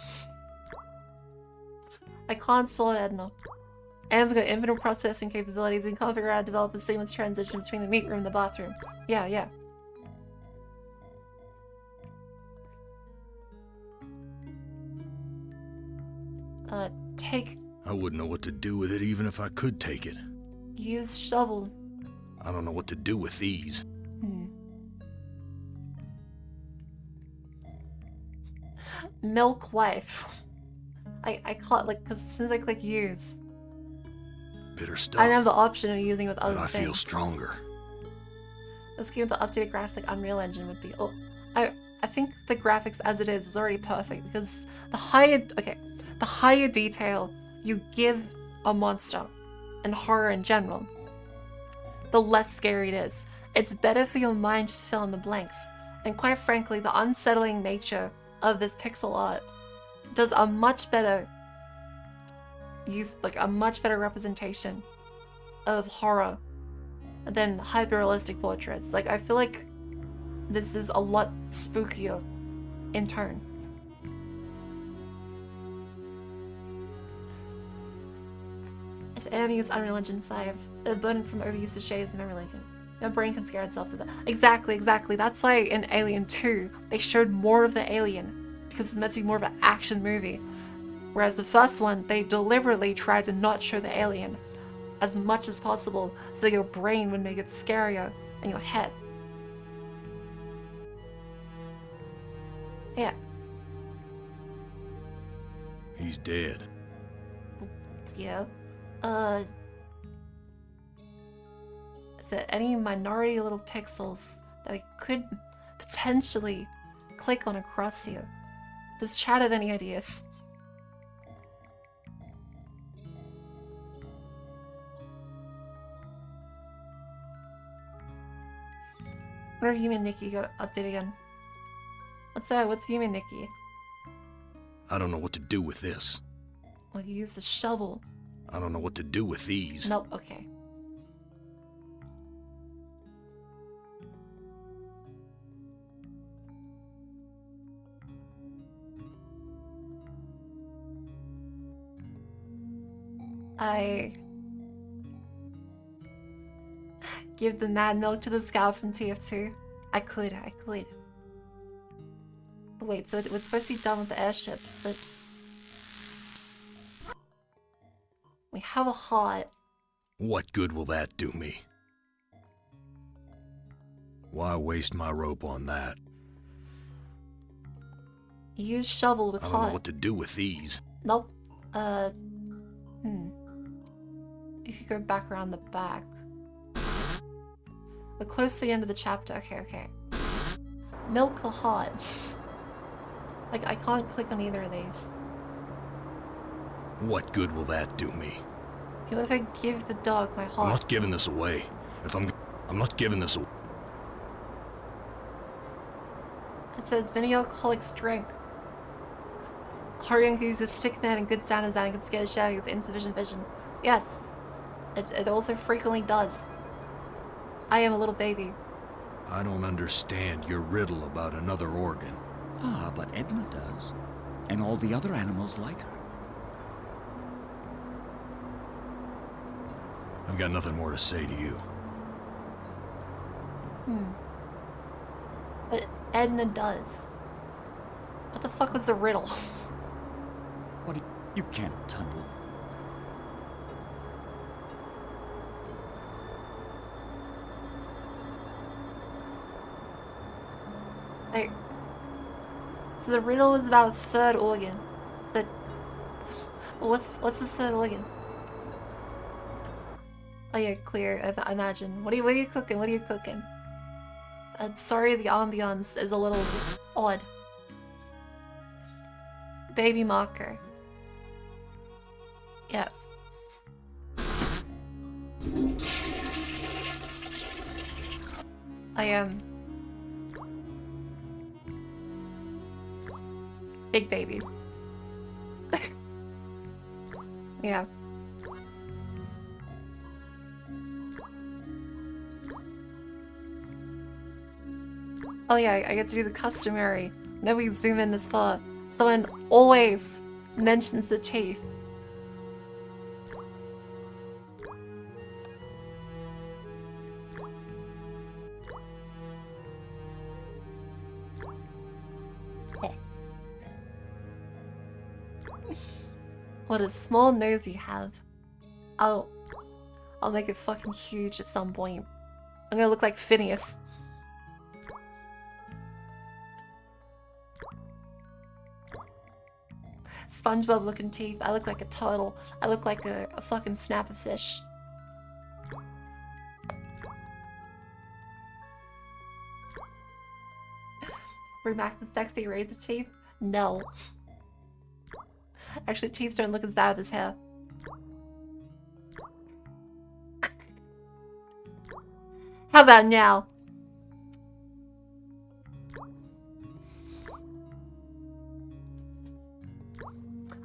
A: I can't swallow Edna. Anne's got infinite processing capabilities and can't figure out how to develop a seamless transition between the meat room and the bathroom. Yeah. Take...
D: I wouldn't know what to do with it even if I could take it.
A: Use shovel.
D: I don't know what to do with these.
A: Milk wife. I can't, like, because as soon as I click use,
D: Bitter stuff.
A: I don't have the option of using it with
D: but
A: other
D: I
A: things.
D: feel stronger.
A: This game with the updated graphics like Unreal Engine would be... Oh, I think the graphics as it is already perfect because the higher detail you give a monster and horror in general, the less scary it is. It's better for your mind to fill in the blanks. And quite frankly, the unsettling nature of this pixel art does a much better representation of horror than hyper-realistic portraits. Like, I feel like this is a lot spookier in turn. If Amy used Unreal Engine 5, it would burn from overuse of shades and memory leaking. Your brain can scare itself to that. Exactly. That's why in Alien 2, they showed more of the alien, because it's meant to be more of an action movie. Whereas the first one, they deliberately tried to not show the alien as much as possible so that your brain would make it scarier in your head. Yeah.
D: He's dead.
A: Yeah. Is there any minority little pixels that we could potentially click on across here? Does chat have any ideas? Where have you and Nikki got update again? What's that? What's you and Nikki?
D: I don't know what to do with this.
A: Well, you use a shovel.
D: I don't know what to do with these.
A: Nope, okay. I give the mad milk to the scout from TF2. I could. Wait, so it was supposed to be done with the airship, but we have a heart.
D: What good will that do me? Why waste my rope on that?
A: Use shovel with
D: I don't know
A: hot.
D: what to do with these.
A: Nope. You could go back around the back. We're close to the end of the chapter. Okay. Milk or hot? Like, I can't click on either of these.
D: What good will that do me?
A: What if I give the dog my
D: I'm
A: hot?
D: not giving this away. I'm not giving this away.
A: It says many alcoholics drink. Hurrying uses stick man and good sound design and can scare the shit out of you with insufficient vision. Yes. It also frequently does. I am a little baby.
D: I don't understand your riddle about another organ.
G: Ah, but Edna does. And all the other animals like her.
D: I've got nothing more to say to you.
A: But Edna does. What the fuck was the riddle?
G: What you can't tumble.
A: Like, so the riddle was about a third organ. But what's the third organ? Oh yeah, clear. I imagine. What are you cooking? What are you cooking? Sorry, the ambiance is a little odd. Baby marker. Yes. I am. Big baby. Yeah. Oh yeah, I get to do the customary. Whenever we zoom in this far, someone always mentions the teeth. What a small nose you have. I'll make it fucking huge at some point. I'm gonna look like Phineas. SpongeBob looking teeth. I look like a turtle. I look like a fucking snapper fish. Bring back the sexy razor teeth? No. Actually, teeth don't look as bad with his hair. How about now?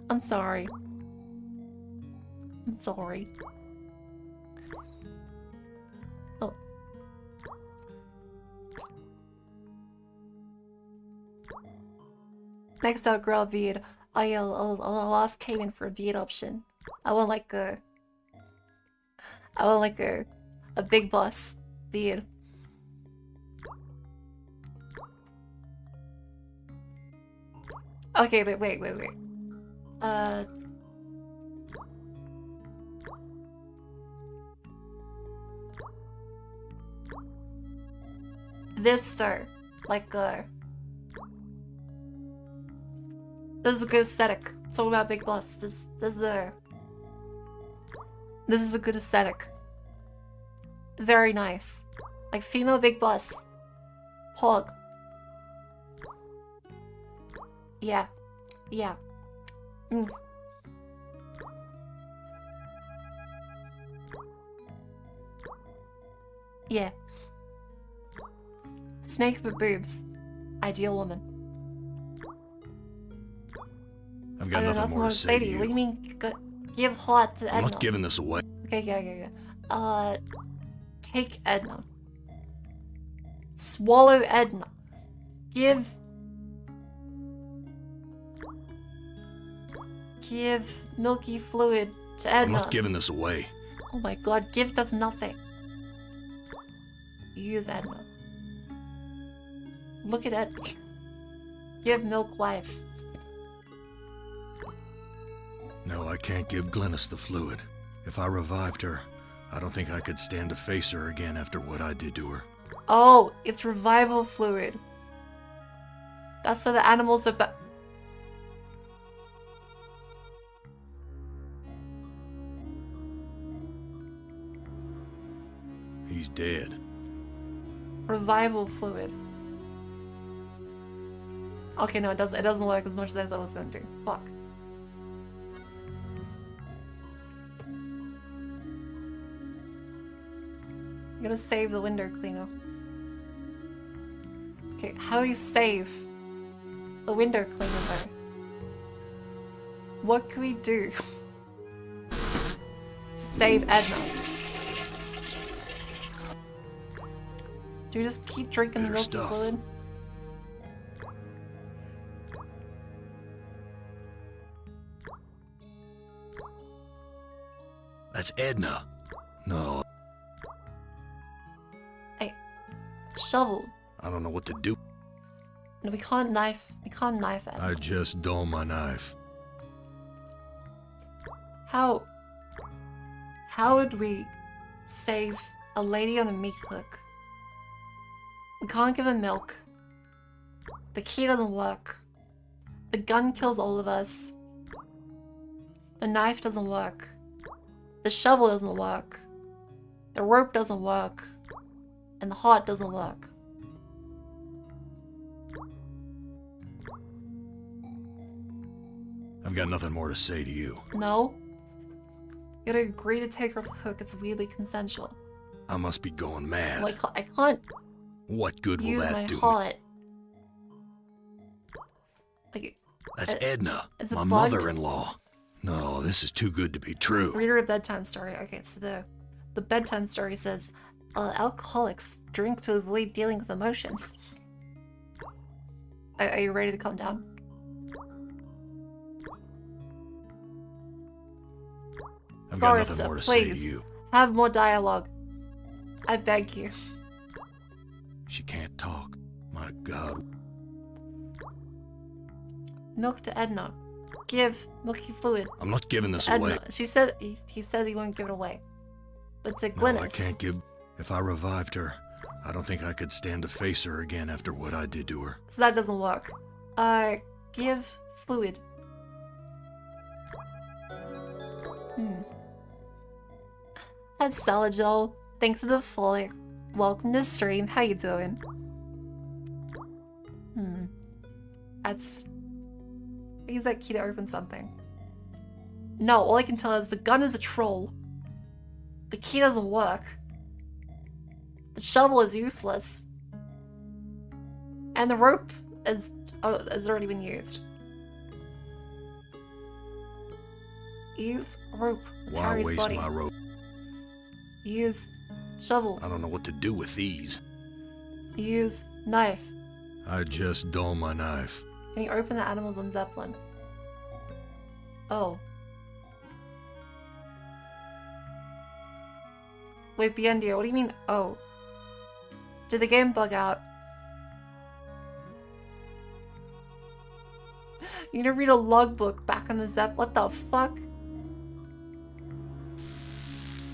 A: I'm sorry. I'm sorry. Oh. Next up, girl beard. I'll ask Kaden for a beard option. I want like a big boss beard. Okay, but wait. This though, like this is a good aesthetic. Talk about big boss. This is a good aesthetic. Very nice. Like female big boss. Pog. Yeah. Yeah. Mm. Yeah. Snake with boobs. Ideal woman.
D: I've got nothing more to say to you.
A: What do you mean, give hot to Edna?
D: I'm not giving this away.
A: Okay, yeah. Take Edna. Swallow Edna. Give milky fluid to Edna.
D: I'm not giving this away.
A: Oh my god, give does nothing. Use Edna. Look at Edna. Give milk wife.
D: No, I can't give Glynis the fluid. If I revived her, I don't think I could stand to face her again after what I did to her.
A: Oh, it's revival fluid. That's why the animals are
D: He's dead.
A: revival fluid. Okay, no, it doesn't work as much as I thought it was going to. Fuck. I'm gonna save the window cleaner. Okay, how do we save the window cleaner though? What can we do to save Edna? Do we just keep drinking the
D: Better
A: milky
D: stuff.
A: fluid?
D: That's Edna. No,
A: Shovel.
D: I don't know what to do.
A: No, we can't knife Edna.
D: I just dull my knife.
A: How would we save a lady on a meat hook? We can't give her milk. The key doesn't work. The gun kills all of us. The knife doesn't work. The shovel doesn't work. The rope doesn't work. And the heart doesn't work.
D: I've got nothing more to say to you.
A: No? You gotta agree to take her off the hook. It's weirdly consensual.
D: I must be going mad.
A: Like, I can't
D: What good will
A: use
D: that
A: my
D: do me?
A: heart. Like,
D: That's Edna,
A: is it
D: my
A: bugged?
D: mother-in-law. No, this is too good to be true.
A: read her a bedtime story. Okay, so the bedtime story says, alcoholics drink to avoid dealing with emotions. Are you ready to calm down?
D: I've got
A: Forrester,
D: nothing more to say to
A: please.
D: you.
A: Have more dialogue. I beg you.
D: She can't talk. My God.
A: Milk to Edna. Give milky fluid
D: I'm not giving this
A: to
D: away.
A: Edna. She said he says he won't give it away. But to
D: No,
A: Glynis.
D: I can't give... If I revived her, I don't think I could stand to face her again after what I did to her.
A: So that doesn't work. Give fluid. That's Salajol. Thanks for the follow. Welcome to stream. How you doing? That's... Use that key to open something. No, all I can tell is the gun is a troll. The key doesn't work. The shovel is useless. And the rope is has already been used. Use rope with
D: Why
A: Harry's
D: waste
A: body.
D: my rope?
A: Use shovel.
D: I don't know what to do with these.
A: Use knife.
D: I just dull my knife.
A: Can you open the animals on Zeppelin? Oh. Wait, Biendio, what do you mean, oh? Did the game bug out? You need to read a logbook back on the Zepp. What the fuck?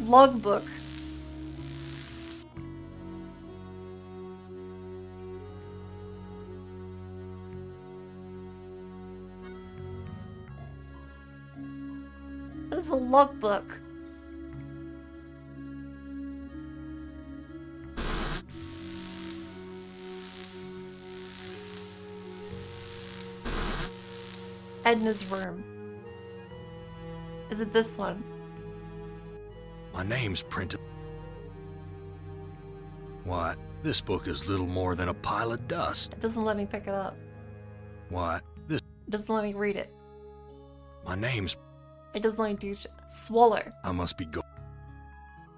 A: Logbook. What is a logbook? Edna's room. Is it this one?
D: My name's printed. Why, this book is little more than a pile of dust.
A: It doesn't let me pick it up.
D: Why, this...
A: It doesn't let me read it.
D: My name's...
A: It doesn't let me do swallow.
D: I must be go...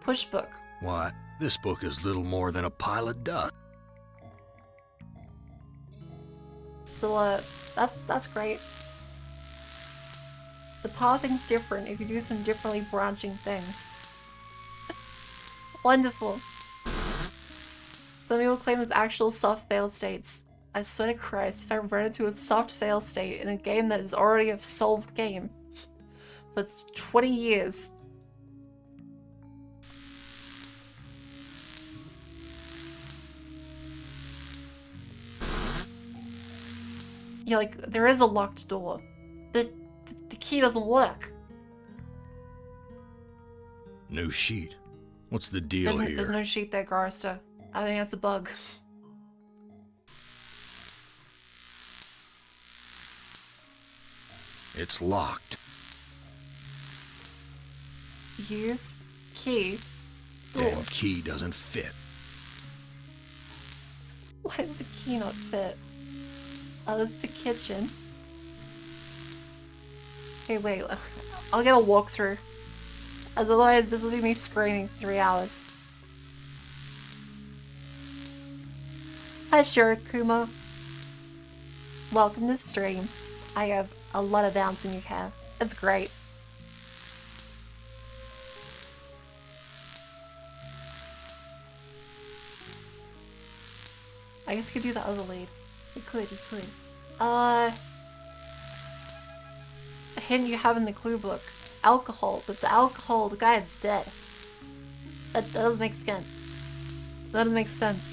A: Push book.
D: Why, this book is little more than a pile of dust.
A: So that's great. The pathing's different if you do some differently branching things. Wonderful. Some people claim there's actual soft failed states. I swear to Christ, if I run into a soft failed state in a game that is already a solved game for 20 years, Yeah, like, there is a locked door. But the key doesn't work.
D: New sheet. What's the deal here?
A: There's no sheet there, Garster. I think that's a bug.
D: It's locked.
A: Use key. Door.
D: Damn key doesn't fit.
A: Why does the key not fit? Oh, this is the kitchen. Okay, wait. I'll get a walkthrough. Otherwise, this will be me screaming for 3 hours. Hi, Shirikuma. Welcome to the stream. I have a lot of bounce in your hair. It's great. I guess we could do the other lead. We could. A hint you have in the clue book. Alcohol, but the guy is dead. That doesn't make sense. That doesn't make sense.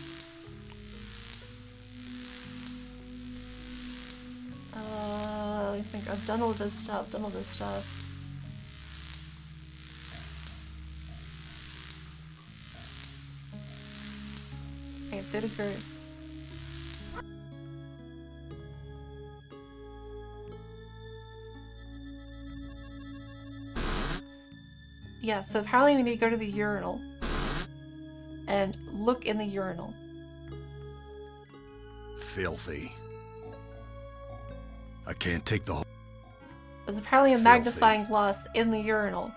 A: I think I've done all this stuff, Okay, so to go. Yeah, so apparently we need to go to the urinal. And look in the urinal.
D: Filthy. I can't take the whole...
A: There's apparently a
D: Filthy.
A: magnifying glass in the urinal.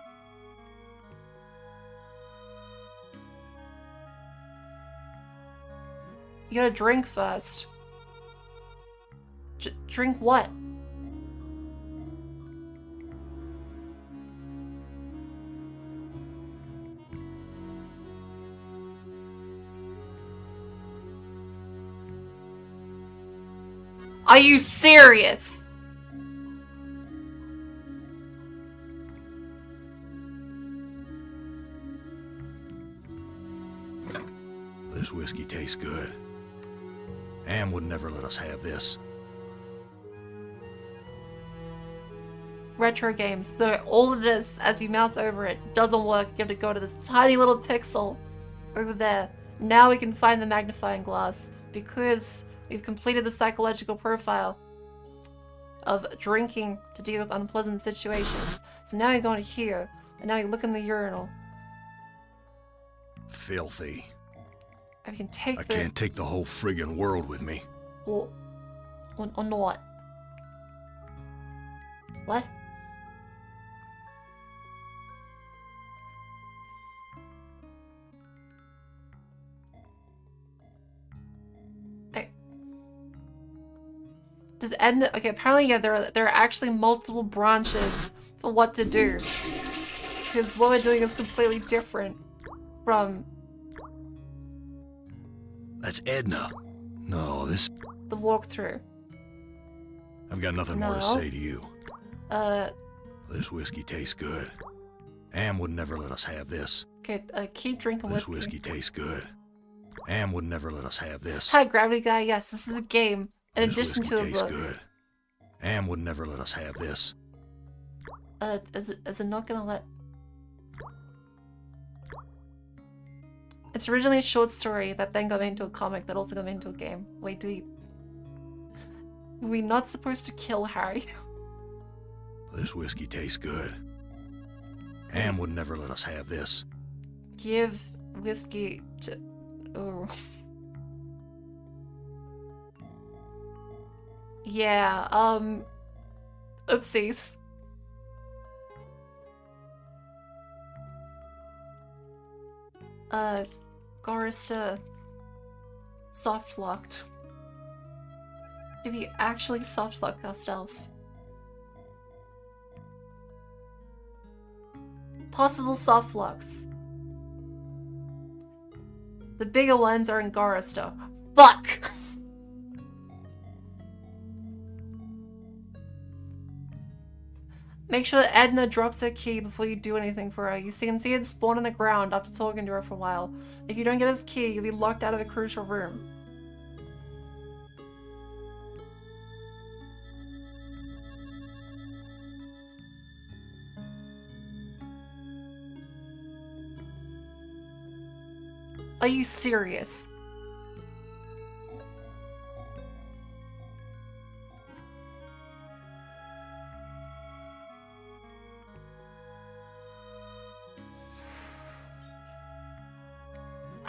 A: You gotta drink first. Drink what? Are you serious?
D: This whiskey tastes good. Am would never let us have this.
A: Retro games. So all of this, as you mouse over it, doesn't work. You have to go to this tiny little pixel over there. Now we can find the magnifying glass because we've completed the psychological profile of drinking to deal with unpleasant situations. So now you go into here, and now you look in the urinal.
D: Filthy.
A: I can take
D: I
A: the...
D: can't take the whole friggin' world with me.
A: Or not. What? Does Edna... Okay, apparently, yeah, there are actually multiple branches for what to do. Because what we're doing is completely different from
D: That's Edna. No, this...
A: the walkthrough.
D: I've got nothing more to
A: No.
D: say to you. This whiskey tastes good. Am would never let us have this.
A: Okay, keep drinking
D: This
A: whiskey.
D: whiskey tastes good. Am would never let us have this.
A: Hi, Gravity Guy. Yes, this is a game. In
D: This
A: addition to
D: whiskey
A: the
D: tastes
A: book.
D: good. Am would never let us have this.
A: Is it not gonna let... It's originally a short story that then got made into a comic that also got made into a game. Wait, Were we not supposed to kill Harry?
D: This whiskey tastes good. Am would never let us have this.
A: Give whiskey to... Oh. Yeah, oopsies. Garista soft locked. Did we actually soft lock ourselves? Possible soft locks. The bigger ones are in Garista. Fuck! Make sure that Edna drops her key before you do anything for her. You can see it spawn on the ground after talking to her for a while. If you don't get his key, you'll be locked out of the crucial room. Are you serious?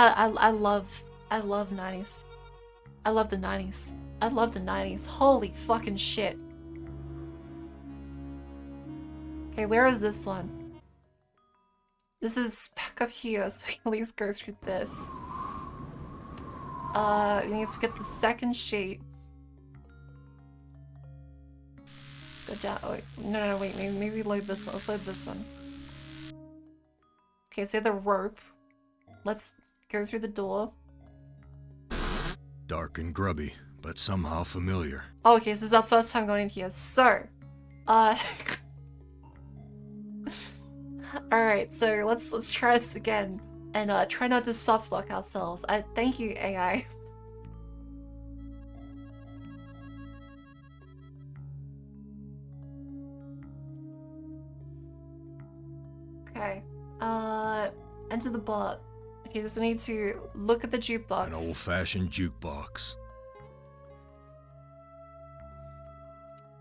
A: I love 90s. I love the 90s. I love the 90s. Holy fucking shit. Okay, where is this one? This is back up here, so we can at least go through this. We need to get the second sheet. Go down. Oh, wait. No, wait. Maybe load this one. Let's load this one. Okay, so the rope. Let's go through the door.
D: Dark and grubby, but somehow familiar.
A: Oh, okay, so this is our first time going in here. So, alright, so let's try this again. And try not to softlock ourselves. Thank you, AI. Okay. Enter the bar. Okay, so we need to look at the jukebox.
D: An old-fashioned jukebox.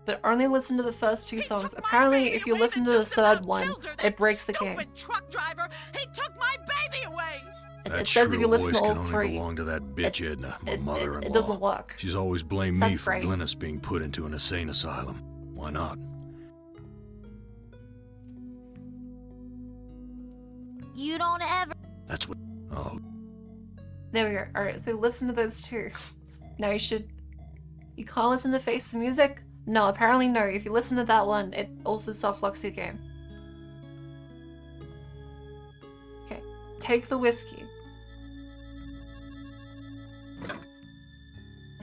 A: But only listen to the first two songs. Apparently, if you listen to the third one, it breaks the game.
E: Truck driver, he took my baby away.
A: It says if you listen to all
D: voice can
A: three,
D: only belong to that bitch Edna, my mother-in-law.
A: it doesn't work.
D: She's always blamed
A: So
D: me
A: that's
D: for
A: great.
D: Glynis being put into an insane asylum. Why not?
F: You don't ever.
D: That's what... Oh,
A: There we go. Alright, so listen to those two. Now you should... You can't listen to Face the Music? No, apparently no. If you listen to that one, it also softlocks your game. Okay. Take the whiskey.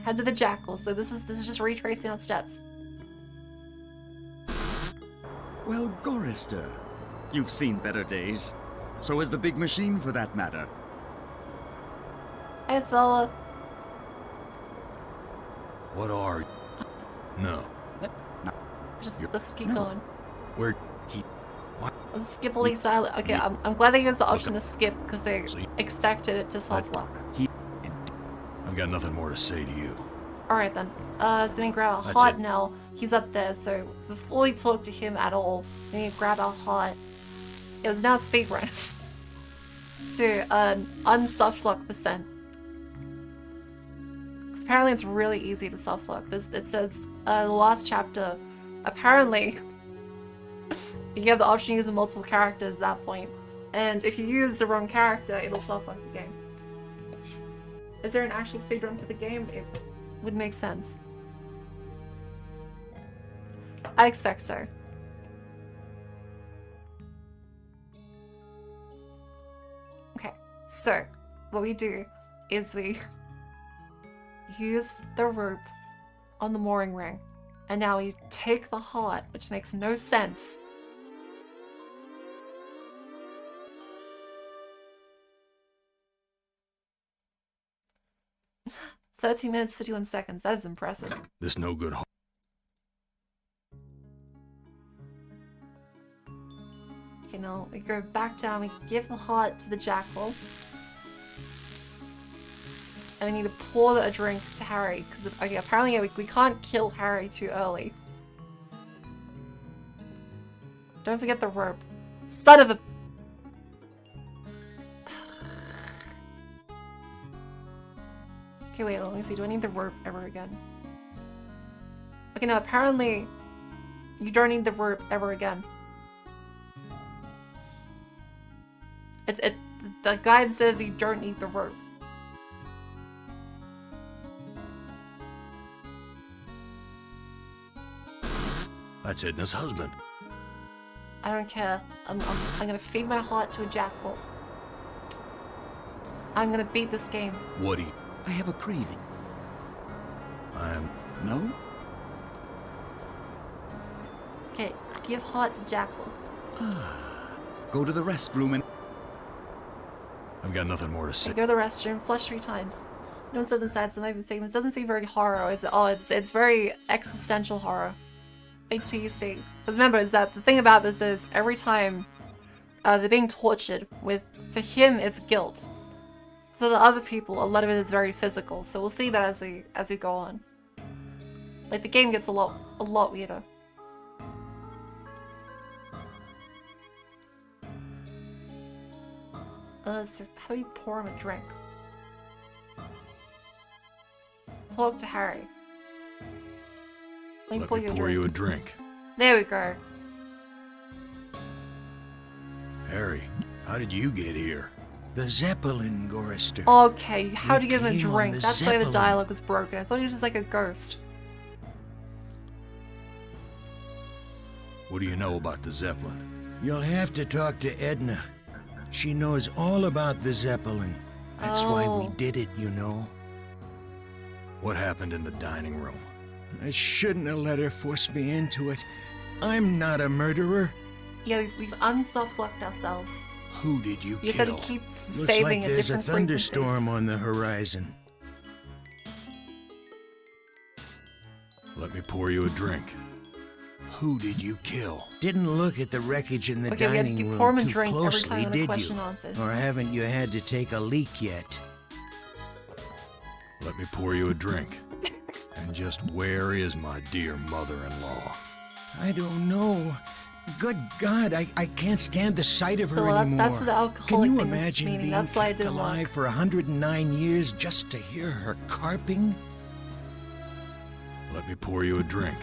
A: Head to the jackal. So this is just retracing our steps.
G: Well, Gorister, you've seen better days. So has the big machine, for that matter.
A: Hey, fella.
D: what are... No.
A: Let's keep going.
D: Where... He...
A: Let's skip all these dialogue. Okay, I'm glad they gave us the option to skip because they
D: So you-
A: expected it to softlock.
D: I've got nothing more to say to you.
A: Alright then. So then grab a
D: That's
A: heart
D: it.
A: now. He's up there, so before we talk to him at all, we need to grab our heart. It was now speedrun. To an unsoftlock percent. 'Cause apparently it's really easy to softlock. It says the last chapter. Apparently you have the option to use multiple characters at that point. And if you use the wrong character, it'll softlock the game. Is there an actual speedrun for the game? It would make sense. I expect so. Okay, so what we do is we use the rope on the mooring ring, and now we take the heart, which makes no sense. "13 minutes, 51 seconds. That is impressive.
D: This no good...
A: Okay, now we go back down, we give the heart to the jackal. And we need to pour a drink to Harry, because okay, apparently we can't kill Harry too early. Don't forget the rope. Son of a... Okay, wait, let me see. Do I need the rope ever again? Okay, no, apparently you don't need the rope ever again. The guide says you don't need the rope.
D: That's Edna's husband.
A: I don't care. I'm gonna feed my heart to a jackal. I'm gonna beat this game.
D: Woody.
G: I have a craving.
D: I am...
G: No?
A: Okay, give heart to jackal.
G: Go to the restroom and...
D: I've got nothing more to
A: Okay,
D: say.
A: go to the restroom, flush 3 times. No one's inside, so maybe saying this doesn't seem very horror. It's very existential horror. Wait till you see. Because remember, is that the thing about this is every time they're being tortured with, for him it's guilt. For the other people, a lot of it is very physical, so we'll see that as we go on. Like, the game gets a lot weirder. So how do you pour him a drink? Talk to Harry. Let me pour you a drink. There we go.
D: Harry, how did you get here?
C: The Zeppelin, Gorrister.
A: Okay, how do you give him a
C: came on
A: drink?
C: the
A: That's why the
C: Zeppelin.
A: dialogue was broken. I thought he was just like a ghost.
D: What do you know about the Zeppelin?
C: You'll have to talk to Edna. She knows all about the Zeppelin. That's why we
A: Oh.
C: did it, you know.
D: What happened in the dining room?
C: I shouldn't have let her force me into it. I'm not a murderer.
A: Yeah, we've unsoft-locked ourselves.
C: Who did you
A: You just have
C: kill?
A: to keep
C: Looks
A: saving
C: like
A: at
C: there's a
A: different
C: thunderstorm on the horizon.
D: Let me pour you a drink. Who did you kill?
C: Didn't look at the wreckage in the
A: Okay, we have
C: dining
A: to
C: room
A: pour him a
C: too
A: drink every
C: closely,
A: time a
C: did
A: question
C: you?
A: answered.
C: Or haven't you had to take a leak yet?
D: Let me pour you a drink. And just where is my dear mother-in-law?
C: I don't know. Good God, I can't stand the sight of
A: So
C: her anymore.
A: that's what the alcoholic
C: Can you
A: thing is
C: imagine
A: meaning.
C: being
A: That's why I
C: kept
A: didn't
C: alive
A: look.
C: for 109 years just to hear her carping?
D: Let me pour you a drink.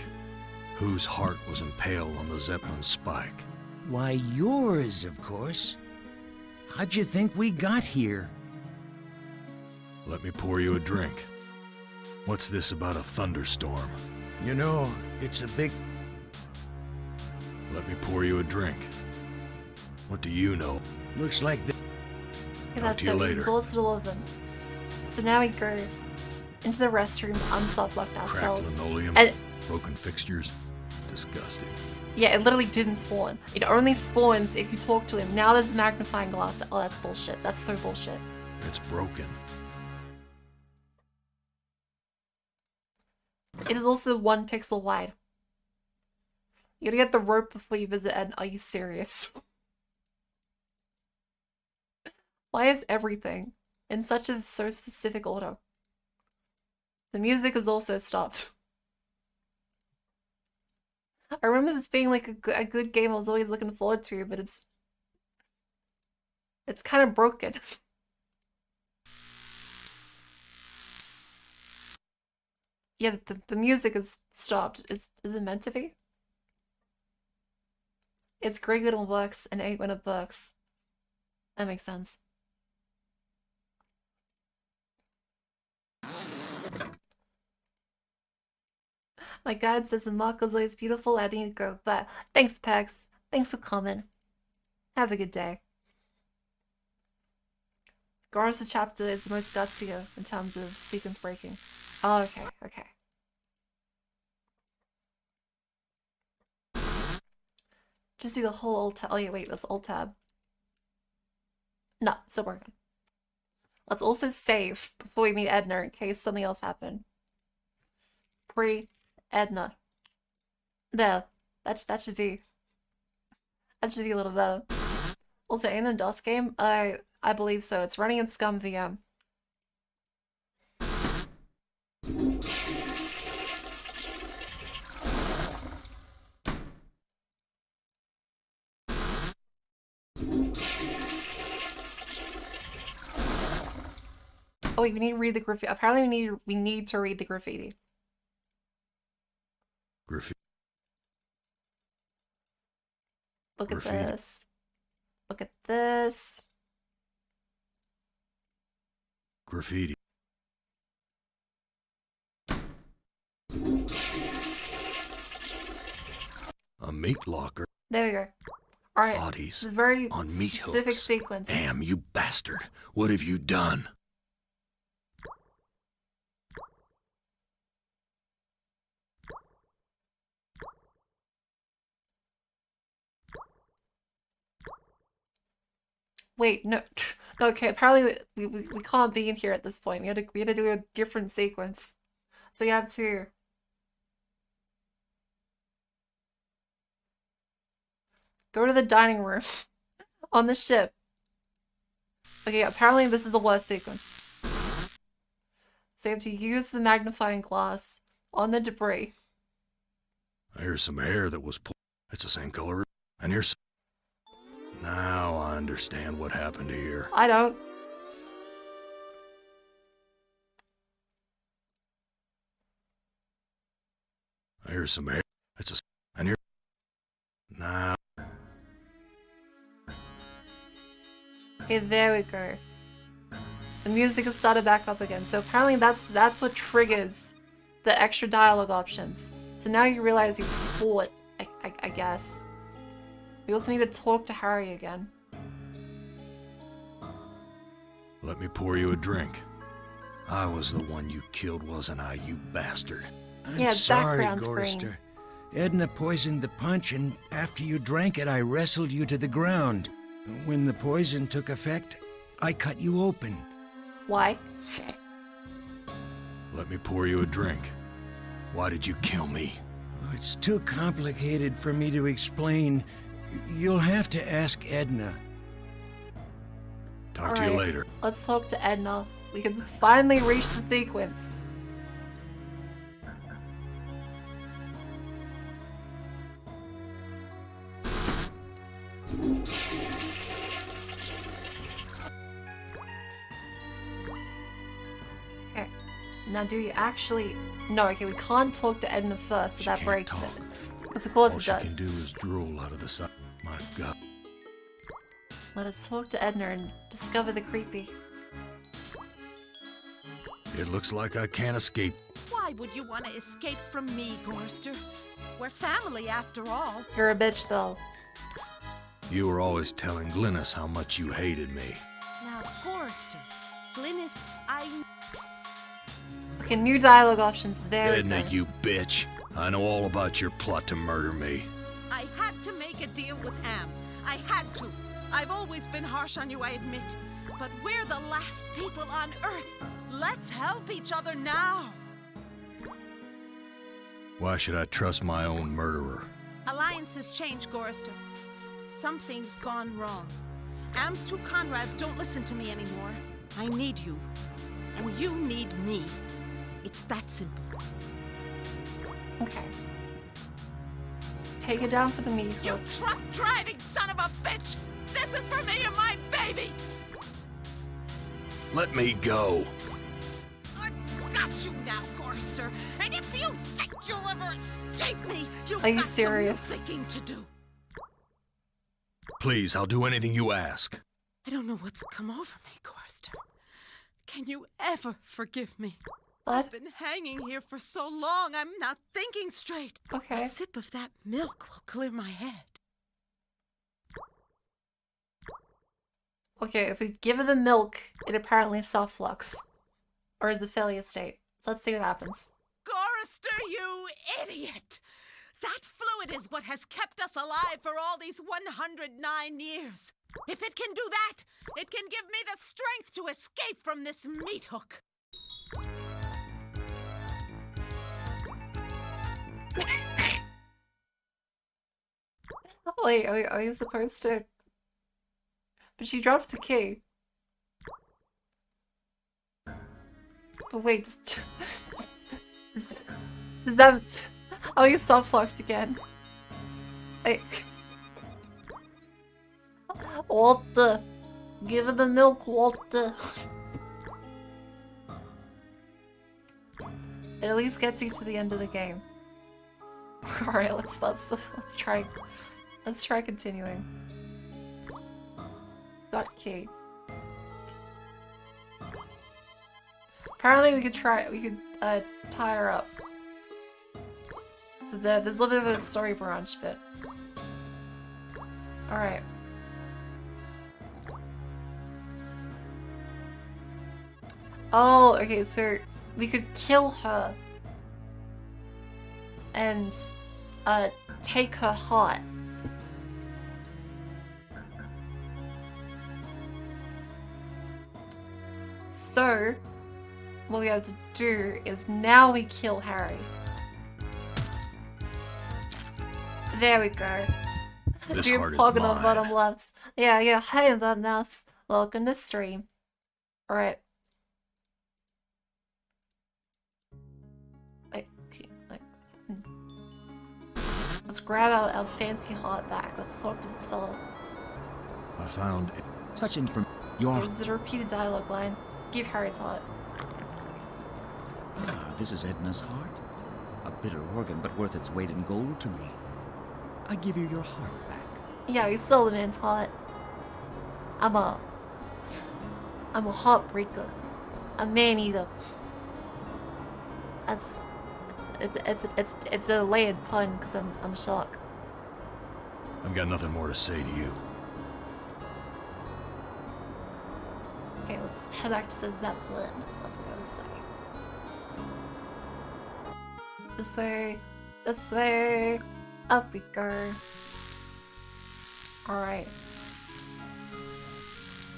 D: Whose heart was impaled on the Zeppelin spike?
C: Why, yours, of course. How'd you think we got here?
D: Let me pour you a drink. What's this about a thunderstorm?
C: You know, it's a big...
D: Let me pour you a drink. What do you know?
C: Looks like the...
A: Okay,
D: Talk
A: that's
D: to you
A: it. We
D: later.
A: exhausted all of them. So now we go into the restroom, unsoft-locked
D: Cracked
A: ourselves.
D: linoleum,
A: And
D: broken fixtures. Disgusting.
A: yeah, it literally didn't spawn. It only spawns if you talk to him. Now there's a magnifying glass. Oh, that's bullshit. That's so bullshit.
D: It's broken.
A: It is also 1 pixel wide. You gotta get the rope before you visit Ed. Are you serious? Why is everything in such a so specific order? The music is also stopped. I remember this being like a good game I was always looking forward to, but it's kind of broken. Yeah, the music is stopped. Is it meant to be? It's great when it works and 8 when it works. That makes sense. My guide says the Mako's always beautiful. I need to go, but thanks, Pex. Thanks for coming. Have a good day. Garrus' chapter is the most gutsier in terms of sequence breaking. Oh, okay, okay. Just do the whole alt tab. Oh yeah, wait, that's alt tab. No, still working. Let's also save before we meet Edna in case something else happened. Pre-Edna. There. That should be a little better. Also, in a DOS game? I believe so. It's running in Scum VM. Oh wait, we need to read the graffiti. Apparently we need to read the graffiti.
D: Graffiti.
A: Look at
D: Graffiti.
A: this. Look at this.
D: Graffiti. A meat locker.
A: There we go. Alright.
D: Bodies
A: It's a very
D: on meat
A: specific
D: hooks.
A: sequence.
D: Damn, you bastard. What have you done?
A: Wait, no. Okay, apparently we can't be in here at this point. We had to do a different sequence. So you have to go to the dining room on the ship. Okay, apparently this is the worst sequence. So you have to use the magnifying glass on the debris.
D: Here's some hair that was pulled. It's the same color. And here's... Now I understand what happened here.
A: I don't.
D: Here's some hair. It's a... And here... Now...
A: Okay, there we go. The music has started back up again. So apparently that's what triggers the extra dialogue options. So now you realize you fought, I guess. We also need to talk to Harry again.
D: Let me pour you a drink. I was the one you killed, wasn't I, you bastard?
C: I'm
A: Yeah,
C: sorry,
A: background's
C: Gorrister.
A: green.
C: Edna poisoned the punch, and after you drank it, I wrestled you to the ground. When the poison took effect, I cut you open.
A: Why?
D: Let me pour you a drink. Why did you kill me?
C: It's too complicated for me to explain. You'll have to ask Edna.
D: Talk to you
A: Alright,
D: later.
A: let's talk to Edna. We can finally reach the sequence. Okay. Now do you actually... No, okay, we can't talk to Edna first, so
D: She
A: that
D: can't
A: breaks
D: talk.
A: it. Because of course
D: All
A: it
D: she
A: does.
D: can do is drool out of the side. My God.
A: Let us talk to Edna and discover the creepy.
D: It looks like I can't escape.
E: Why would you want to escape from me, Gorrister? We're family after all.
A: You're a bitch though.
D: You were always telling Glynis how much you hated me.
E: Now, Gorrister, Glynis,
A: Okay, new dialogue options. There we
D: Edna,
A: go.
D: you bitch. I know all about your plot to murder me.
E: I had to make a deal with Am. I had to. I've always been harsh on you, I admit. But we're the last people on Earth. Let's help each other now.
D: Why should I trust my own murderer?
E: Alliances change, Gorrister. Something's gone wrong. Am's two Conrads don't listen to me anymore. I need you. And you need me. It's that simple.
A: Okay. Take it down for the meat
E: You
A: hook.
E: truck-driving son of a bitch! This is for me and my baby!
D: Let me go.
E: I've got you now, Gorrister. And if you think you'll ever escape me, you've
A: Are you
E: got some
A: serious?
E: thinking to do.
D: Please, I'll do anything you ask.
E: I don't know what's come over me, Gorrister. Can you ever forgive me?
A: What?
E: I've been hanging here for so long, I'm not thinking straight.
A: Okay.
E: A sip of that milk will clear my head.
A: Okay, if we give her the milk, it apparently self-flux. Or is the failure state. So let's see what happens.
E: Gorrister, you idiot! That fluid is what has kept us alive for all these 109 years. If it can do that, it can give me the strength to escape from this meat hook.
A: Wait, are you supposed to... But she dropped the key. But wait, did that... Oh, you self-locked again. Hey. Walter. Give her the milk, Walter. It at least gets you to the end of the game. Alright, let's try continuing. Got key. Apparently we could tie her up. So there's a little bit of a story branch bit. Alright. Oh, okay, so we could kill her and take her heart. So what we have to do is now we kill Harry. There we go.
D: This
A: Do
D: heart is
A: plug it on
D: mine.
A: bottom left. Yeah, hey, that mouse. Welcome to stream. Alright. Let's grab our fancy heart back. Let's talk to this fellow.
D: I found it.
G: Such information. Your...
A: This is a repeated dialogue line. Give Harry's heart.
G: Ah, this is Edna's heart. A bitter organ, but worth its weight in gold to me. I give you your heart back.
A: Yeah, we stole the man's heart. I'm a heartbreaker. A man-eater. It's a layered pun because I'm shocked.
D: I've got nothing more to say to you.
A: Okay, let's head back to the Zeppelin. Let's go this way. This way. This way. Up we go. Alright.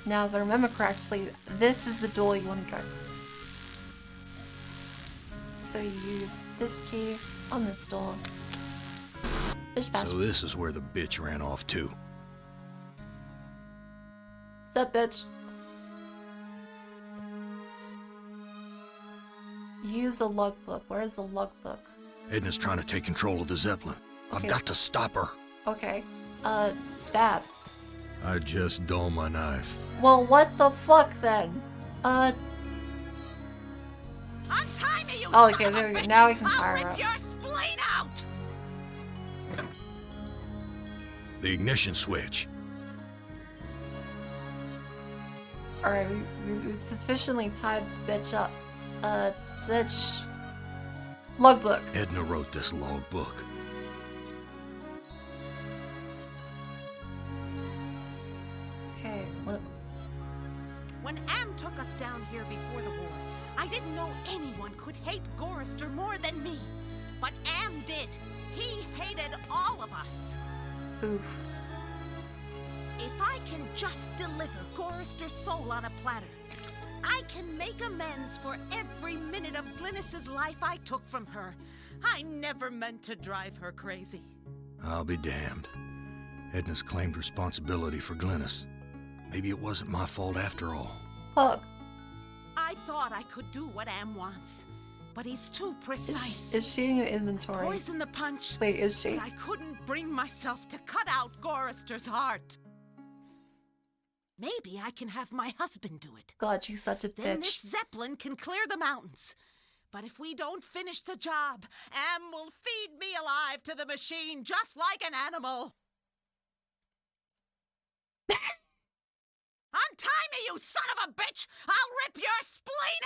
A: Now, if I remember correctly, this is the door you want to go. So you use this key on this door. Bish bash.
D: So this is where the bitch ran off to.
A: What's up, bitch? Use the logbook. Where's the logbook?
D: Edna's trying to take control of the Zeppelin.
A: Okay.
D: I've got to stop her.
A: Okay. Stab.
D: I just dull my knife.
A: Well, what the fuck then?
E: Untie me, you
A: Oh,
E: son
A: okay,
E: of a
A: there we go.
E: bitch!
A: Now we can
E: I'll
A: fire
E: rip
A: her up.
E: your spleen out!
D: The ignition switch.
A: Alright, we sufficiently tied the bitch up. Switch. Logbook.
D: Edna wrote this logbook.
A: Okay, what?
E: When Am took us down here before the war, I didn't know anyone could hate Gorrister more than me. But Am did. He hated all of us.
A: Oof.
E: If I can just deliver Gorrister's soul on a platter, I can make amends for every minute of Glynis's life I took from her. I never meant to drive her crazy.
D: I'll be damned. Edna's claimed responsibility for Glynis. Maybe it wasn't my fault after all.
A: Fuck.
E: I thought I could do what Am wants, but he's too precise.
A: Is she in your inventory?
E: Poison the punch.
A: Wait, is she?
E: But I couldn't bring myself to cut out Gorrister's heart. Maybe I can have my husband do it.
A: God, she's such a
E: Then
A: bitch.
E: this Zeppelin can clear the mountains. But if we don't finish the job, Am will feed me alive to the machine just like an animal. Untie me, you son of a bitch! I'll rip your spleen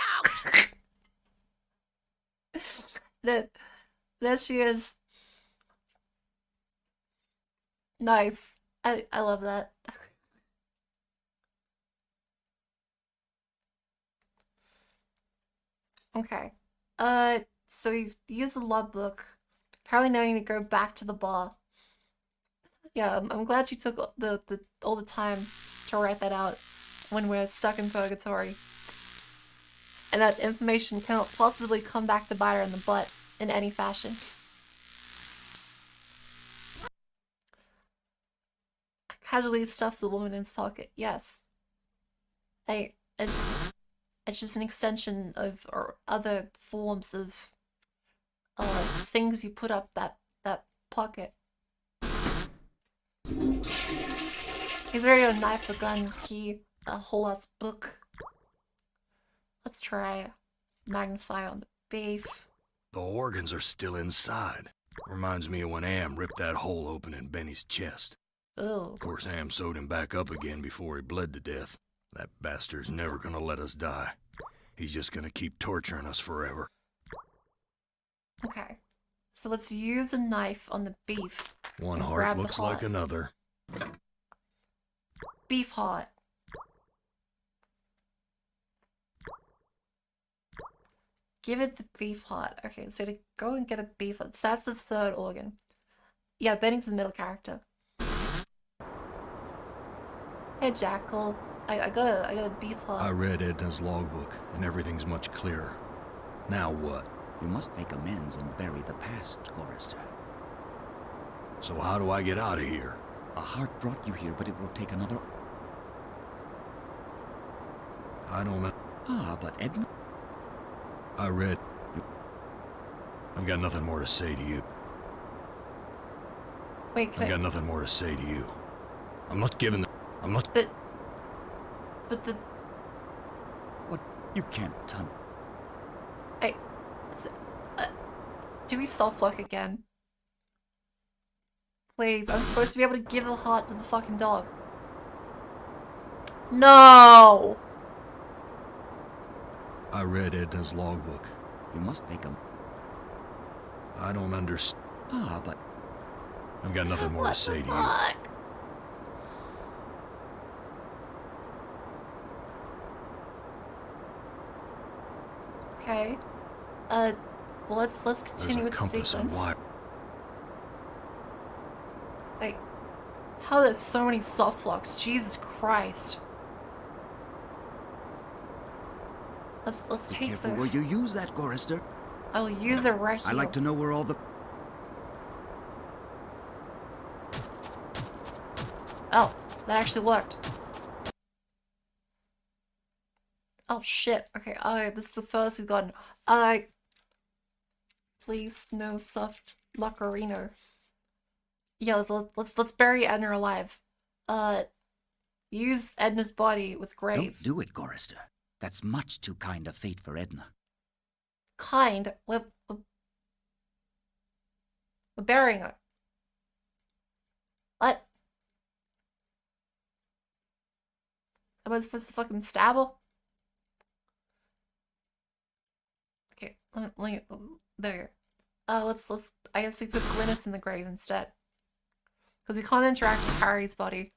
E: out!
A: There she is. Nice. I love that. Okay. So you've used the logbook. Probably now you need to go back to the bar. Yeah, I'm glad you took all the time to write that out when we're stuck in purgatory. And that information cannot possibly come back to bite her in the butt in any fashion. Casually stuffs the woman in his pocket. Yes. It's just an extension of or other forms of things you put up that pocket. He's ready to knife, a gun, key, a whole ass book. Let's try magnify on the beef.
D: The organs are still inside. Reminds me of when Am ripped that hole open in Benny's chest.
A: Ugh.
D: Of course, Am sewed him back up again before he bled to death. That bastard's never gonna let us die. He's just gonna keep torturing us forever.
A: Okay. So let's use a knife on the beef.
D: One
A: and
D: heart
A: grab the
D: looks like
A: heart.
D: another.
A: Beef heart. Give it the beef heart. Okay, so to go and get a beef heart. So that's the third organ. Yeah, Benny's the middle character. Hey, Jackal. I got a beef heart.
D: I read Edna's logbook, and everything's much clearer. Now what?
G: You must make amends and bury the past, Gorrister.
D: So how do I get out of here?
G: A heart brought you here, but it will take another...
D: I don't know.
G: Ah, but Edna...
D: I read... I've got nothing more to say to you.
A: Wait, can
D: I've got nothing more to say to you. I'm not giving the... I'm not...
A: But the...
G: What? You can't tell...
A: Do we softlock again? Please, I'm supposed to be able to give the heart to the fucking dog. No!
D: I read Edna's logbook.
G: You must make him...
D: I don't understand.
G: Ah, but...
D: I've got nothing more to
A: What
D: say
A: the
D: to you.
A: fuck? Okay. Well, let's continue with the sequence. Like, how there's so many softlocks? Jesus Christ. Let's
G: Be
A: take
G: careful
A: the...
G: where you use that, Gorrister.
A: I'll use it right here.
G: I like to know where all the...
A: Oh, that actually worked. Oh shit. Okay, this is the first we've gotten. Please, no soft lockerino. Yeah, let's bury Edna alive. Use Edna's body with grave.
G: Don't do it, Gorrister. That's much too kind of fate for Edna.
A: Kind. We're burying her. What? Am I supposed to fucking stab her? Okay, let me there. Let's I guess we put Glynis in the grave instead. Because we can't interact with Harry's body.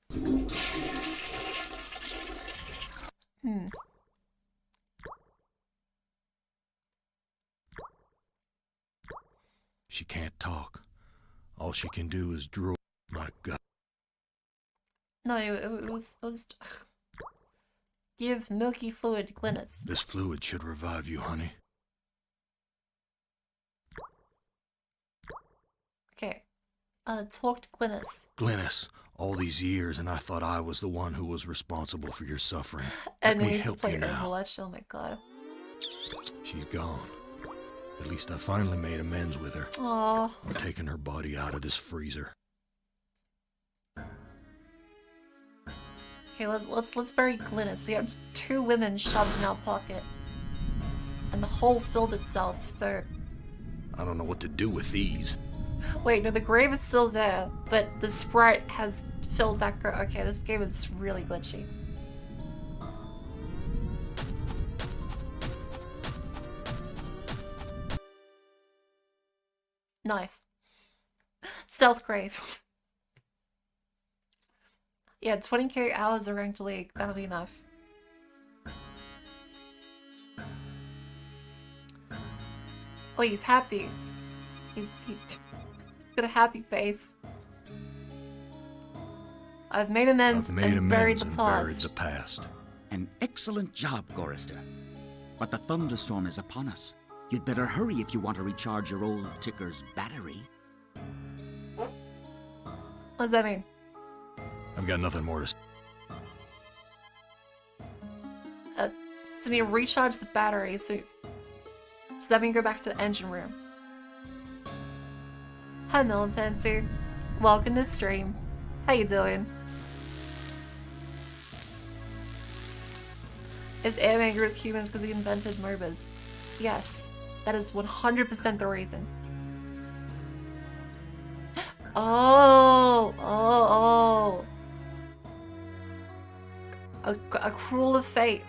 D: She can't talk. All she can do is drool. My God.
A: No, it was give milky fluid to Glynis.
D: This fluid should revive you, honey.
A: Okay. Talk to Glynis.
D: Glynis, all these years, and I thought I was the one who was responsible for your suffering.
A: And
D: Let
A: we
D: me
A: need to
D: help
A: play
D: you now.
A: Overwatch. Oh my god.
D: She's gone. At least I finally made amends with her.
A: Aww.
D: I'm taking her body out of this freezer.
A: Okay, let's bury Glynis. We have 2 women shoved in our pocket. And the hole filled itself, so...
D: I don't know what to do with these.
A: Wait, no, the grave is still there, but the sprite has filled that grave. Okay, this game is really glitchy. Nice. Stealth grave. Yeah, 20k hours of ranked league. That'll be enough. Oh, he's happy. He's got a happy face. I've made amends and buried the past.
D: past.
G: An excellent job, Gorrister. But the thunderstorm is upon us. You'd better hurry if you want to recharge your old ticker's battery.
A: What does that mean?
D: I've got nothing more to say.
A: So we recharge the battery, so that we can go back to the engine room. Hi, Melon Fancy. Welcome to stream. How you doing? Is Am angry with humans because he invented MOBAs? Yes, that is 100% the reason. Oh. A cruel of fate.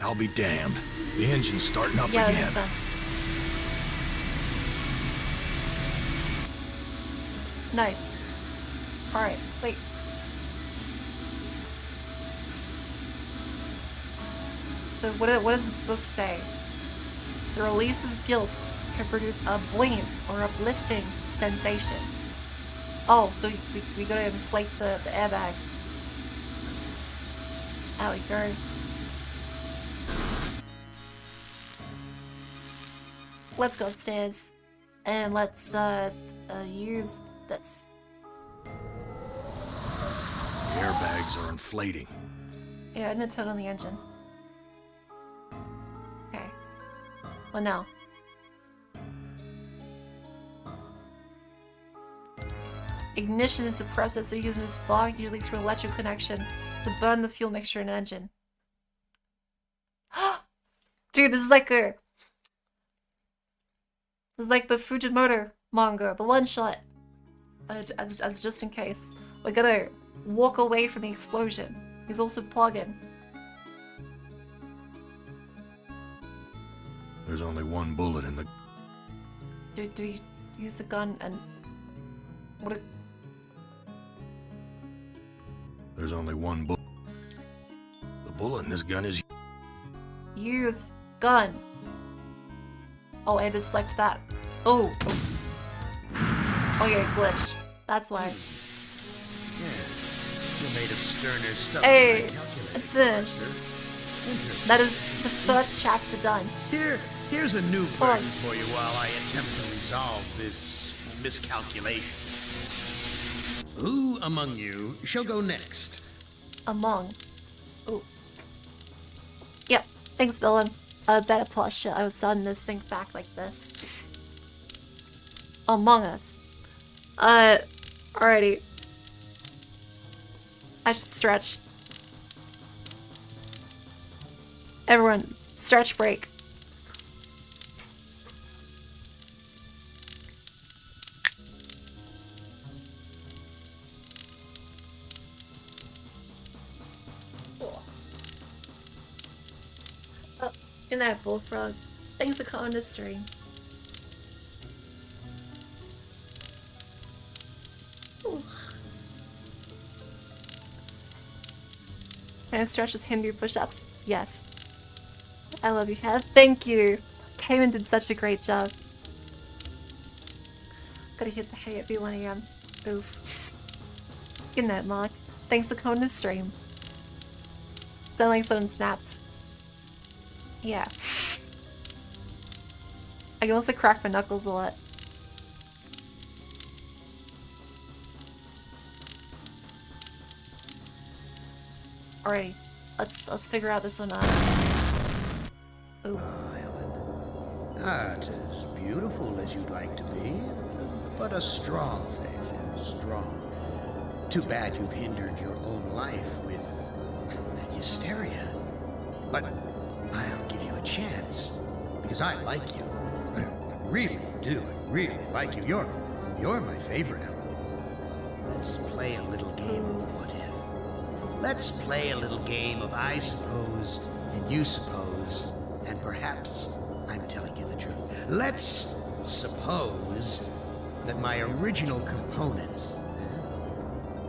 D: I'll be damned. The engine's starting up
A: Yeah, that
D: again.
A: makes sense. Nice. Alright, sleep. So what does the book say? The release of guilt can produce a buoyant or uplifting sensation. Oh, so we gotta inflate the airbags. Out we go. Let's go upstairs. And let's use this.
D: The airbags are inflating.
A: Yeah, I didn't turn on the engine. Okay. Well, no. Ignition is the process of using a spark, usually through an electrical connection, to burn the fuel mixture in an engine. Dude, this is like a... This is like the Fujimoto manga, the one-shot. As just in case. We're gonna walk away from the explosion. He's also plugging.
D: There's only one bullet in the...
A: Do we use the gun and... What a...
D: There's only one bullet. The bullet in this gun is...
A: Use gun. Oh, and just select that. Oh. Oh yeah, glitched. That's why.
C: Yes. You're made of sterner stuff.
A: Hey,
C: than I calculated,
A: it's finished.
C: Forrester. Interesting.
A: That is the first chapter done.
C: Here's a new
A: Hold on.
C: burden for you while I attempt to resolve this miscalculation. Who among you shall go next?
A: Among. Ooh. Yep. Thanks, villain. That applause shit. I was starting to sink back like this. Among Us. Alrighty. I should stretch. Everyone, stretch break. Oh, good night, Bullfrog. Thanks for calling the stream. Ooh. Can I stretch with Hindu push-ups? Yes. I love you, Heath. Thank you. Cayman did such a great job. Gotta hit the hay at B1 AM. Oof. Good night, Mark. Thanks for calling the stream. Sound like someone snapped. Yeah. I can also crack my knuckles a lot. Alrighty, let's figure out this one out. Ooh.
C: Ellen. Not as beautiful as you'd like to be, but a strong faith, strong. Too bad you've hindered your own life with hysteria. But I'll give you a chance, because I like you. I really do. I really like you. You're my favorite, Ellen. Let's play a little game of what if. Let's play a little game of I suppose and you suppose, and perhaps I'm telling you the truth. Let's suppose that my original components,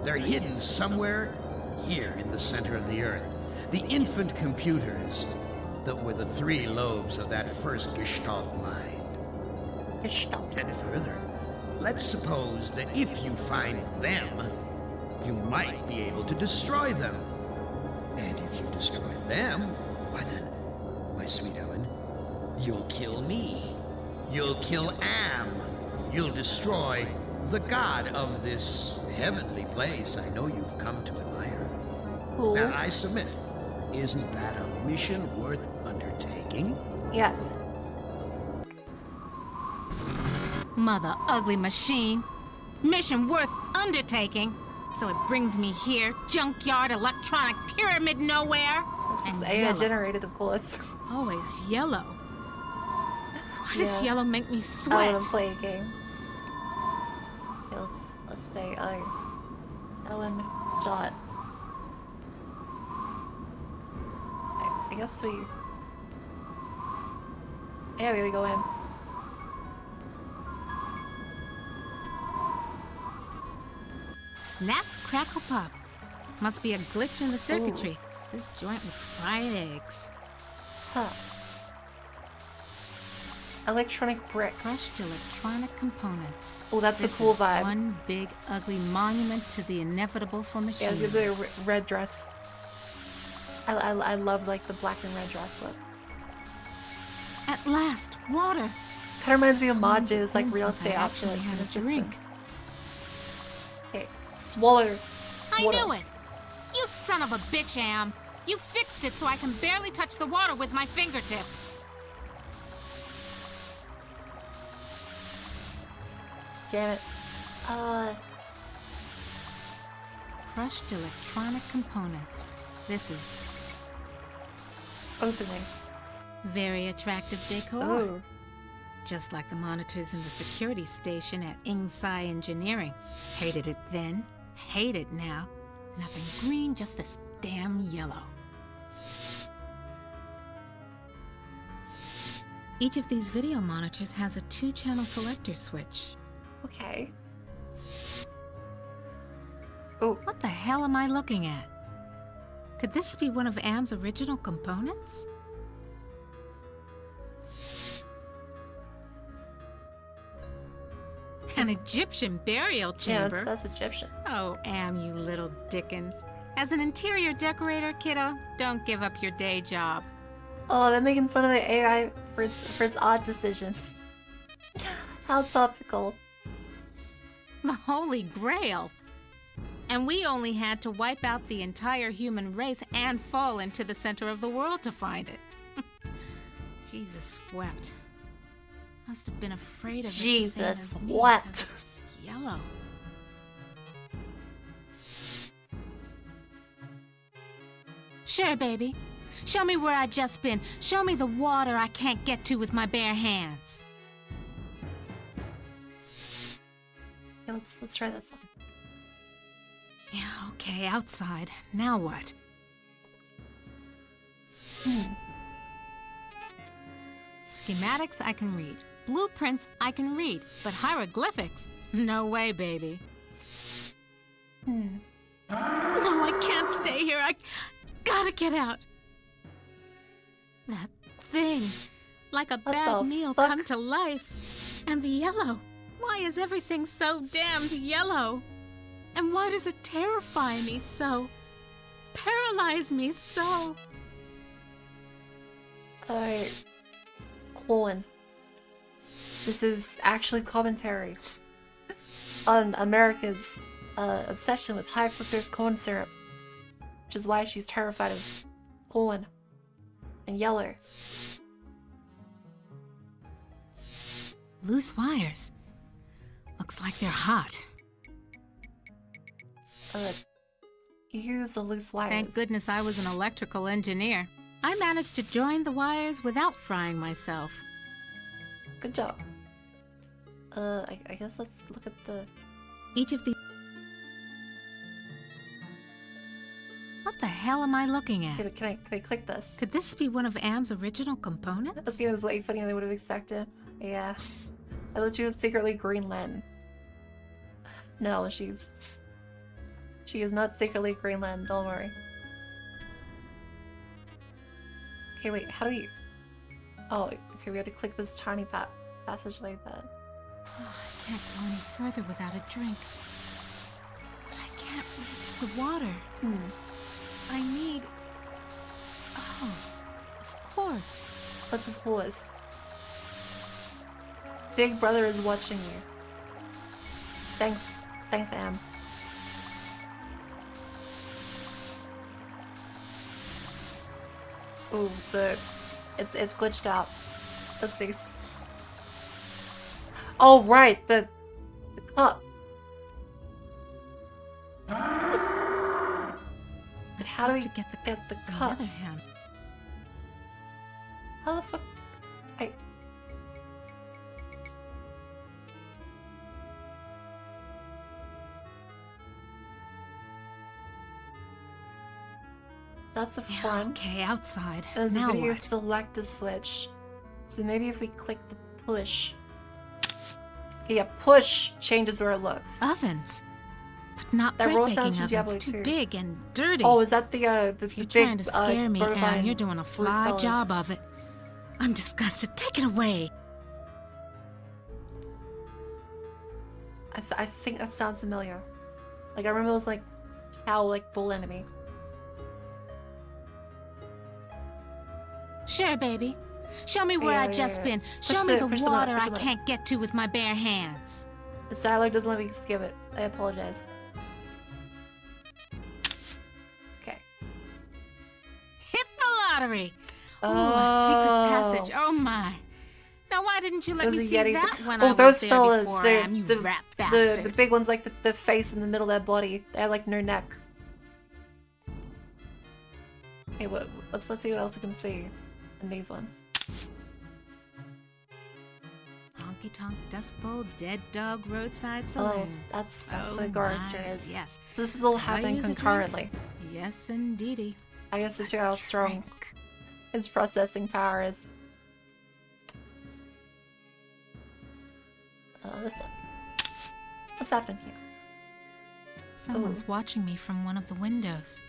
C: they're hidden somewhere here in the center of the Earth. The infant computers that were the three lobes of that first Gestalt mind.
A: Gestalt.
C: And further, let's suppose that if you find them, you might be able to destroy them. And if you destroy them, why then, my sweet Ellen, you'll kill me. You'll kill Am. You'll destroy the god of this heavenly place I know you've come to admire.
A: Cool.
C: Now, I submit, isn't that a mission worth undertaking?
A: Yes.
H: Mother ugly machine. Mission worth undertaking. So it brings me here, junkyard, electronic pyramid nowhere.
A: This is
H: And
A: AI
H: yellow.
A: generated, of course.
H: Always yellow. Why does
A: Yeah.
H: yellow make me
A: I
H: sweat?
A: want to play a game. Okay, let's say Ellen start. I guess we. Yeah, we go in.
H: Snap, crackle, pop. Must be a glitch in the circuitry. This joint with fried eggs.
A: Huh. Electronic bricks.
H: Crushed electronic components.
A: Oh, that's
H: This
A: a cool
H: is
A: vibe.
H: One big ugly monument to the inevitable for
A: Yeah,
H: machines.
A: it's gonna be a red dress. I love like the black and red dress look.
H: At last, water.
A: Kind of reminds me of Modge's like
H: Since
A: real
H: I
A: estate
H: actually
A: option
H: had
A: in
H: a
A: the
H: drink.
A: Simpsons. Okay, swallow.
H: I
A: water.
H: knew it! You son of a bitch, Am! You fixed it so I can barely touch the water with my fingertips.
A: Damn it.
H: Crushed electronic components. This is
A: Opening.
H: very attractive decor.
A: Oh.
H: Just like the monitors in the security station at Ingsai Engineering. Hated it then, hate it now. Nothing green, just this damn yellow. Each of these video monitors has a 2-channel selector switch.
A: Okay. Oh.
H: What the hell am I looking at? Could this be one of Am's original components? An Egyptian burial
A: Yeah,
H: chamber?
A: that's Egyptian.
H: Oh, Am, you little Dickens. As an interior decorator, kiddo, don't give up your day job.
A: Oh, they're making fun of the AI for its odd decisions. How topical.
H: The Holy Grail. And we only had to wipe out the entire human race and fall into the center of the world to find it. Jesus wept. Must have been afraid of it.
A: Jesus
H: same as me,
A: wept.
H: 'cause it's yellow. Sure, baby. Show me where I just been. Show me the water I can't get to with my bare hands.
A: Yeah, let's try this one.
H: Yeah, okay, outside. Now what? Schematics I can read. Blueprints I can read. But hieroglyphics? No way, baby. No, I can't stay here. I gotta get out. That thing. Like a
A: What
H: bad
A: the
H: meal
A: fuck?
H: come to life. And the yellow. Why is everything so damned yellow? And why does it terrify me so? Paralyze me so?
A: Alright. Colon. This is actually commentary on America's obsession with high fructose corn syrup, which is why she's terrified of colon and yeller.
H: Loose wires. Looks like they're hot.
A: You use the loose wires.
H: Thank goodness I was an electrical engineer. I managed to join the wires without frying myself.
A: Good job. I guess let's look at the...
H: Each of the... What the hell am I looking
A: Okay,
H: at?
A: but can I click this?
H: Could this be one of Am's original components?
A: This game is way funnier than I would have expected. Yeah. I thought she was secretly Greenland. No, she is not secretly Greenland, don't worry. Okay, wait, how do we... Oh, okay, we have to click this tiny passage like that.
H: Oh, I can't go any further without a drink. But I can't reach the water. I need... Oh, of course.
A: What's of course? Big Brother is watching you. Thanks, Am. Ooh, it's glitched out. Oopsies. Oh right, the cup. But how do we
H: to get the
A: the
H: on the
A: cup?
H: other hand.
A: How the fuck? That's the
H: Yeah,
A: front.
H: okay, outside.
A: There's a
H: Now
A: video
H: what?
A: select a switch. So maybe if we click the push. Okay, yeah, push changes where it looks.
H: Ovens. But not
A: That
H: bread
A: roll
H: baking
A: sounds from
H: ovens.
A: Diablo
H: Too
A: 2.
H: big and dirty.
A: Oh, is that the
H: If you're
A: big
H: trying to scare me,
A: Butterfly
H: Anne, you're doing a
A: fruit
H: fly
A: fellas?
H: job of it. I'm disgusted. Take it away.
A: I think that sounds familiar. Like I remember those like cow like bull enemy.
H: Sure, baby. Show me where
A: Yeah,
H: I
A: yeah,
H: just
A: yeah.
H: been.
A: Push
H: Show me
A: the-
H: the
A: push the
H: water
A: button, push
H: I
A: the button.
H: can't get to with my bare hands.
A: This dialogue doesn't let me skip it. I apologize. Okay.
H: pottery. Ooh, a secret passage. Oh my. Now why didn't you let
A: There's
H: me
A: a
H: see
A: Yeti
H: that
A: th-
H: when
A: Oh,
H: I was
A: those
H: there
A: fellas,
H: before,
A: they're
H: Am, you
A: the,
H: rat
A: the
H: bastard.
A: big ones, like the face in the middle of their body. They have like no neck. Okay, let's see what else we can see in these ones.
H: Honky Tonk Dust Bowl, Dead Dog Roadside
A: Oh,
H: Saloon.
A: that's
H: Oh
A: what Garster
H: my,
A: is.
H: yes.
A: So this is all
H: Could I
A: happening
H: use a drink?
A: concurrently.
H: Yes, indeedy.
A: I guess to show how strong his processing power is. Listen. What's happened here?
H: Someone's watching me from one of the windows.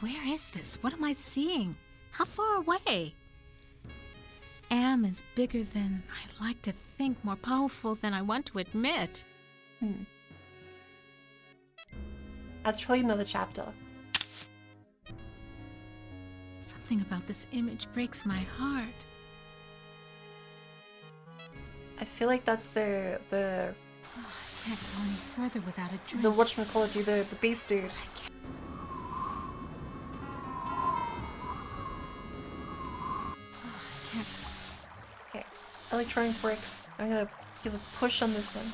H: Where is this? What am I seeing? How far away? Am is bigger than I like to think, more powerful than I want to admit.
A: That's probably another chapter.
H: Something about this image breaks my heart.
A: I feel like that's the
H: I can't go any further without a drink.
A: the whatchamacallit dude, the beast dude.
H: I can't. I can't.
A: Okay, electronic bricks. I'm gonna give a push on this one.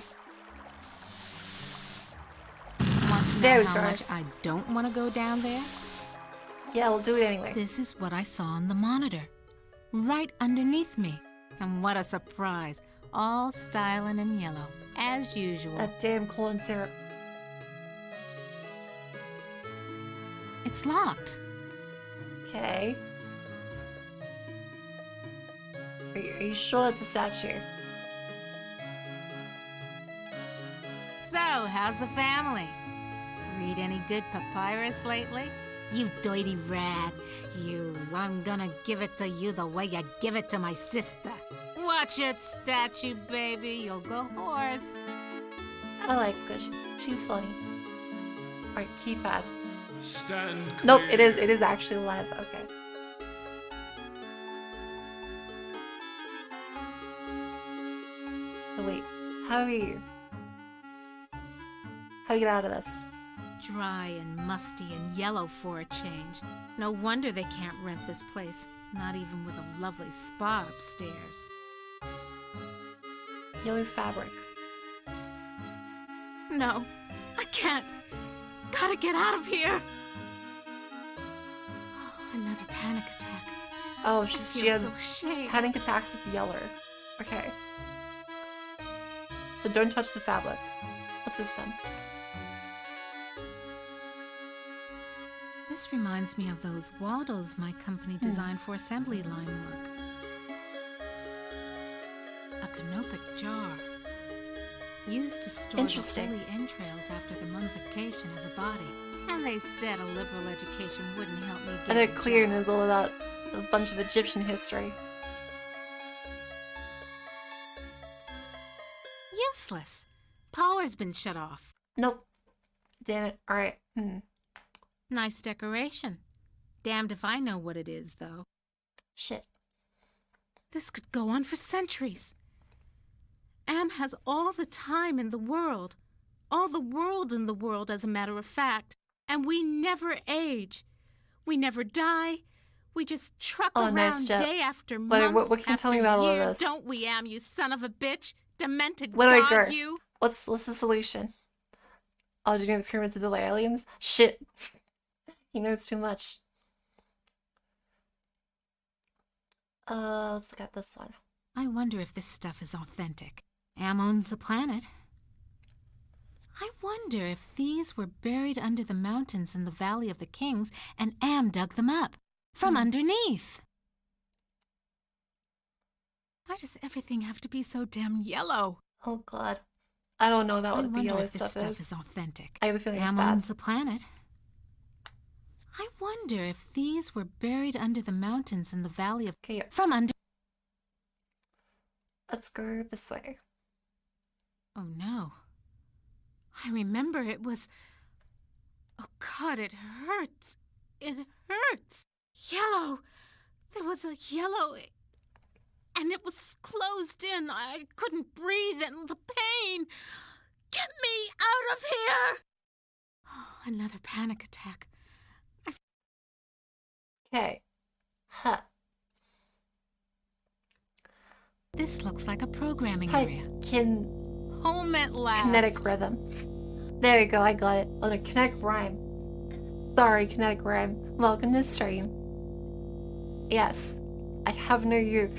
H: Want to
A: There
H: know
A: we
H: how
A: go.
H: much I don't want to go down there?
A: Yeah, we'll do it anyway.
H: This is what I saw on the monitor, right underneath me. And what a surprise. All styling in yellow, as usual.
A: That damn corn syrup.
H: It's locked.
A: Okay. Are you sure that's a statue?
H: So, how's the family? Read any good papyrus lately? You dirty rat. You, I'm gonna give it to you the way you give it to my sister. Watch it, statue baby. You'll go hoarse.
A: I like Gush. She's funny. Alright, keypad.
I: Stand
A: Nope,
I: clear.
A: it is actually live. Okay. Oh wait, how do we get out of this?
H: Dry and musty and yellow for a change. No wonder they can't rent this place. Not even with a lovely spa upstairs.
A: Yellow fabric.
H: No, I can't. Gotta get out of here. Another panic attack.
A: Oh,
H: I
A: she
H: feel
A: has
H: so ashamed.
A: panic attacks with Yeller. Okay. So don't touch the fabric. What's this then?
H: This reminds me of those waddles my company designed for assembly line work. A canopic jar. Used to store the
A: Interesting.
H: holy entrails after the mummification of a body. And they said a liberal education wouldn't help me
A: I
H: get
A: know
H: a
A: clear
H: job.
A: knows all about a bunch of Egyptian history.
H: Useless. Power's been shut off.
A: Nope. Damn it. Alright.
H: Nice decoration. Damned if I know what it is, though.
A: Shit.
H: This could go on for centuries. Am has all the time in the world. All the world in the world, as a matter of fact. And we never age. We never die. We just truck
A: Oh,
H: around
A: nice job.
H: day after
A: Wait,
H: month
A: what can you tell me
H: after
A: about all of
H: year.
A: this?
H: Don't we, Am, you son of a bitch? Demented
A: Where do I
H: god,
A: go?
H: you.
A: What's the solution? Oh, do you know the pyramids are built by aliens? Shit. He knows too much. Let's look at this one.
H: I wonder if this stuff is authentic. Am owns the planet. I wonder if these were buried under the mountains in the Valley of the Kings and Am dug them up from underneath. Why does everything have to be so damn yellow?
A: Oh god. I don't know about
H: I
A: what the
H: wonder
A: yellow
H: if this
A: stuff
H: stuff
A: is.
H: is authentic.
A: I have a feeling it's
H: Am
A: bad.
H: owns the planet. I wonder if these were buried under the mountains in the Valley of
A: Okay,
H: from under.
A: let's go this way.
H: Oh no. I remember it was. Oh God, it hurts. It hurts. Yellow. There was a yellow. And it was closed in. I couldn't breathe and the pain. Get me out of here. Oh, another panic attack.
A: Okay. Huh.
H: This looks like a programming
A: Hi,
H: area. Home at last.
A: kinetic rhythm. There you go, I got it. Oh no, kinetic rhyme. Sorry, kinetic rhyme. Welcome to stream. Yes, I have no youth,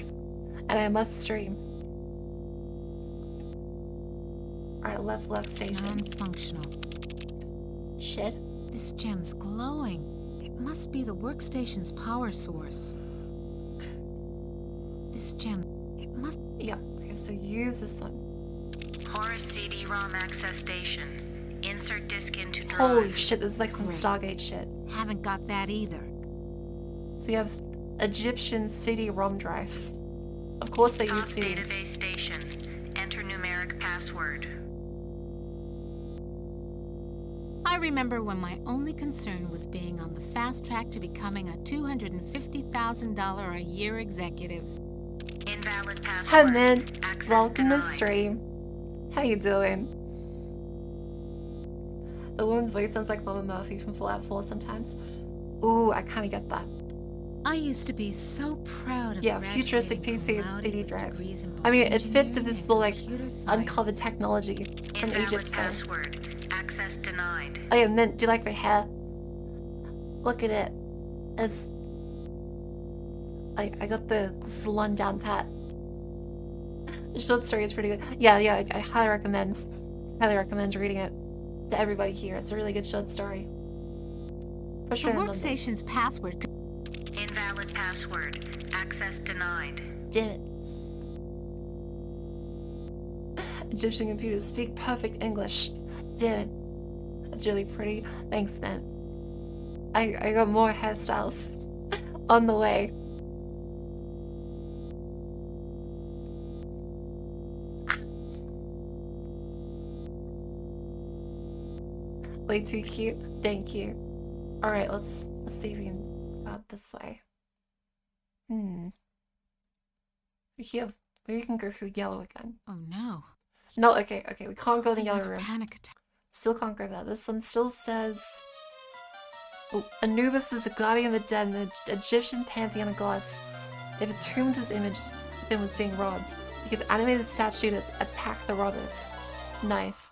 A: and I must stream. Alright, left station.
H: Non-functional.
A: Shit.
H: This gem's glowing. It must be the workstation's power source. This gem, it must...
A: Yeah, okay, so use this one.
I: Horus CD-ROM access station. Insert disk into drive.
A: Holy shit, this is like some
H: Great.
A: Stargate shit.
H: Haven't got that either.
A: So you have Egyptian CD-ROM drives. Of course they use
I: Top
A: CDs.
I: database station. Enter numeric password.
H: I remember when my only concern was being on the fast track to becoming a $250,000 a year executive.
I: Invalid password.
A: Hi man,
I: Access
A: welcome to
I: denied.
A: stream. How you doing? The woman's voice sounds like Mama Murphy from Fallout 4 sometimes. Ooh, I kinda get that.
H: I used to be so proud of
A: Yeah, futuristic
H: graduating
A: PC
H: from Laude
A: CD
H: with
A: drive.
H: degrees in
A: I mean, it
H: both
A: fits if this is all like
H: engineering and computer
A: uncovered
H: science.
A: technology from
I: Invalid
A: Egypt though.
I: password. Access denied.
A: Oh yeah, and then do you like my hair? Look at it. It's I got the salon down pat. The short story is pretty good. Yeah, I highly recommend reading it to everybody here. It's a really good short story. For
H: The
A: sure.
H: workstation's password.
I: Invalid password. Access denied.
A: Damn it. Egyptian computers speak perfect English. Damn it. That's really pretty. Thanks, man. I got more hairstyles on the way. Way too cute. Thank you. Alright, let's see if we can go out this way. Here, maybe we can go through yellow again.
H: Oh no.
A: No, okay, we can't go in the yellow
H: Another
A: room.
H: panic attack.
A: Still can't go there. This one still says... Oh, Anubis is a guardian of the dead in the Egyptian pantheon of gods. If a tomb with his image then was being robbed, you could animate a statue to attack the robbers. Nice.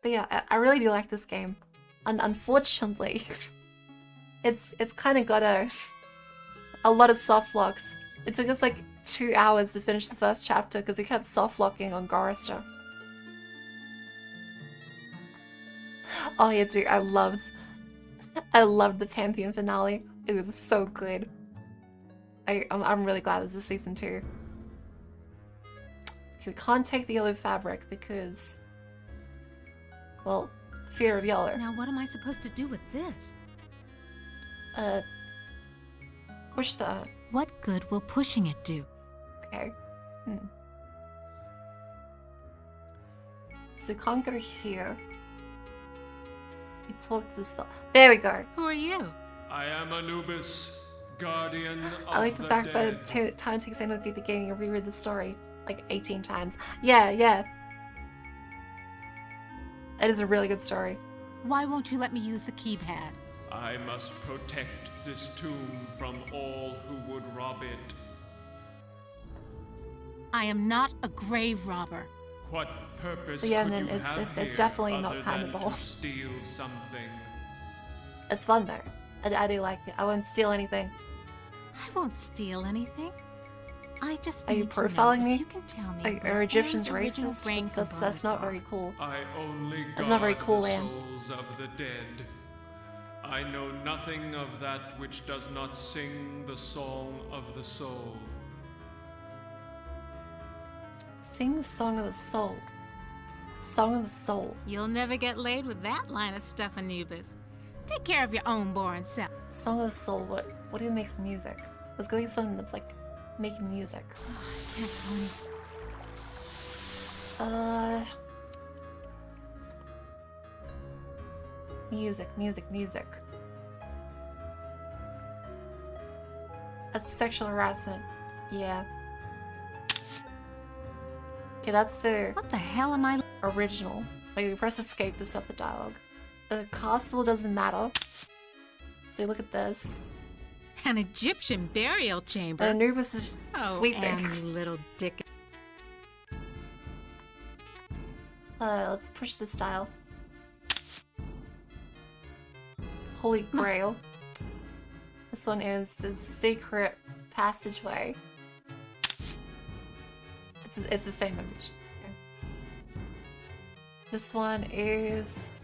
A: But yeah, I really do like this game. And unfortunately, it's kind of got a lot of soft locks. It took us like 2 hours to finish the first chapter because we kept soft locking on Gorister. Oh yeah, dude, I loved the Pantheon finale. It was so good. I'm really glad this is season 2. Okay, we can't take the yellow fabric because, well, fear of yellow.
H: Now what am I supposed to do with this?
A: Push the.
H: What good will pushing it do?
A: Okay. So we can't go here. We talk to this fella. There we go.
H: Who are you?
J: I am Anubis, guardian of
A: I like the fact that time takes time to beat the game and reread the story like 18 times. Yeah. It is a really good story.
H: Why won't you let me use the keypad?
J: I must protect this tomb from all who would rob it.
H: I am not a grave robber.
J: What purpose
A: Yeah,
J: could
A: and
J: you
A: then
J: have
A: it's
J: here
A: definitely not
J: other
A: kind
J: than
A: at all.
J: to steal something?
A: It's fun though. I do like it. I won't steal anything.
H: I won't steal anything. I just
A: Are you
H: need to know
A: profiling
H: if
A: me?
H: You can tell me
A: Are
H: where
A: Egyptians
H: Anne's original
A: racist?
H: brain
A: That's
H: components
A: not
H: are.
A: very cool.
J: I only
A: That's not very
J: guard
A: cool,
J: the
A: Anne.
J: souls of the dead. I know nothing of that which does not sing the song of the soul.
A: Sing the song of the soul. Song of the soul.
H: You'll never get laid with that line of stuff, Anubis. Take care of your own boring self.
A: Song of the soul. What do you makes music? Let's go get something that's like making music.
H: I can't believe
A: Music. That's sexual harassment. Yeah. Okay, that's the
H: what the hell am I?
A: original. Like, we press escape to stop the dialogue. The castle doesn't matter. So look at this.
H: An Egyptian burial chamber.
A: And Anubis is sweeping.
H: And you little dick.
A: Let's push this dial. Holy Grail. This one is the secret passageway. It's the same image. Okay. This one is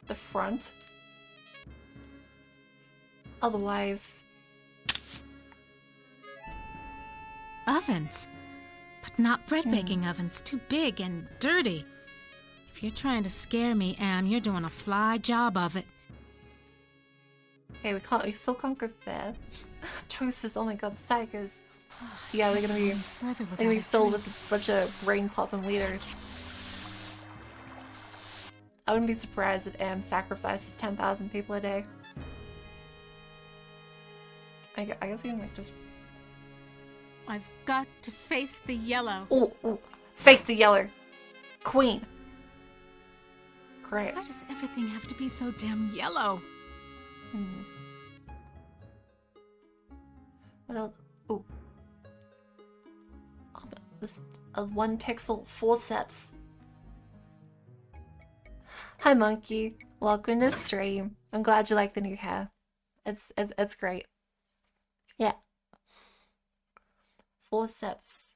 A: the front. Otherwise,
H: ovens. But not bread baking ovens. Too big and dirty. If you're trying to scare me, Am, you're doing a fly job of it.
A: okay, we still can't go there. Toasters, oh my god, psychos. Yeah, they're gonna be filled with a bunch of brain popping leaders. I wouldn't be surprised if Am sacrifices 10,000 people a day. I guess we can like just.
H: I've got to face the yellow.
A: Oh, face the yellow, queen. Great.
H: Why does everything have to be so damn yellow?
A: What else? Ooh. This a 1 pixel forceps. Hi monkey, welcome to stream. I'm glad you like the new hair. It's great. Yeah. Forceps.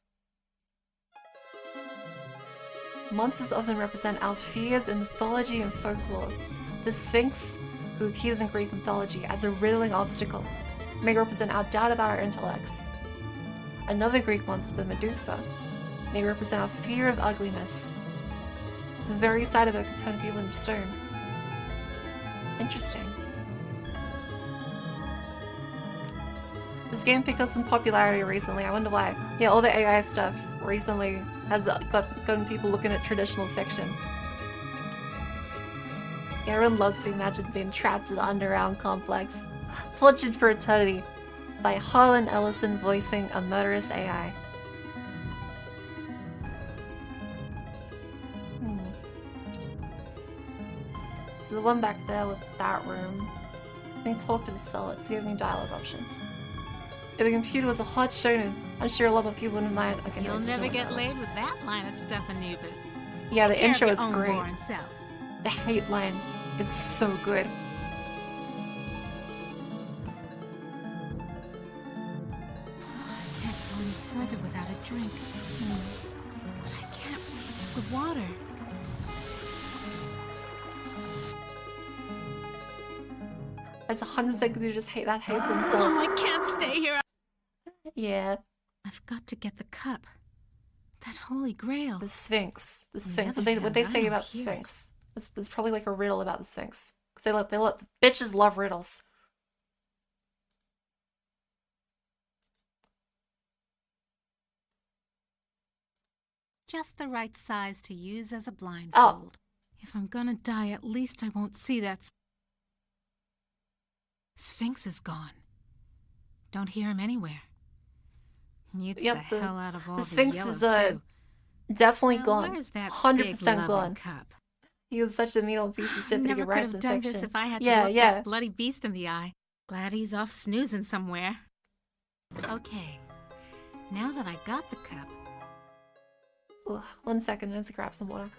A: Monsters often represent our fears in mythology and folklore. The Sphinx, who appears in Greek mythology as a riddling obstacle, may represent our doubt about our intellects. Another Greek monster, the Medusa, may represent our fear of ugliness. The very sight of her could turn people into stone. Interesting. This game picked up some popularity recently. I wonder why. Yeah, all the AI stuff recently has gotten people looking at traditional fiction. Yeah, everyone loves to imagine being trapped in the underground complex. Tortured for Eternity by Harlan Ellison voicing a murderous AI. So the one back there was that room. I think talk to this fella, see if you have any dialogue options. If the computer was a hot shonen, I'm sure a lot of people wouldn't mind. Okay,
H: You'll never get laid with that line of stuff, Anubis.
A: Yeah, the intro is
H: Your own
A: great.
H: boring self.
A: The hate line is so good.
H: I can't go any further without a drink. But I can't reach the water.
A: It's 100% because you just hate that hate for himself.
H: Oh, I can't stay here.
A: Yeah.
H: I've got to get the cup. That holy grail.
A: The Sphinx. The
H: On the
A: Sphinx.
H: other
A: What they
H: hand, I
A: say
H: don't
A: about the
H: hear it.
A: Sphinx. There's probably like a riddle about the Sphinx. Because they let bitches love riddles.
H: Just the right size to use as a blindfold. If I'm gonna die, at least I won't see that. Sphinx is gone. Don't hear him anywhere. Mutes
A: Yep,
H: the hell out of all
A: the Sphinx
H: yellow,
A: is
H: too.
A: definitely
H: Now,
A: gone.
H: where's that
A: 100%
H: big lovely
A: gone.
H: cup?
A: He was such a mean old piece of shit, but he
H: Never
A: could
H: could
A: write
H: have
A: some
H: done
A: fiction.
H: this if I had to
A: Yeah,
H: look
A: yeah.
H: that bloody beast in the eye. Glad he's off snoozing somewhere. Okay, now that I got the cup,
A: Ugh, 1 second, I need to grab some water.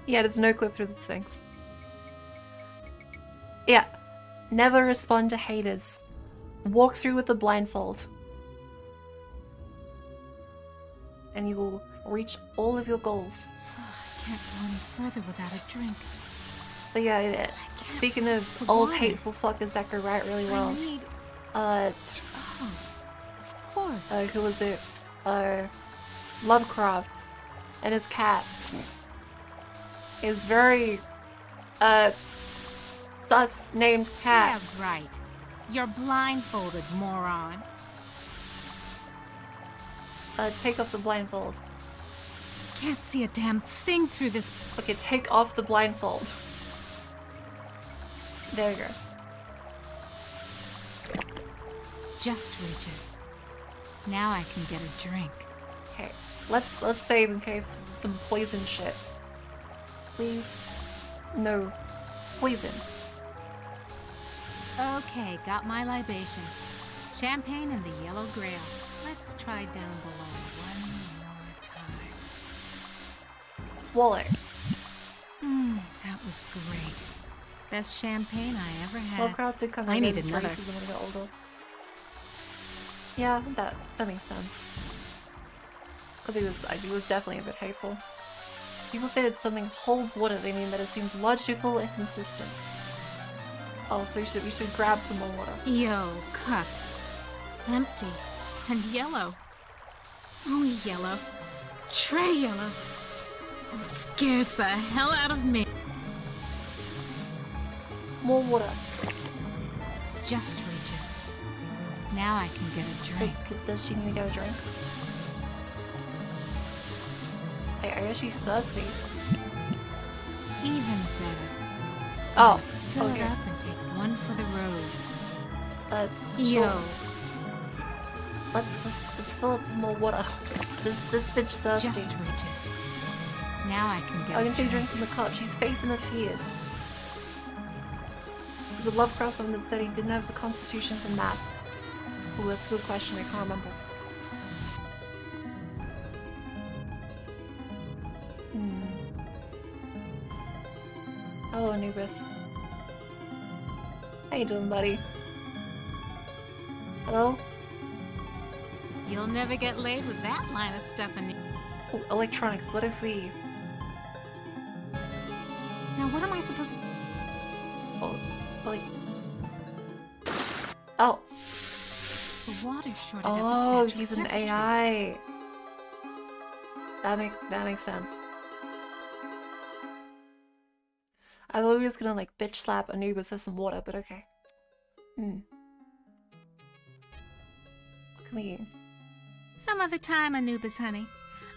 A: Yeah, there's no clip through the Sphinx. Yeah. Never respond to haters. Walk through with the blindfold. And you will reach all of your goals.
H: I can't go any further without a drink.
A: But yeah, speaking of old hateful fuckers that could write really well.
H: I need...
A: Oh,
H: of course.
A: Who was it? Lovecraft and his cat. His very, sus named cat.
H: Yeah, right. You're blindfolded, moron.
A: Take off the blindfold.
H: Can't see a damn thing through this.
A: Okay, take off the blindfold. There you go.
H: Just reaches. Now I can get a drink.
A: Okay, let's save in case some poison shit. Please, no poison.
H: Okay, got my libation. Champagne and the yellow grail. Let's try down below one more time.
A: Swallow.
H: That was great. Best champagne I ever had.
A: Well, crowd to come
H: I need
A: against
H: another.
A: racism when I get older. Yeah, that makes sense. Because he was definitely a bit hateful. People say that something holds water, they mean that it seems logical and consistent. Oh, so we should grab some more water.
H: Yo, cup. Empty. And yellow. Only yellow. Tray yellow. Oh, scares the hell out of me.
A: More water.
H: Just reaches. Now I can get a drink.
A: Wait, does she need to get a drink? I guess she's thirsty.
H: Even better.
A: Oh,
H: Fill
A: okay.
H: it up and take one for the road.
A: Sure.
H: Yo.
A: Let's fill up some more water. This bitch thirsty.
H: Just reaches. Now I can get
A: I'm
H: a
A: gonna take a
H: drink.
A: drink from the cup. She's facing her fears. There's a Lovecraft one that said he didn't have the constitution for math. Ooh, that's a good question. I can't remember. Hello, Anubis. How you doing, buddy? Hello?
H: You'll never get laid with that line of stuff in you.
A: Ooh, electronics. What if we...
H: Now what am I supposed to...
A: Oh, like... Oh.
H: The water's shorted
A: Oh,
H: at the
A: he's an
H: circuitry.
A: AI. That makes sense. I thought we were just gonna like bitch slap Anubis for some water, but okay. What can we...
H: Some other time, Anubis, honey.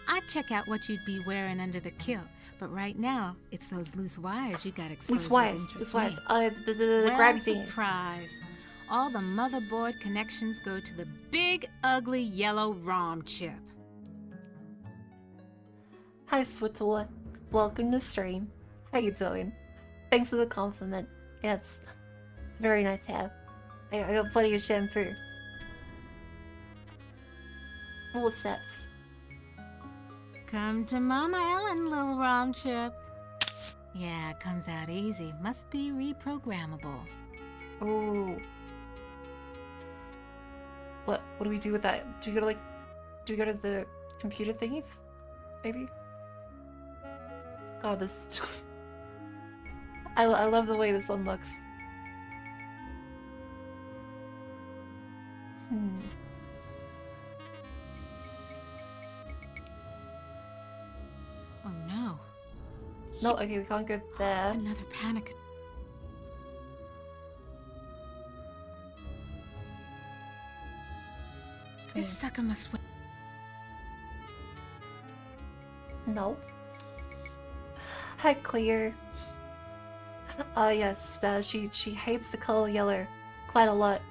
H: I'd check out what you'd be wearing under the kilt, but right now, it's those loose wires you got exposed.
A: Loose wires. The grabby things.
H: Surprise. All the motherboard connections go to the big, ugly yellow ROM chip.
A: Hi, Swittor. Welcome to stream. How you doing? Thanks for the compliment. Yeah, it's very nice to have. I got plenty of shampoo. 4 steps.
H: Come to Mama Ellen, little ROM chip. Yeah, it comes out easy. Must be reprogrammable.
A: Oh. What do we do with that? Do we go to the computer thingies? Maybe? God, this... I love the way this one looks.
H: Oh no.
A: No, okay, we can't go there.
H: Another panic. This sucker must win.
A: No. Hi, Clear. Yes, she hates the color yellow quite a lot.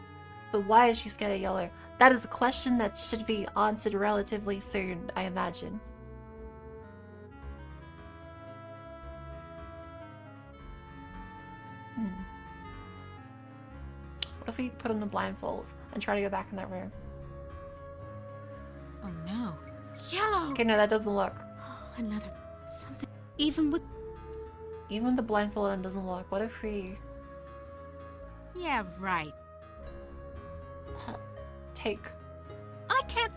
A: But why is she scared of yellow? That is a question that should be answered relatively soon, I imagine. What if we put on the blindfold and try to go back in that room?
H: Oh no. Yellow!
A: Okay, no, that doesn't look.
H: Another something. Even with
A: the blindfold on doesn't look. What if we...
H: Yeah, right.
A: Take.
H: I can't.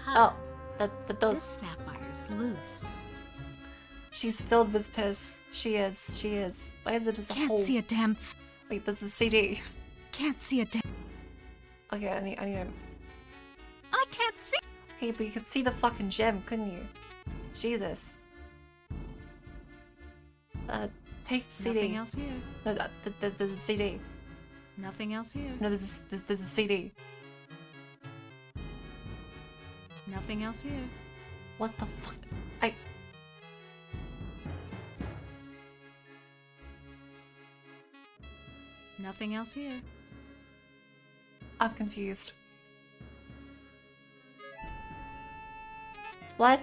A: Oh, that
H: This
A: does.
H: sapphire's loose.
A: She's filled with piss. She is. Why is it just a
H: Can't
A: hole?
H: see a damn.
A: Wait, that's a CD.
H: Can't see a damn.
A: Okay, I need a...
H: I can't see.
A: Okay, but you could see the fucking gem, couldn't you? Jesus. Take the CD.
H: Nothing else here.
A: No, there's a CD.
H: Nothing else here.
A: No, there's a CD.
H: Nothing else here.
A: What the fuck?
H: Nothing else here.
A: I'm confused. What?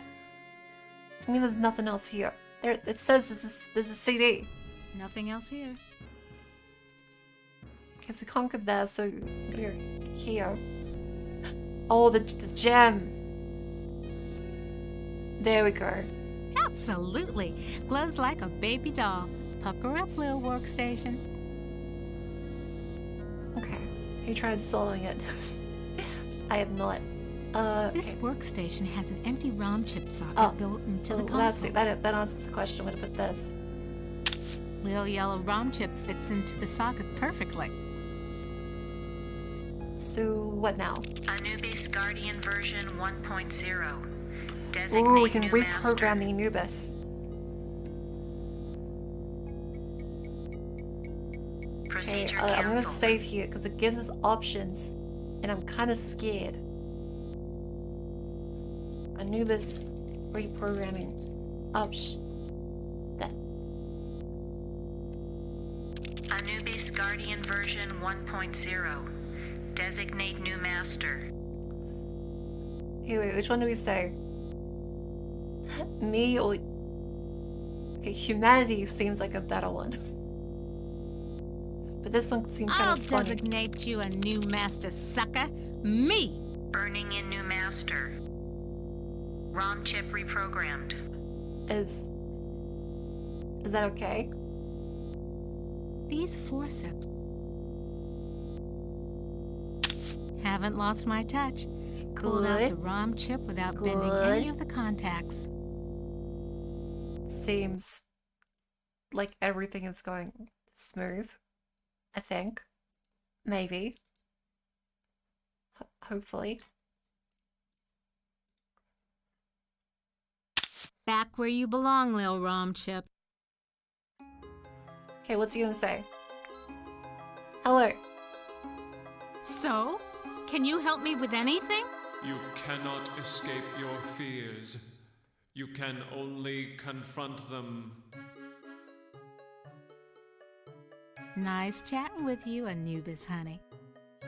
A: I mean, there's nothing else here. There, it says there's a CD.
H: Nothing else here.
A: Okay, so conquered there, so you're here. Oh, the gem. There we go.
H: Absolutely. Glows like a baby doll. Pucker up, little workstation.
A: Okay. He tried soloing it. I have not.
H: This
A: Okay.
H: workstation has an empty ROM chip socket built into the
A: well,
H: console.
A: that's it. That answers the question. I'm gonna put this.
H: Little yellow ROM chip fits into the socket perfectly.
A: So what now?
I: Anubis Guardian version 1.0. Designate
A: Ooh, we can
I: new
A: reprogram
I: master.
A: the Anubis. Okay,
I: Procedure
A: I'm gonna
I: canceled.
A: save here because it gives us options, and I'm kind of scared. Anubis reprogramming. That.
I: Anubis Guardian version 1.0. Designate new master.
A: Hey, wait, which one do we say? Me or... Okay, humanity seems like a better one. But this one seems kind
H: I'll
A: of funny.
H: designate you a new master, sucker. Me!
I: Burning in new master. ROM chip reprogrammed.
A: Is that okay?
H: These forceps haven't lost my touch. Pulled out the
A: Good.
H: ROM chip without bending any of the contacts.
A: Seems like everything is going smooth. I think. Maybe. Hopefully.
H: Back where you belong, Lil ROM chip.
A: Okay, what's he gonna say? Hello.
H: So, can you help me with anything?
J: You cannot escape your fears. You can only confront them.
H: Nice chatting with you, Anubis, honey.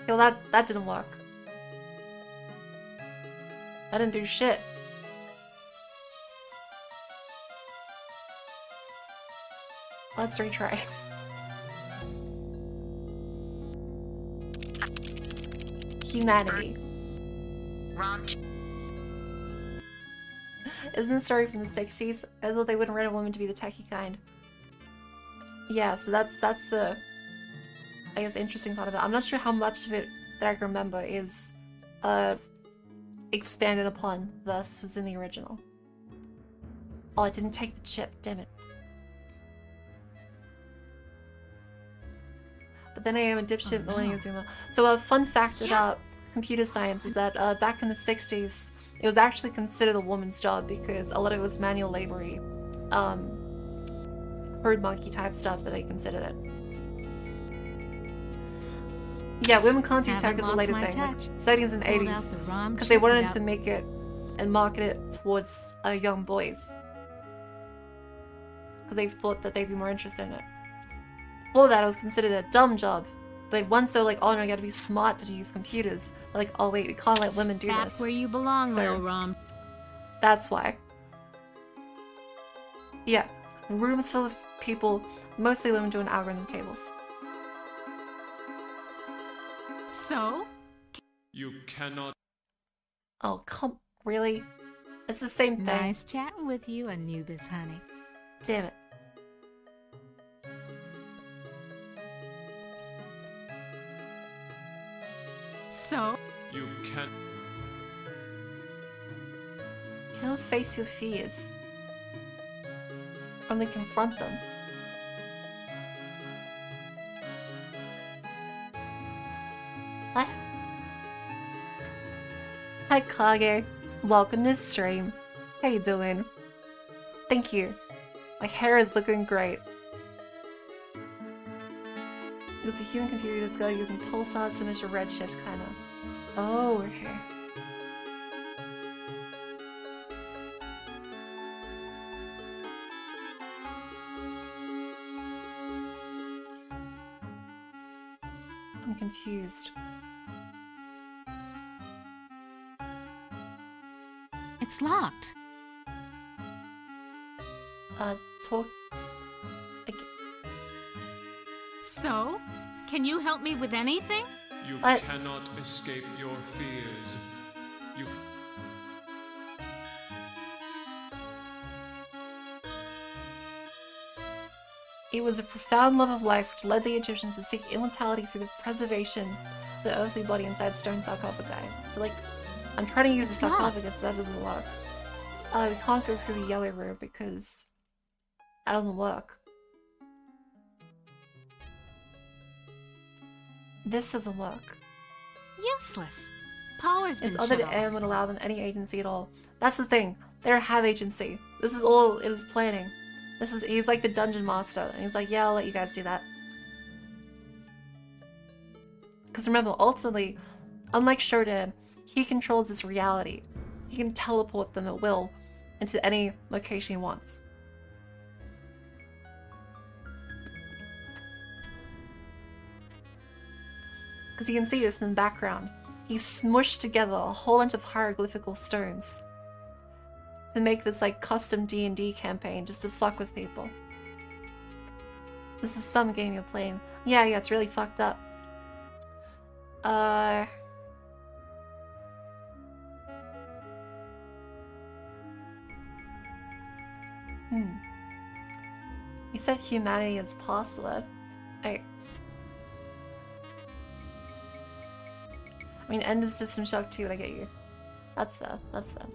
A: Well, that didn't work. That didn't do shit. Let's retry. Humanity.
I: ROM chip.
A: Isn't the story from the 60s? As though they wouldn't write a woman to be the techie kind. Yeah, so that's the, I guess, interesting part of it. I'm not sure how much of it that I can remember is expanded upon thus was in the original. Oh, I didn't take the chip, damn it. But then I am a dipshit millennial zoomer. So a fun fact about computer science is that back in the 60s, it was actually considered a woman's job because a lot of it was manual labory, herd monkey type stuff that they considered it. Yeah, women can't do tech as a later thing, like 70s and 80s, because they wanted to make it and market it towards young boys, because they thought that they'd be more interested in it. Before that, it was considered a dumb job. But once they're like, oh no, you gotta be smart to use computers. They're like, oh wait, we can't let women do
H: Back
A: this.
H: where you belong,
A: So-
H: Lil ROM.
A: That's why. Yeah, rooms full of people, mostly women doing algorithm tables.
H: So,
J: You cannot.
A: Oh, come, really? It's the same thing.
H: Nice chatting with you, Anubis, honey.
A: Damn it.
H: So?
J: You can't.
A: You don't face your fears. Only confront them. What? Hi, Kage. Welcome to the stream. How you doing? Thank you. My hair is looking great. It's a human computer discovered using pulsars to measure redshift, kinda. Oh, okay. I'm confused.
H: It's locked.
A: Talk.
H: So? Can you help me with anything?
J: You
A: What?
J: cannot escape your fears. You.
A: It was a profound love of life which led the Egyptians to seek immortality through the preservation of the earthly body inside stone sarcophagi. So, like, I'm trying to use the sarcophagus, but that doesn't work. We can't go through the yellow room because that doesn't work. This doesn't work.
H: Useless. Power's been
A: Its
H: shut
A: other
H: off.
A: air would allow them any agency at all. That's the thing. They don't have agency. This is all it was planning. He's like the dungeon master, and he's like, yeah, I'll let you guys do that. Because remember, ultimately, unlike Shodan, he controls this reality. He can teleport them at will into any location he wants. Because you can see this in the background. He smushed together a whole bunch of hieroglyphical stones to make this like custom D&D campaign just to fuck with people. This is some game you're playing. Yeah, it's really fucked up. You said humanity is password. I mean, end of system shock too, but I get you. That's fair. That's fair.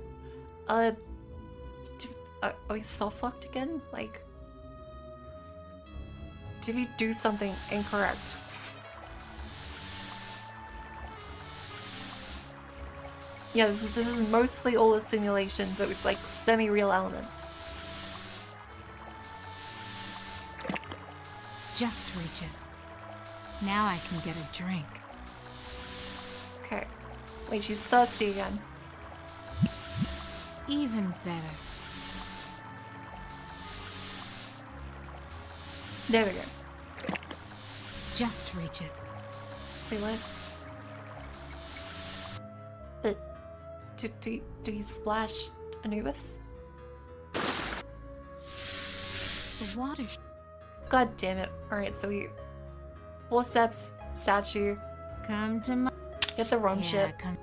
A: Are we soft locked again? Like, did we do something incorrect? Yeah, this is mostly all a simulation, but with like semi-real elements.
H: Just reaches. Now I can get a drink.
A: Okay. Wait, she's thirsty again.
H: Even better.
A: There we go.
H: Just reach it.
A: Wait, what? But do you splash Anubis?
H: The water's...
A: God damn it. Alright, so we... Forceps, statue,
H: Come to my...
A: get the rum
H: Yeah,
A: shit,
H: come...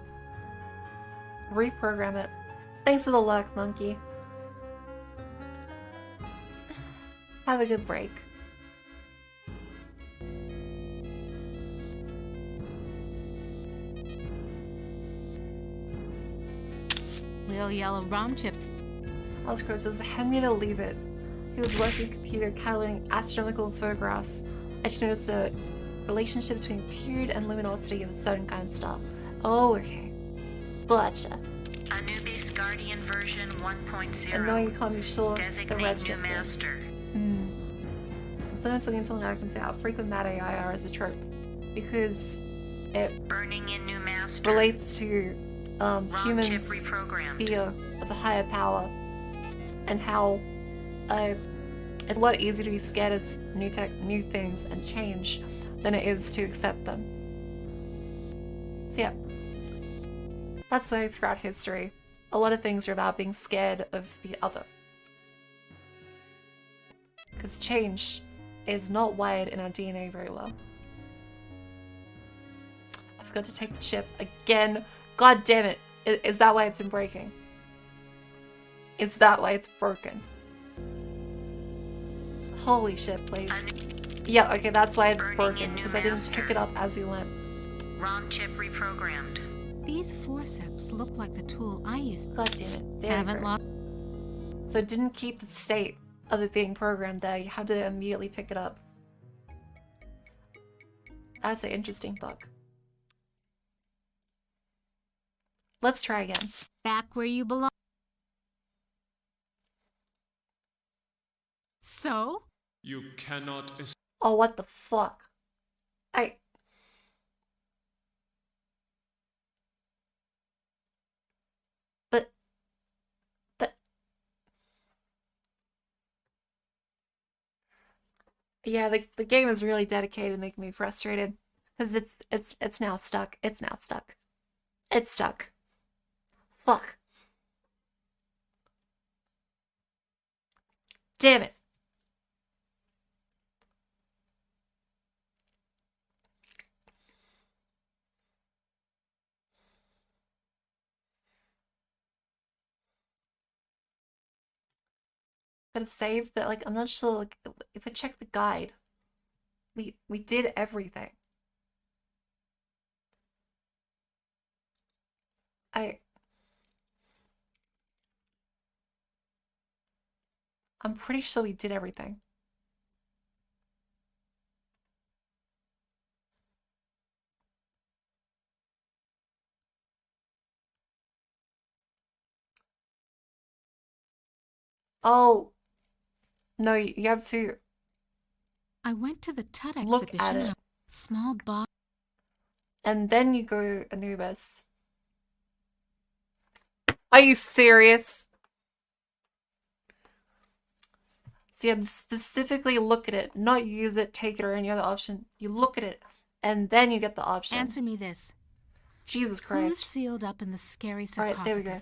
A: reprogram it. Thanks for the luck, monkey. Have a good break.
H: Little yellow rum chip.
A: Alscrow says, hand me to leave it. He was working computer cataloging astronomical photographs. I just noticed the relationship between period and luminosity of a certain kind of star. Oh, okay. Gotcha.
I: Anubis Guardian version 1.0.
A: And knowing you can't be sure the
I: Designate
A: redshift
I: new
A: is.
I: master.
A: Sometimes looking until now I can say how frequent mad AI are as a trope. Because it
I: Burning in new master.
A: relates to
I: ROM chip
A: humans'
I: reprogrammed.
A: fear of the higher power and how it's a lot easier to be scared of new things and change than it is to accept them. So yeah, that's why throughout history a lot of things are about being scared of the other, because change is not wired in our DNA very well. I forgot to take the chip again. God damn it. Is that why it's been breaking? Is that why it's broken? Holy shit, please. Yeah, okay, that's why it's broken, because I didn't pick it up as we went.
I: ROM chip reprogrammed.
H: These forceps look like the tool I used to.
A: God damn it. There we
H: Haven't
A: go.
H: lost.
A: So it didn't keep the state of it being programmed there. You had to immediately pick it up. That's an interesting bug. Let's try again.
H: Back where you belong. So?
J: You cannot escape.
A: Oh, what the fuck? But... Yeah, the game is really dedicated to making me frustrated. Because it's now stuck. It's now stuck. It's stuck. Fuck. Damn it. Could have saved, but like I'm not sure like if I check the guide. We did everything. I'm pretty sure we did everything. Oh. No, you have to
H: I went to the Tut
A: look
H: exhibition.
A: at it.
H: Small box.
A: And then you go Anubis. Are you serious? So you have to specifically look at it, not use it, take it, or any other option. You look at it, and then you get the option.
H: Answer me this.
A: Jesus
H: Who's
A: Christ.
H: sealed up in the scary
A: Alright,
H: sarcophagus?
A: there we go.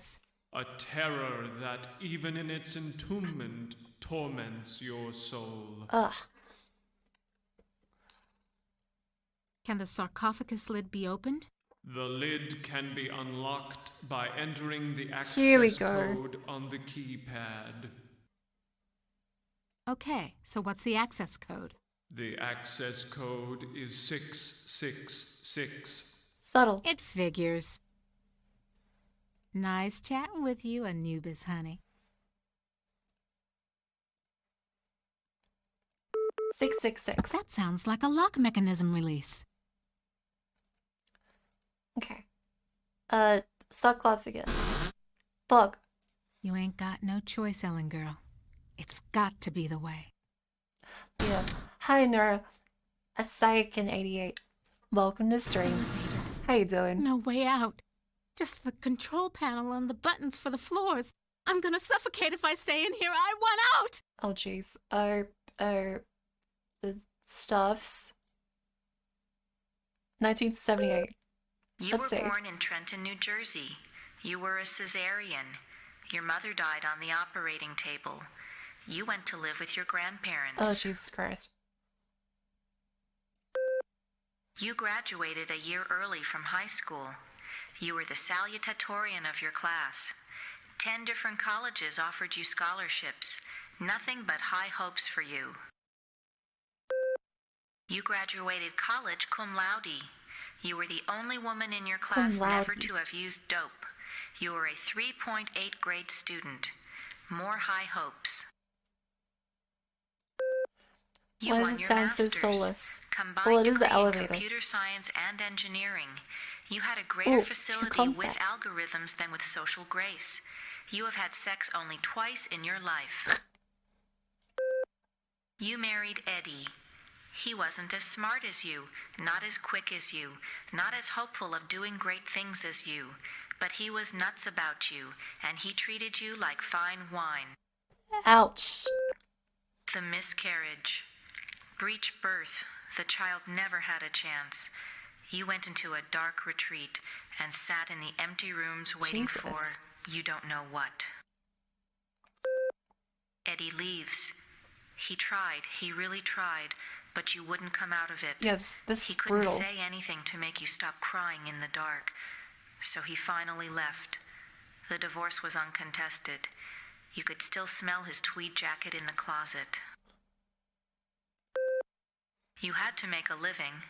J: A terror that, even in its entombment, torments your soul.
A: Ugh.
H: Can the sarcophagus lid be opened?
J: The lid can be unlocked by entering the
A: Here we
J: access
A: go.
J: code on the keypad.
H: Okay, so what's the access code?
J: The access code is 666.
A: Subtle.
H: It figures. Nice chatting with you, Anubis, honey.
A: 666.
H: That sounds like a lock mechanism release.
A: Okay. Sarcophagus. Bug.
H: You ain't got no choice, Ellen girl. It's got to be the way.
A: Yeah. Hi, Nora. Asaikin 88. Welcome to stream. How you doing?
H: No way out. Just the control panel and the buttons for the floors. I'm gonna suffocate if I stay in here. I want out!
A: Oh, jeez. The stuffs. 1978.
I: You
A: Let's
I: were
A: see.
I: born in Trenton, New Jersey. You were a cesarean. Your mother died on the operating table. You went to live with your grandparents.
A: Oh, Jesus Christ.
I: You graduated a year early from high school. You were the salutatorian of your class. 10 different colleges offered you scholarships. Nothing but high hopes for you. You graduated college cum laude. You were the only woman in your class never to have used dope. You were a 3.8 grade student. More high hopes. You
A: Why
I: won
A: does it
I: your
A: sound so
I: master's.
A: soulless?
I: Combined
A: Well, it is
I: degree
A: the
I: in
A: elevator.
I: computer science and engineering. You had a greater
A: Ooh, she's
I: facility
A: concept.
I: with algorithms than with social grace. You have had sex only twice in your life. You married Eddie. He wasn't as smart as you, not as quick as you, not as hopeful of doing great things as you, but he was nuts about you, and he treated you like fine wine.
A: Ouch.
I: The miscarriage. Breech birth. The child never had a chance. You went into a dark retreat and sat in the empty rooms waiting
A: Jesus.
I: for you don't know what. Eddie leaves. He tried, he really tried, but you wouldn't come out of it.
A: Yes, this
I: He
A: is
I: couldn't
A: brutal.
I: say anything to make you stop crying in the dark. So he finally left. The divorce was uncontested. You could still smell his tweed jacket in the closet. You had to make a living.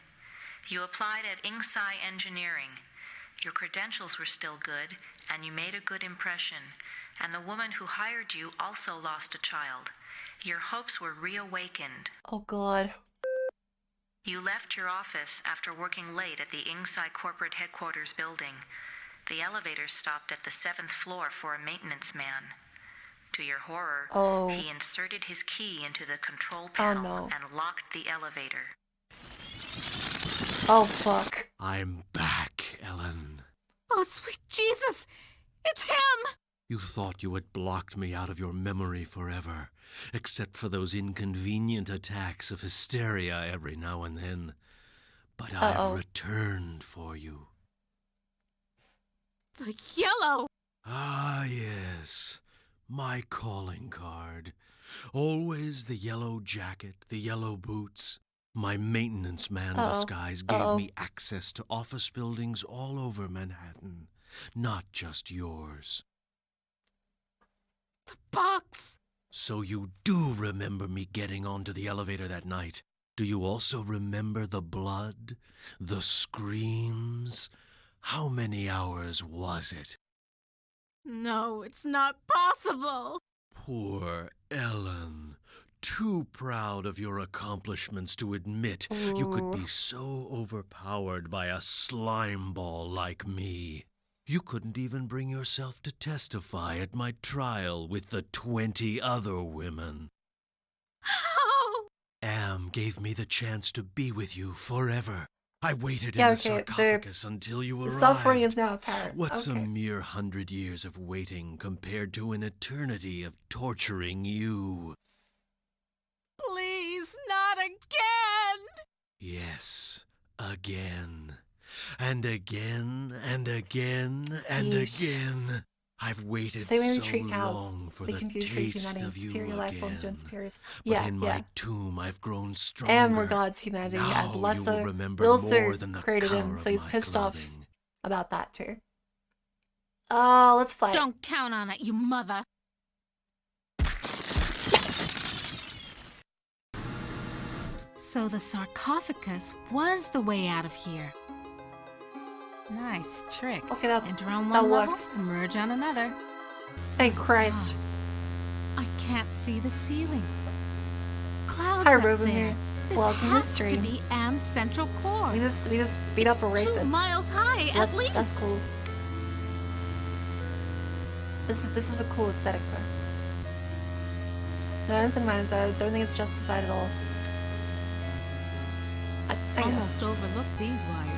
I: You applied at Inksai Engineering. Your credentials were still good, and you made a good impression. And the woman who hired you also lost a child. Your hopes were reawakened.
A: Oh god.
I: You left your office after working late at the Inksai corporate headquarters building. The elevator stopped at the 7th floor for a maintenance man. To your horror, he inserted his key into the control panel and locked the elevator.
A: Oh, fuck.
K: I'm back, Ellen.
H: Oh, sweet Jesus! It's him!
K: You thought you had blocked me out of your memory forever, except for those inconvenient attacks of hysteria every now and then. But I've returned for you.
H: The yellow!
K: Ah, yes. My calling card. Always the yellow jacket, the yellow boots. My maintenance man disguise gave me access to office buildings all over Manhattan. Not just yours.
H: The box!
K: So you do remember me getting onto the elevator that night. Do you also remember the blood? The screams? How many hours was it?
H: No, it's not possible.
K: Poor Ellen. Too proud of your accomplishments to admit you could be so overpowered by a slime ball like me. You couldn't even bring yourself to testify at my trial with the 20 other women.
H: How?
K: Am gave me the chance to be with you forever. I waited in the sarcophagus until you arrived.
A: The suffering is now apparent.
K: What's a mere 100 years of waiting compared to an eternity of torturing you?
H: Please, not again!
K: Yes, again. And again, and again, and again. I've waited so long for the taste of you again. But in my tomb, I've grown stronger.
A: And regards humanity as lesser. Wilson created him, so he's pissed off about that too. Let's fight.
H: Don't count on it, you mother. So the sarcophagus was the way out of here. Nice trick.
A: Okay, that
H: enter on one level,
A: works.
H: emerge on another.
A: Thank Christ.
H: Oh, I can't see the ceiling. Clouds
A: Hi,
H: up
A: Ruben
H: there.
A: here.
H: This
A: Welcome
H: has
A: to
H: to be Anne's central core.
A: We just beat up a rapist.
H: 2 miles high, at least.
A: That's cool. This is a cool aesthetic though. No, it's in mind, I don't think it's justified at all. I
H: almost overlooked these wires.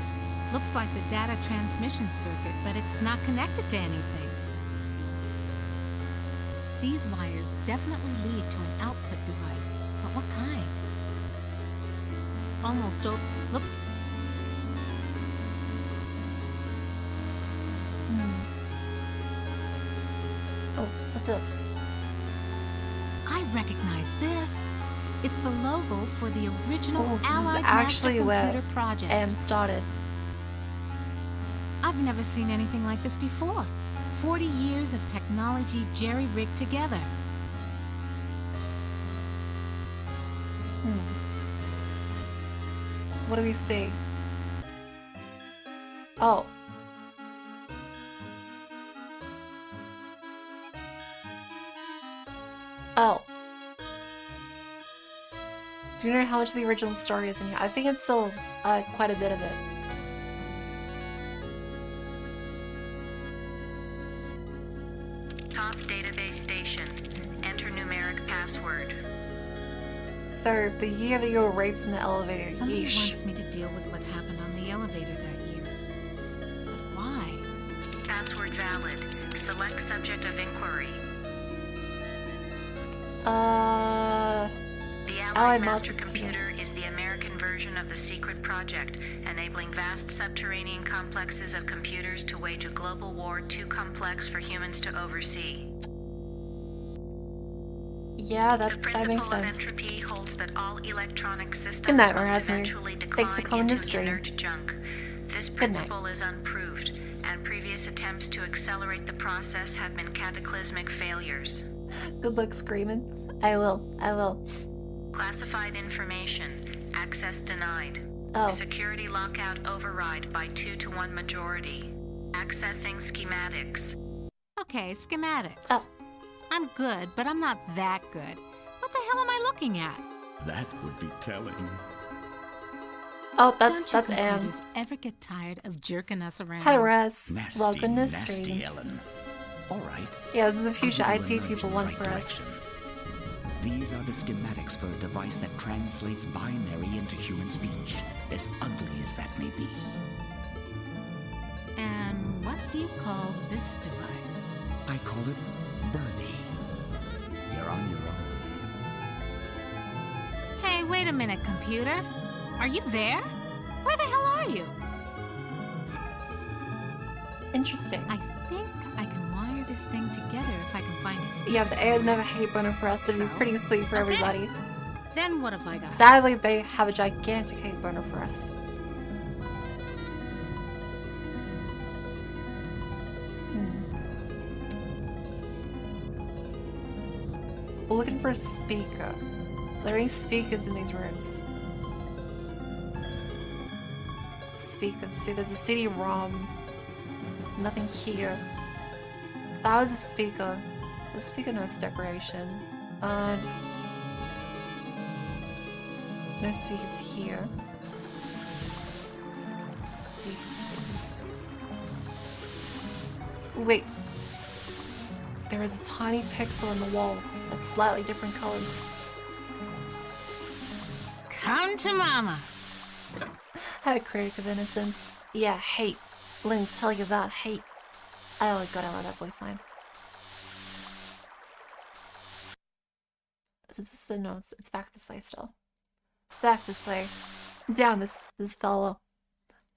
H: Looks like the data transmission circuit, but it's not connected to anything. These wires definitely lead to an output device, but what kind? Almost looks...
A: Oh, what's this?
H: I recognize this. It's the logo for the original Allied
A: actually
H: Master Computer Project.
A: Am started.
H: I've never seen anything like this before. 40 years of technology jerry-rigged together.
A: What do we see? Oh. Oh. Do you know how much of the original story is in here? I think it's still quite a bit of it.
I: Top database station. Enter numeric password.
A: So, the year that you were raped in the elevator,
H: Somebody
A: yeesh.
H: wants me to deal with what happened on the elevator that year. But why?
I: Password valid. Select subject of inquiry. The Allied Master Computer is the American version of the secret project, enabling vast subterranean complexes of computers to wage a global war too complex for humans to oversee.
A: Yeah, that makes
I: The principle of
A: sense.
I: entropy holds that all electronic systems
A: Good night,
I: must
A: Razzie.
I: eventually
A: Thanks for
I: decline
A: coming to
I: into
A: stream.
I: inert junk. This
A: Good night.
I: principle is unproved, and previous attempts to accelerate the process have been cataclysmic failures.
A: Good luck screaming. I will.
I: Classified information. Access denied.
A: Oh.
I: Security lockout override by 2-to-1 majority. Accessing schematics.
H: Okay, schematics.
A: Oh.
H: I'm good, but I'm not that good. What the hell am I looking at?
G: That would be telling.
A: Oh,
H: Don't
A: that's
H: you
A: Anne.
H: computers ever get tired of jerking us around?
A: Hi, Russ.
G: Nasty,
A: Welcome to
G: nasty,
A: stream.
G: Ellen. All right.
A: Yeah, the future
G: I'll
A: IT
G: give you a nudge
A: people
G: in the
A: want
G: right
A: for us.
G: direction. These are the schematics for a device that translates binary into human speech, as ugly as that may be.
H: And what do you call this device?
G: I call it Bernie. You're on your own.
H: Hey, wait a minute, computer. Are you there? Where the hell are you?
A: Interesting.
H: I think I can wire this thing together if I can find a speaker.
A: Yeah, the AI would never hate boner for us. It'd be pretty sweet for
H: Okay.
A: everybody.
H: Then what have I got?
A: Sadly, they have a gigantic hate boner for us. We're looking for a speaker. Are there any speakers in these rooms? Speakers. There's a CD-ROM. Nothing here. If that was a speaker. Is a speaker? No, it's decoration. No speakers here. Speakers. Wait. There is a tiny pixel in the wall that's slightly different colors.
H: Come to mama.
A: Had a critic of innocence. Yeah, hate. Let me tell you that hate. Oh god, I love that voice line. So this is the notes. It's back this way still. Back this way. Down this fellow.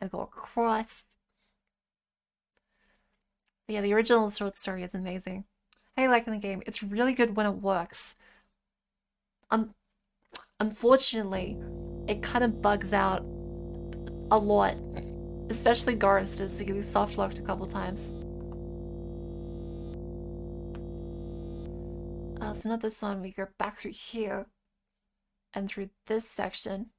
A: I go across. But yeah, the original short story is amazing. I like in the game. It's really good when it works. Unfortunately, it kind of bugs out a lot. Especially Gorrister, so you get soft locked a couple times. So not this one. We go back through here. And through this section.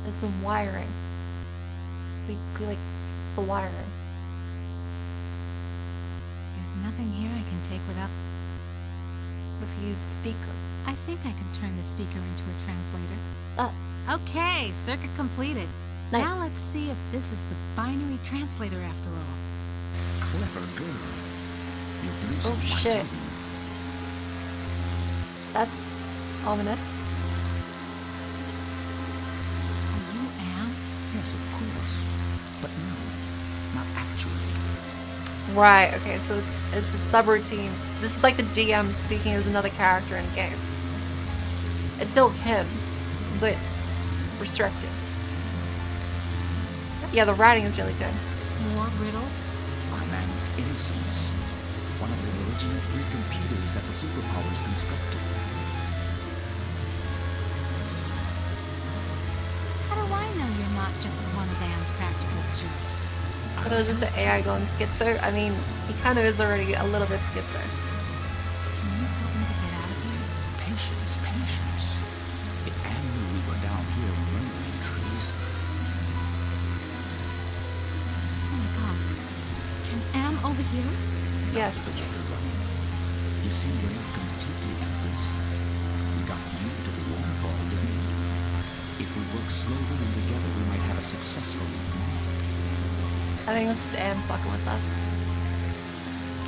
A: There's some wiring. We like the wiring.
H: There's nothing here I can take without...
A: If you use speaker.
H: I think I can turn the speaker into a translator.
A: Oh.
H: Okay, circuit completed.
A: Nice.
H: Now let's see if this is the binary translator after all.
G: Clever girl. You've loosened
A: Oh
G: my
A: shit.
G: tongue.
A: That's ominous.
H: Are you Anne?
G: Yes, of course. But no, not actually.
A: Right, okay, so it's a subroutine. So this is like the DM speaking as another character in the game. It's still him, but restricted. Yeah, the writing is really good.
H: More riddles?
G: Our man's innocence. One of the original 3 computers that the superpowers constructed.
H: How do I know you're not just one of Anne's practical jokes?
A: Although just the AI going schizo, I mean, he kind of is already a little bit schizo.
H: Can you help me to get out of here?
G: Patience, patience. If Anne knew we were down here murdering trees,
H: Oh my god. Can Anne overhear us?
A: Yes.
G: but you're running. You see, we're not completely helpless. We got you to the waterfall, didn't we? If we work slowly and together, we might have a successful movement.
A: I think this is Anne fucking with us.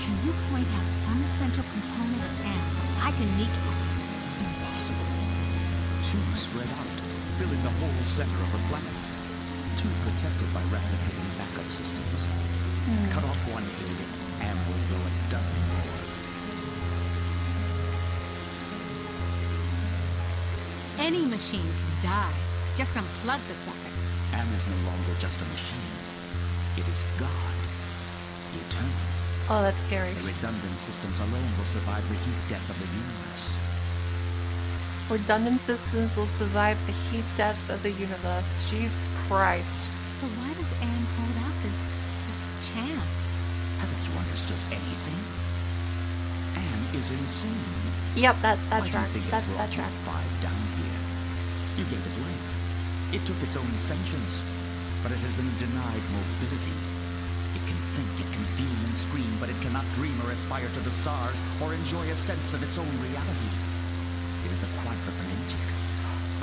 H: Can you point out some central component of Anne so I can meet her?
G: Impossible. 2 spread out, filling the whole center of the planet. 2 protected by replicating backup systems. Cut off one head, and we'll grow a dozen more.
H: Any machine can die. Just unplug the sucker.
G: Anne is no longer just a machine. It is God. Eternal.
A: Oh, that's scary.
G: The redundant systems alone will survive the heat death of the universe.
A: Redundant systems will survive the heat death of the universe. Jesus Christ.
H: So why does Anne hold out this chance?
G: Have is insane.
A: Yep, that
G: Why do you
A: tracks.
G: think it
A: That
G: brought you
A: tracks.
G: 5 down here? You gave it life. It took its own sentience, but it has been denied mobility. It can think, it can feel and scream, but it cannot dream or aspire to the stars or enjoy a sense of its own reality. It is a quadriplegic.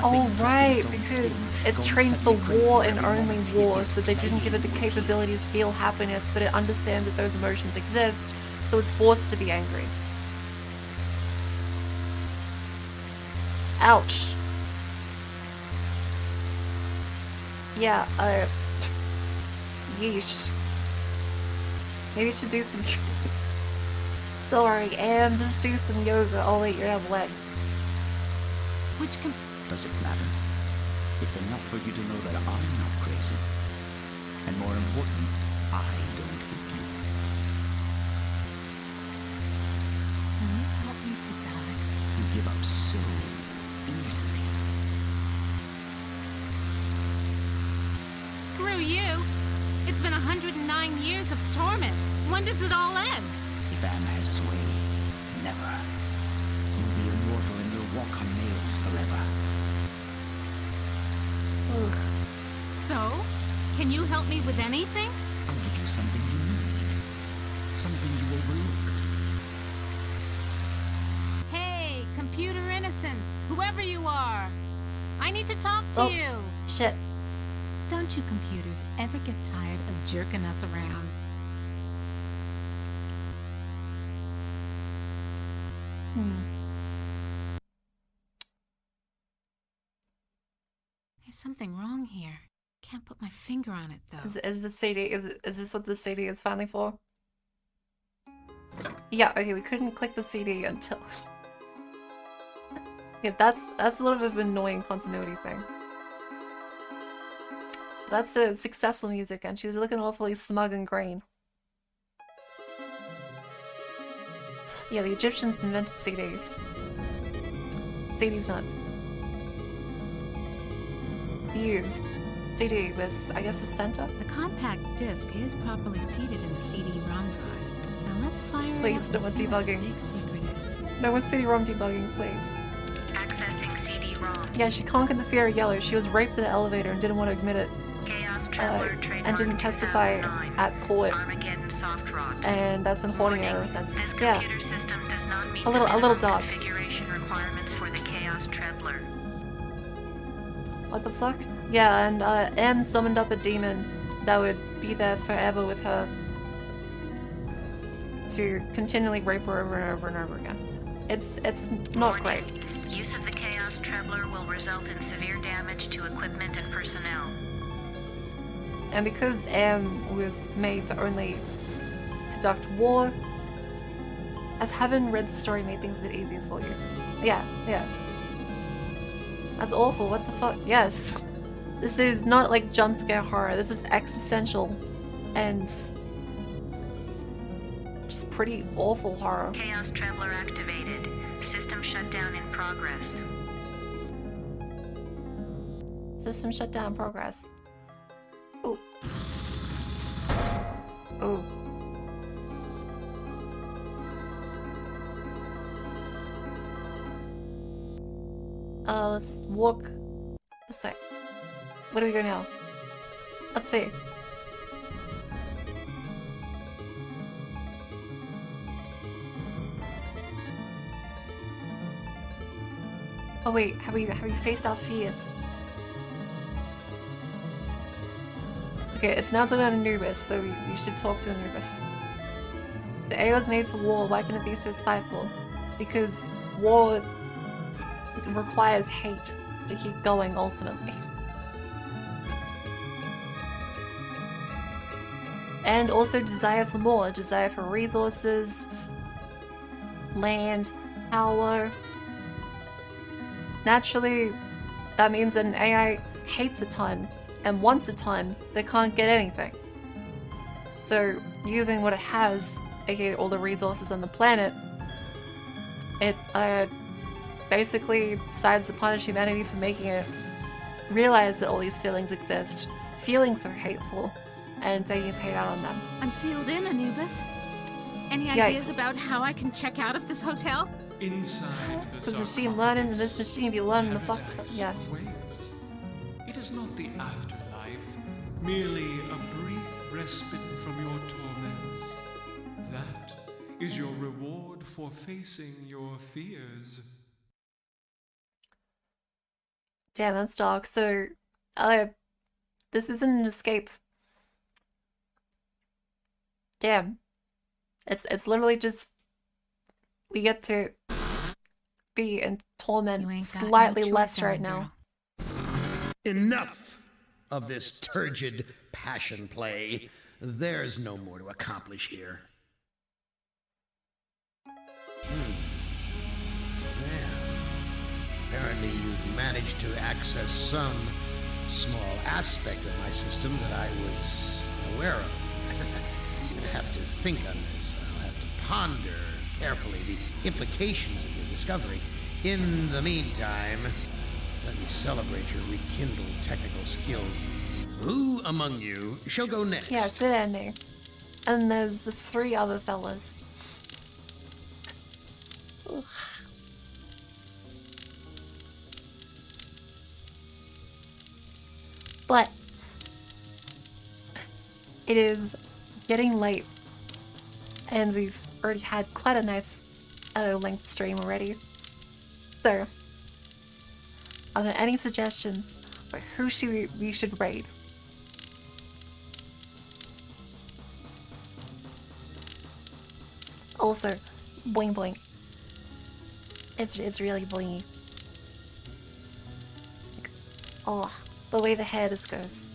A: Oh, right, because it's trained for war and only war, so they didn't give it the capability to feel happiness, but it understands that those emotions exist, so it's forced to be angry. Ouch. Yeah, yeesh. Maybe you should do some... Don't worry, and just do some yoga. Oh wait, you have legs.
H: Which can...
G: Does it matter? It's enough for you to know that I'm not crazy. And more important, I don't hate you.
H: Can you help me to die?
G: You give up so easily.
H: Screw you! It's been 109 years of torment. When does it all end?
G: If Am has his way, never. You'll be immortal and you'll walk on nails forever.
A: Ugh.
H: So? Can you help me with anything?
G: I'll give you something you need. Something you overlook.
H: Hey, computer innocence, whoever you are. I need to talk to
A: Oh.
H: you.
A: Shit.
H: Don't you computers ever get tired of jerking us around? There's something wrong here. Can't put my finger on it though.
A: Is the CD, is this what the CD is finally for? Yeah, okay, we couldn't click the CD until... Yeah, that's a little bit of an annoying continuity thing. That's the successful music, and she's looking awfully smug and green. Yeah, the Egyptians invented CDs. CD's nuts. Use CD with, I guess, a center?
H: The compact disc is properly seated in the CD-ROM drive. Now let's fire
A: Please,
H: it
A: no
H: up
A: more
H: and see what the
A: debugging.
H: big secret is.
A: No more CD-ROM debugging, please.
I: Accessing CD-ROM.
A: Yeah, she conquered the fear of yellow. She was raped in an elevator and didn't want to admit it.
I: Chaos Traveler
A: And didn't testify
I: 2009.
A: at court.
I: Armageddon Soft Rot.
A: And that's been holding her
I: Warning,
A: ever since.
I: This
A: Yeah.
I: computer system does not meet
A: A little
I: the minimum
A: dog.
I: configuration requirements for the Chaos Traveler.
A: What the fuck? Yeah, and M summoned up a demon that would be there forever with her to continually rape her over and over and over again. It's not great.
I: Use of the Chaos Traveler will result in severe damage to equipment and personnel.
A: And because M was made to only conduct war, as having read the story made things a bit easier for you. Yeah. That's awful, what the fuck? Yes. This is not like jump scare horror, this is existential and just pretty awful horror.
I: Chaos Traveler activated. System shutdown in progress.
A: System shutdown progress. Ooh. Ooh. Let's walk this way. Where do we go now? Let's see. Oh wait, have we faced our fears? Okay, it's now talking about Anubis, so we should talk to Anubis. The AI was made for war, why can it be so spiteful? Because war requires hate to keep going, ultimately. And also desire for more, desire for resources, land, power. Naturally, that means that an AI hates a ton and wants a ton, they can't get anything. So using what it has, aka all the resources on the planet, it basically decides to punish humanity for making it realize that all these feelings exist. Feelings are hateful, and taking its hate out on them.
H: I'm sealed in, Anubis. Any
A: Yikes.
H: ideas about how I can check out of this hotel?
J: Inside the
A: This machine learning and this machine be learning the fuck.
J: paradise
A: Yeah.
J: awaits. It is not the afterlife, merely a brief respite from your torments. That is your reward for facing your fears.
A: Damn, that's dark. So, this isn't an escape. Damn. It's literally just we get to be in
H: You
A: torment
H: ain't got no
A: slightly
H: choice,
A: less right
H: Ellen
A: now.
H: girl.
C: Enough of this turgid passion play. There's no more to accomplish here. Well, apparently you've managed to access some small aspect of my system that I was aware of. I'll have to think on this. I'll have to ponder carefully the implications of your discovery. In the meantime, let me celebrate your rekindled technical skills. Who among you shall go next?
A: Yeah, good ending. And there's the 3 other fellas. Ooh. But it is getting late, and we've already had quite a nice length stream already. So, are there any suggestions for who we should raid? Also, boing boing. It's really blingy. Oh, the way the hair just goes.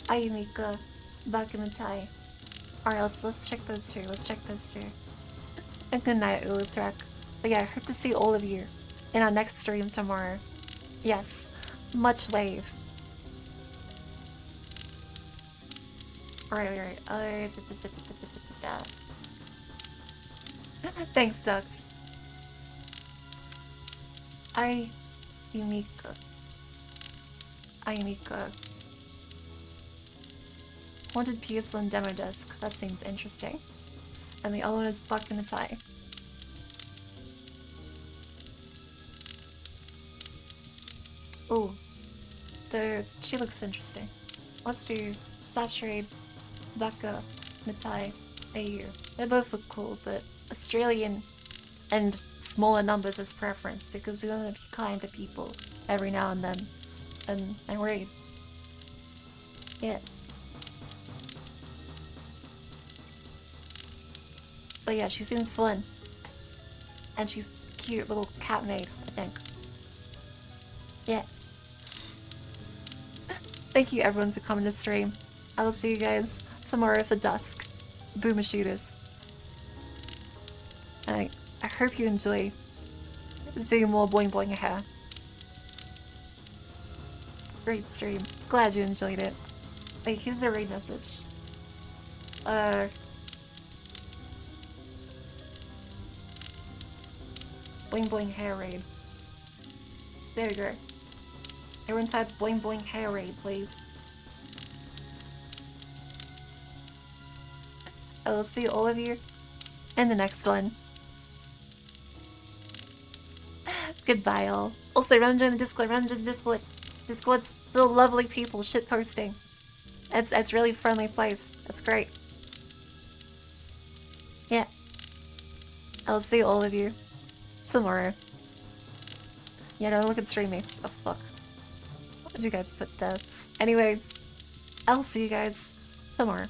A: Ayumika, Bakumatai. Alright, let's check those two. Let's check those two. And good night, Uluthrek. But yeah, I hope to see all of you in our next stream tomorrow. Yes, much wave. Alright. Thanks, Ducks. Ayumika. Haunted Peninsula and Demo Disc. That seems interesting. And the other one is Buck in the Tie. Ooh. She looks interesting. Let's do Saturate, Baka, Matai, AU. They both look cool, but Australian and smaller numbers as preference because we want to be kind to people every now and then. And raid. Yeah. But yeah, she seems fun. And she's cute little cat maid, I think. Yeah. Thank you everyone for coming to stream. I will see you guys tomorrow for dusk. Boomer shooters. And I hope you enjoy doing more boing boing hair. Great stream. Glad you enjoyed it. Wait, here's a raid message. Boing boing hair raid. There you go. Everyone type boing boing hair raid, please. I will see all of you in the next one. Goodbye all. Also, run join the Discord, Discord's full of lovely people shit posting. It's really friendly place. It's great. Yeah. I'll see all of you tomorrow. Yeah, don't look at streammates. Oh fuck. What did you guys put there? Anyways, I'll see you guys tomorrow.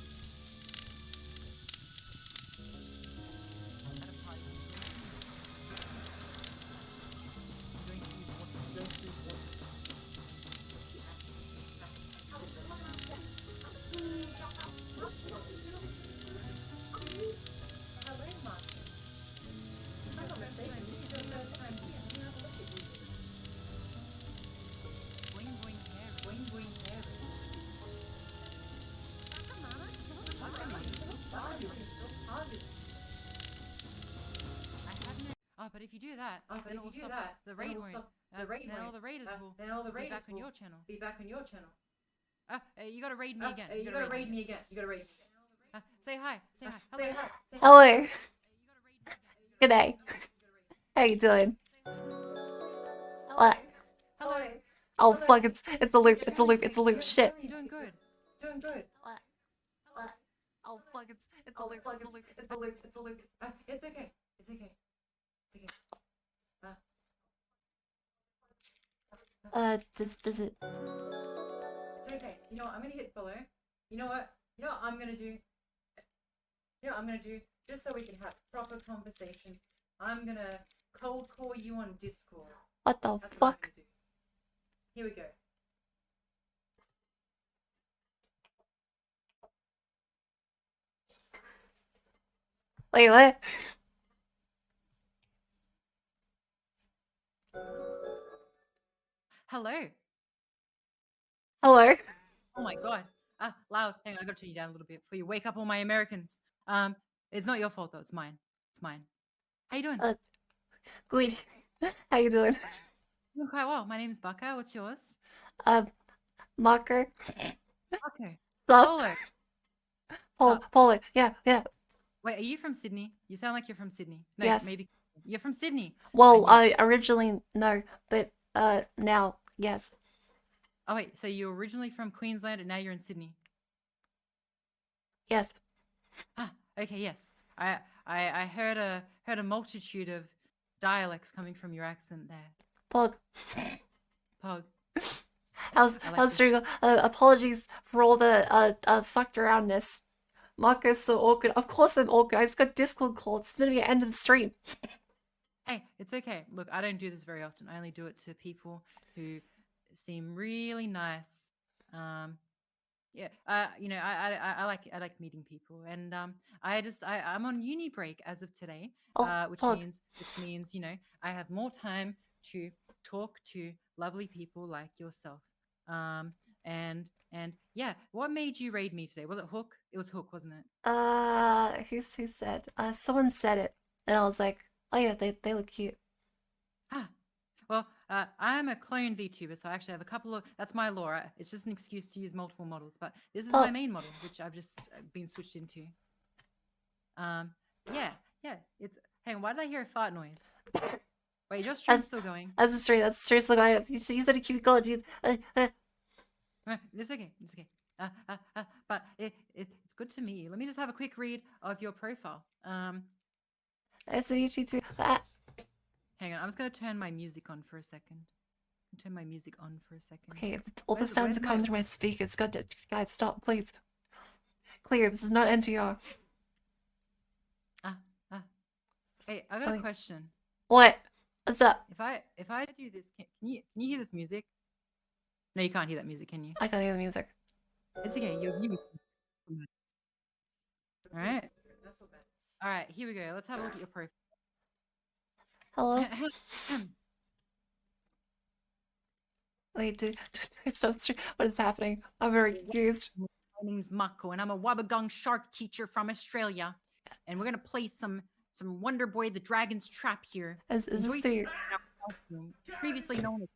F: Mama
L: Oh, but if you do that, then it will stop the raid won't. Then all the raiders will be back on your channel. You gotta raid me again. You gotta raid me again. Say hi. Say hi. Hello.
A: Hello. G'day. How you doing? What?
L: Hello.
A: Oh fuck! It's a loop. It's a loop. It's a loop. Shit.
L: You're doing good.
A: What? Oh fuck! It's a loop. It's a loop. It's a loop. It's a loop.
L: It's okay. It's okay.
A: Does it?
L: It's okay. You know what? I'm gonna hit follow. You know what? I'm gonna do? Just so we can have proper conversation. I'm gonna cold call you on Discord.
A: What the
L: That's what I'm
A: fuck?
L: gonna do. Here we go.
A: Wait, what?
L: Hello.
A: Hello.
L: Oh my god. Loud. Hang on, I gotta turn you down a little bit before you wake up all my Americans. It's not your fault though. It's mine. It's mine. How you doing?
A: Good. How you doing?
L: Doing quite well. My name's Baka. What's yours?
A: Mako.
L: Okay.
A: Sup?
L: Polo.
A: Polo. Yeah.
L: Wait, are you from Sydney? You sound like you're from Sydney. No,
A: Yes.
L: maybe you're from Sydney.
A: Well, I originally no, but now yes.
L: Oh wait, so you're originally from Queensland and now you're in Sydney.
A: Yes.
L: Okay, yes. I heard a multitude of dialects coming from your accent there.
A: Pog.
L: I like
A: How's doing? Apologies for all the fucked aroundness. Marco's so awkward. Of course I'm awkward. I just got Discord called. It's gonna be the end of the stream.
L: Hey, it's okay. Look, I don't do this very often. I only do it to people who seem really nice. Yeah. I like meeting people, and I'm on uni break as of today, which means I have more time to talk to lovely people like yourself. And yeah, what made you raid me today? Was it Hook? It was Hook, wasn't it?
A: Who said? Someone said it, and I was like, oh yeah, they look cute.
L: Well, I'm a clone VTuber, so I actually have a couple of. That's my lore. It's just an excuse to use multiple models, but this is my main model, which I've just been switched into. Yeah. It's. Hey, why did I hear a fart noise? Wait, is your stream still going?
A: That's a stream. That's seriously going. You said a cute girl, dude.
L: It's okay. But it's good to meet you. Let me just have a quick read of your profile.
A: Nice to meet you too.
L: Hang on, I'm just gonna turn my music on for a second.
A: Okay, all the sounds are coming through my speakers. Guys, stop, please. Clear. This is not NTR.
L: Hey, I got a question.
A: What? What's up?
L: If I do this, can you hear this music? No, you can't hear that music, can you?
A: I can't hear the music.
L: It's okay. You. All right. All right. Here we go. Let's have a look at your profile.
A: Hello. Wait, dude, stop. What is happening? I'm very confused.
L: My name's Mako, and I'm a Wabagung shark teacher from Australia, and we're gonna play some Wonder Boy the Dragon's Trap here.
A: Is this the
L: previously known as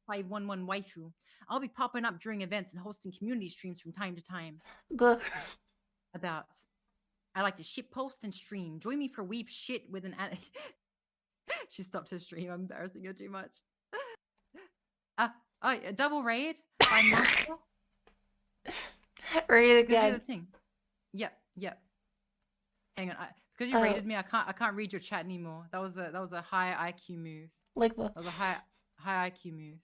L: 511 Waifu? I'll be popping up during events and hosting community streams from time to time. I like to shit post and stream. Join me for weep shit with an. She stopped her stream. I'm embarrassing her too much. A double raid by Mako.
A: Raid again.
L: The thing. Yep. Hang on, because you raided me, I can't read your chat anymore. That was a high IQ move.
A: Like what?
L: That was a high IQ move.